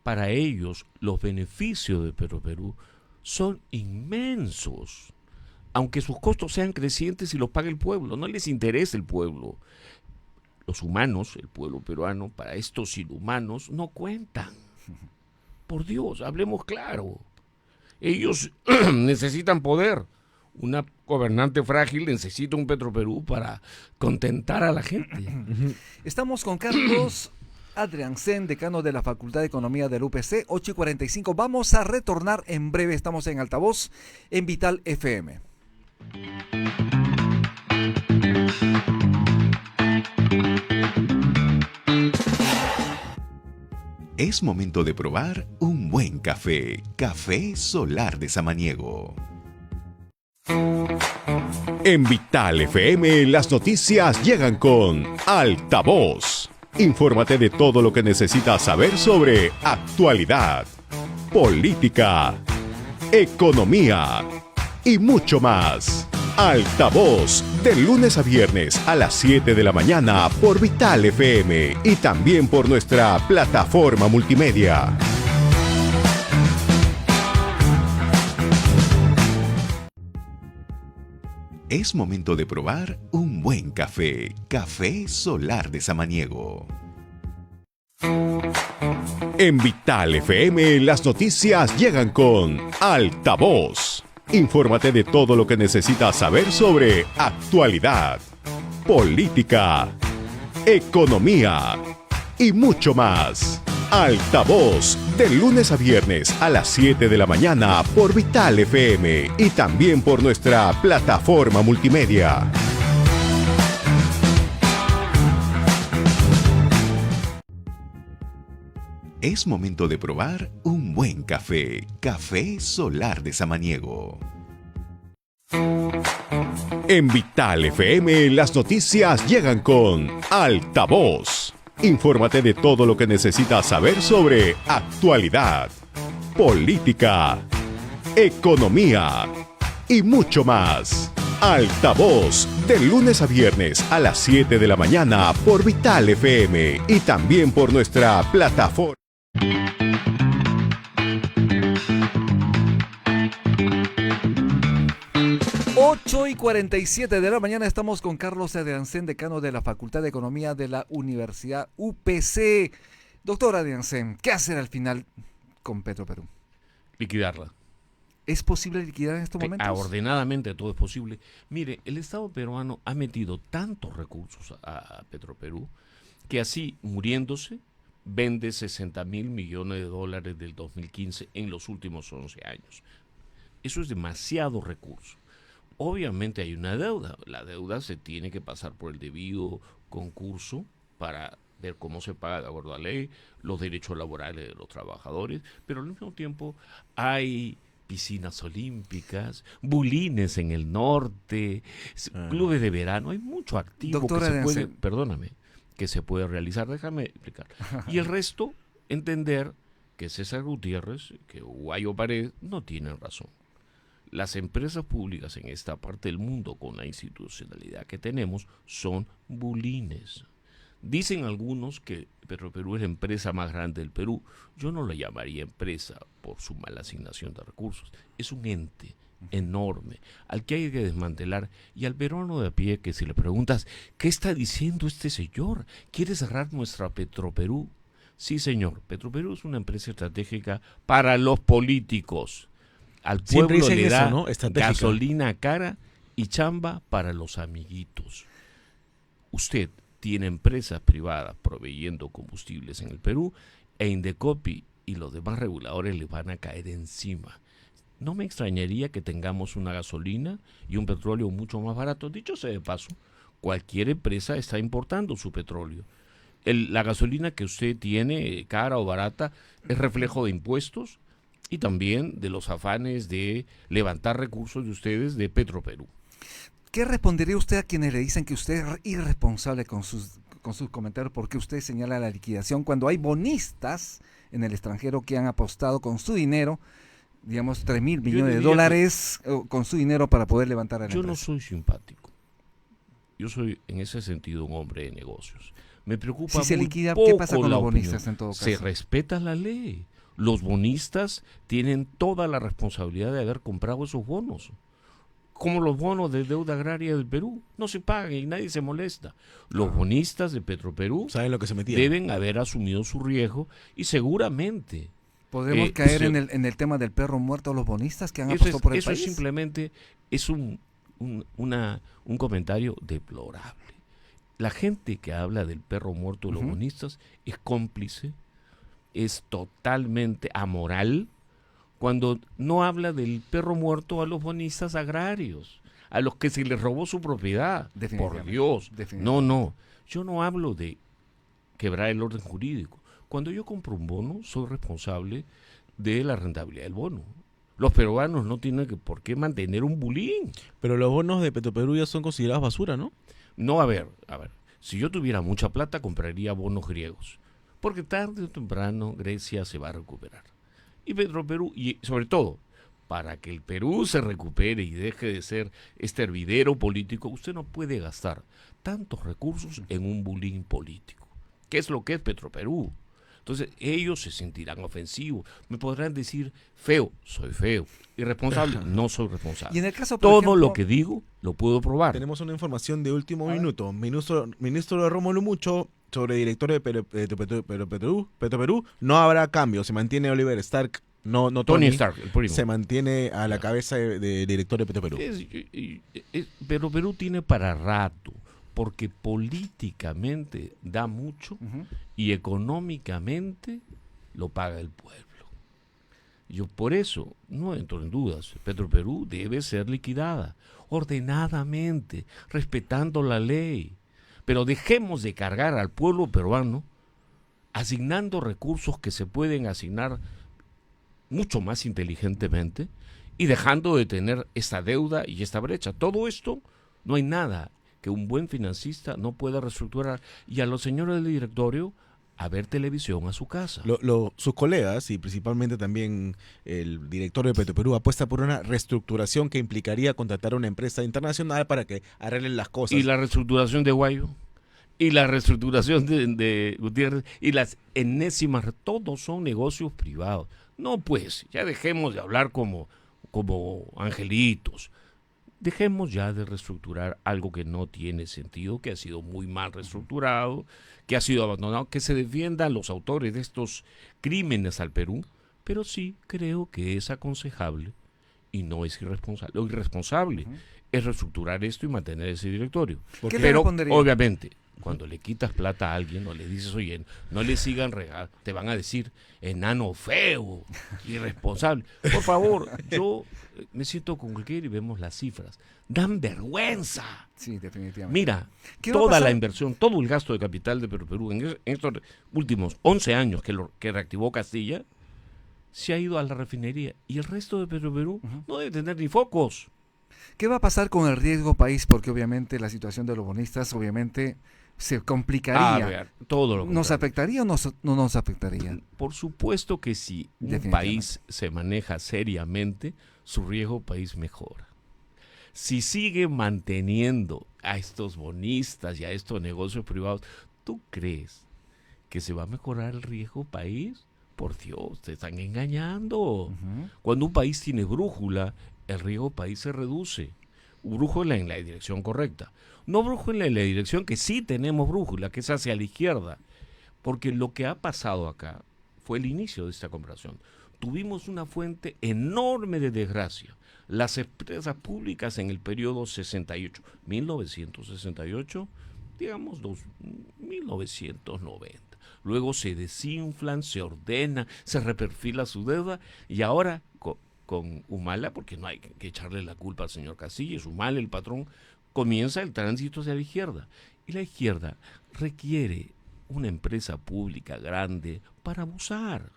Para ellos, los beneficios de Petroperú son inmensos. Aunque sus costos sean crecientes y los pague el pueblo, no les interesa el pueblo. Los humanos, el pueblo peruano, para estos inhumanos, no cuentan. Por Dios, hablemos claro. Ellos necesitan poder. Una gobernante frágil necesita un Petroperú para contentar a la gente. Estamos con Carlos Adrián Sen, decano de la Facultad de Economía del UPC, 8:45. Vamos a retornar en breve. Estamos en Altavoz en Vital FM. Es momento de probar un buen café. Café Solar de Samaniego. En Vital FM las noticias llegan con Altavoz. Infórmate de todo lo que necesitas saber sobre actualidad, política, economía y mucho más. Altavoz, de lunes a viernes a las 7 de la mañana por Vital FM y también por nuestra plataforma multimedia. Es momento de probar un buen café. Café Solar de Samaniego. En Vital FM las noticias llegan con Altavoz. Infórmate de todo lo que necesitas saber sobre actualidad, política, economía y mucho más. Altavoz, de lunes a viernes a las 7 de la mañana por Vital FM y también por nuestra plataforma multimedia. Es momento de probar un buen café. Café Solar de Samaniego. En Vital FM las noticias llegan con Altavoz. Infórmate de todo lo que necesitas saber sobre actualidad, política, economía y mucho más. Altavoz, de lunes a viernes a las 7 de la mañana por Vital FM y también por nuestra plataforma. 8:47 de la mañana estamos con Carlos Adrián Sen, decano de la Facultad de Economía de la Universidad UPC. Doctor Adrián Sen, ¿qué hacer al final con Petroperú? Liquidarla. ¿Es posible liquidar en estos momentos? Ordenadamente todo es posible. Mire, el Estado peruano ha metido tantos recursos a Petroperú que así, muriéndose, vende 60.000 millones de dólares del 2015 en los últimos 11 años. Eso es demasiado recurso. Obviamente hay una deuda. La deuda se tiene que pasar por el debido concurso para ver cómo se paga de acuerdo a la ley, los derechos laborales de los trabajadores, pero al mismo tiempo hay piscinas olímpicas, bulines en el norte, clubes de verano, hay mucho activo. Doctora, que se puede realizar. Déjame explicar. Y el resto, entender que César Gutiérrez, que Guayo Pared no tienen razón. Las empresas públicas en esta parte del mundo, con la institucionalidad que tenemos, son bulines. Dicen algunos que Petroperú es la empresa más grande del Perú. Yo no la llamaría empresa por su mala asignación de recursos. Es un ente enorme al que hay que desmantelar, y al peruano de a pie que si le preguntas ¿qué está diciendo este señor? ¿Quiere cerrar nuestra Petroperú? Sí, señor, Petroperú es una empresa estratégica para los políticos. Al pueblo le da gasolina cara y chamba para los amiguitos. Usted tiene empresas privadas proveyendo combustibles en el Perú e Indecopi y los demás reguladores le van a caer encima. No me extrañaría que tengamos una gasolina y un petróleo mucho más barato. Dicho sea de paso, cualquier empresa está importando su petróleo. La gasolina que usted tiene, cara o barata, es reflejo de impuestos y también de los afanes de levantar recursos de ustedes de Petroperú. ¿Qué respondería usted a quienes le dicen que usted es irresponsable con sus comentarios porque usted señala la liquidación cuando hay bonistas en el extranjero que han apostado con su dinero, digamos 3.000 millones de dólares con su dinero para poder levantar a la empresa? Yo no soy simpático. Yo soy en ese sentido un hombre de negocios. Me preocupa si se liquida, poco ¿qué pasa con los bonistas opinión. en todo caso? Se respeta la ley. Los bonistas tienen toda la responsabilidad de haber comprado esos bonos. Como los bonos de deuda agraria del Perú, no se pagan y nadie se molesta. Los bonistas de Petroperú ¿saben lo que se metían? Deben haber asumido su riesgo y seguramente podemos caer en el tema del perro muerto, los bonistas que han apostado por el país. Eso simplemente es un comentario deplorable. la gente que habla del perro muerto de los Ujú. bonistas es cómplice, es totalmente amoral, cuando no habla del perro muerto a los bonistas agrarios, a los que se les robó su propiedad. Por Definitivamente, Dios. definitivamente. No. Yo no hablo de quebrar el orden jurídico. Cuando yo compro un bono, soy responsable de la rentabilidad del bono. Los peruanos no tienen por qué mantener un bulín. Pero los bonos de Petroperú ya son considerados basura, ¿no? No, a ver. Si yo tuviera mucha plata, compraría bonos griegos. Porque tarde o temprano Grecia se va a recuperar. Y Petroperú, y sobre todo, para que el Perú se recupere y deje de ser este hervidero político, usted no puede gastar tantos recursos en un bulín político. ¿Qué es lo que es Petroperú? Entonces ellos se sentirán ofensivos. Me podrán decir feo, soy feo. Irresponsable, no soy responsable. Y en el caso, por Todo ejemplo, lo que digo lo puedo probar. Tenemos una información de último A ver. minuto. Ministro de Rómulo Mucho sobre directorio de Petroperú. No habrá cambio. Se mantiene Oliver Stark, no Tony Stark, el primo. Se mantiene a la cabeza de director de Petroperú. Pero Perú tiene para rato, porque políticamente da mucho Ujú. y económicamente lo paga el pueblo. Yo por eso no entro en dudas. Petroperú debe ser liquidada ordenadamente, respetando la ley. Pero dejemos de cargar al pueblo peruano asignando recursos que se pueden asignar mucho más inteligentemente y dejando de tener esta deuda y esta brecha. Todo esto, no hay nada que un buen financista no pueda reestructurar. Y a los señores del directorio, a ver televisión a su casa. Sus colegas y principalmente también el director de Petroperú apuesta por una reestructuración que implicaría contratar a una empresa internacional para que arreglen las cosas. Y la reestructuración de Guayo, y la reestructuración de Gutiérrez, y las enésimas, todos son negocios privados. No, pues, ya dejemos de hablar como angelitos. Dejemos ya de reestructurar algo que no tiene sentido, que ha sido muy mal reestructurado, que ha sido abandonado, que se defienda a los autores de estos crímenes al Perú, pero sí creo que es aconsejable y no es irresponsable. Lo irresponsable es reestructurar esto y mantener ese directorio. ¿Qué le Pero, respondería? obviamente, cuando le quitas plata a alguien o le dices, oye, no le sigan regalando, te van a decir enano feo, irresponsable. Por favor, yo me siento con cualquiera y vemos las cifras. Dan vergüenza. Sí, definitivamente. Mira, ¿Qué va a toda pasar? la inversión, todo el gasto de capital de Perú en estos últimos 11 años que reactivó Castilla, se ha ido a la refinería. Y el resto de Perú no debe tener ni focos. ¿Qué va a pasar con el riesgo país? Porque obviamente la situación de los bonistas obviamente se complicaría. A ver, todo lo ¿Nos contrario. afectaría o no nos afectaría? Por supuesto que si un Definitivamente. país se maneja seriamente, su riesgo país mejora. Si sigue manteniendo a estos bonistas y a estos negocios privados, ¿tú crees que se va a mejorar el riesgo país? Por Dios, te están engañando. Ujú. Cuando un país tiene brújula, el riesgo país se reduce. Brújula en la dirección correcta. No brújula en la dirección que sí tenemos brújula, que es hacia la izquierda. Porque lo que ha pasado acá fue el inicio de esta comparación. Tuvimos una fuente enorme de desgracia. Las empresas públicas en el periodo 1968, digamos 1990. Luego se desinflan, se ordena, se reperfila su deuda y ahora con Humala, porque no hay que echarle la culpa al señor Casillas, Humala, el patrón, comienza el tránsito hacia la izquierda. Y la izquierda requiere una empresa pública grande para abusar.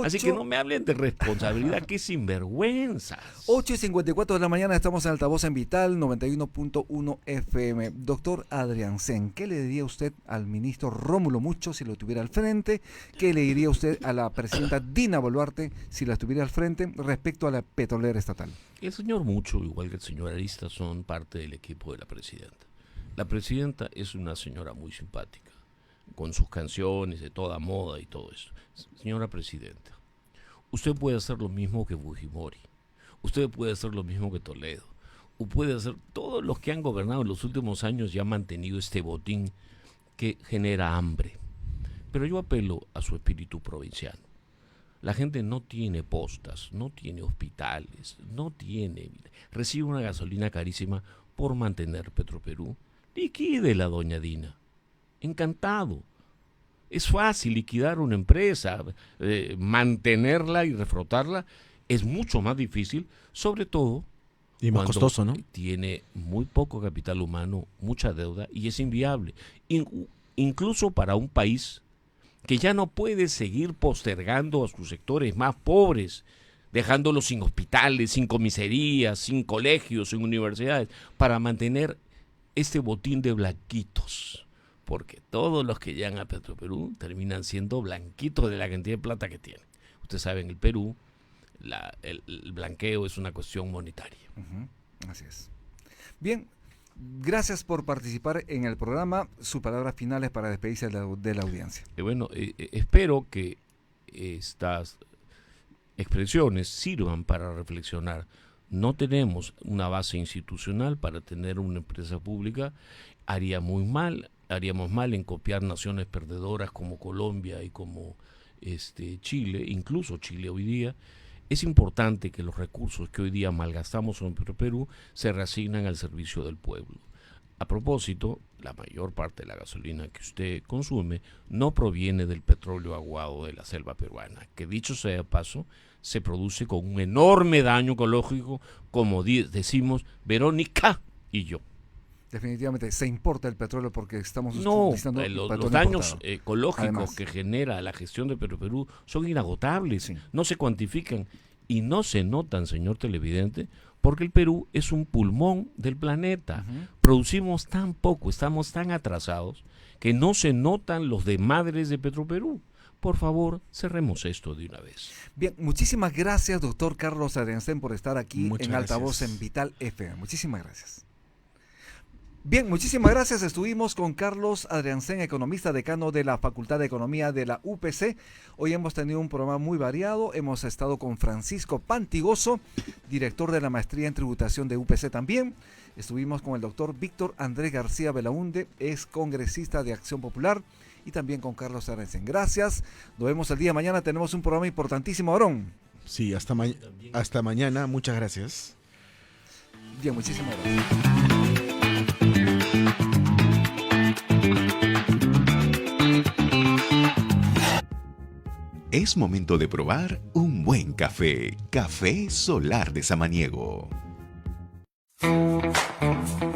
Así que no me hablen de responsabilidad, que sinvergüenzas. 8:54 de la mañana, estamos en Altavoz en Vital 91.1 FM. Doctor Adriansen, ¿qué le diría usted al ministro Rómulo Mucho si lo tuviera al frente? ¿Qué le diría usted a la presidenta Dina Boluarte si la tuviera al frente respecto a la petrolera estatal? El señor Mucho, igual que el señor Arista, son parte del equipo de la presidenta. La presidenta es una señora muy simpática, con sus canciones de toda moda y todo eso. Señora presidenta, usted puede hacer lo mismo que Fujimori, usted puede hacer lo mismo que Toledo, o puede hacer todos los que han gobernado en los últimos años y han mantenido este botín que genera hambre. Pero yo apelo a su espíritu provinciano. La gente no tiene postas, no tiene hospitales, recibe una gasolina carísima por mantener Petroperú. liquídela, doña Dina. Encantado. Es fácil liquidar una empresa, mantenerla y reflotarla es mucho más difícil, sobre todo Y más cuando costoso, ¿no? tiene muy poco capital humano, mucha deuda y es inviable. Incluso para un país que ya no puede seguir postergando a sus sectores más pobres, dejándolos sin hospitales, sin comisarías, sin colegios, sin universidades, para mantener este botín de blanquitos. Porque todos los que llegan a Petroperú terminan siendo blanquitos de la cantidad de plata que tienen. Ustedes saben, en el Perú el blanqueo es una cuestión monetaria. Así es. Bien, gracias por participar en el programa. Sus palabras finales para despedirse de la audiencia. Bueno, espero que estas expresiones sirvan para reflexionar. No tenemos una base institucional para tener una empresa pública. Haríamos mal en copiar naciones perdedoras como Colombia y como Chile, incluso Chile hoy día. Es importante que los recursos que hoy día malgastamos en Perú se reasignan al servicio del pueblo. A propósito, la mayor parte de la gasolina que usted consume no proviene del petróleo aguado de la selva peruana, que dicho sea de paso, se produce con un enorme daño ecológico, como decimos Verónica y yo. Definitivamente, se importa el petróleo porque estamos utilizando los daños importado. ecológicos Además, que genera la gestión de Perú son inagotables, sí. no se cuantifican y no se notan, señor televidente, porque el Perú es un pulmón del planeta. Producimos tan poco, estamos tan atrasados que no se notan los desmadres de Petroperú. Por favor, cerremos esto de una vez. Bien, muchísimas gracias, doctor Carlos Adriancén, por estar aquí Muchas en Altavoz gracias. en Vital FM. Muchísimas gracias. Bien, muchísimas gracias. Estuvimos con Carlos Adriancén, economista, decano de la Facultad de Economía de la UPC. Hoy hemos tenido un programa muy variado. Hemos estado con Francisco Pantigoso, director de la Maestría en Tributación de UPC también. Estuvimos con el doctor Víctor Andrés García Belaúnde, es congresista de Acción Popular, y también con Carlos Adriancén. Gracias. Nos vemos el día de mañana. Tenemos un programa importantísimo, Aarón. Sí, hasta mañana. Muchas gracias. Bien, muchísimas gracias. Es momento de probar un buen café. Café Solar de Samaniego.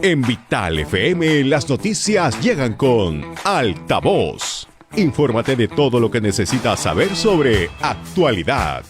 En Vital FM las noticias llegan con Altavoz. Infórmate de todo lo que necesitas saber sobre actualidad,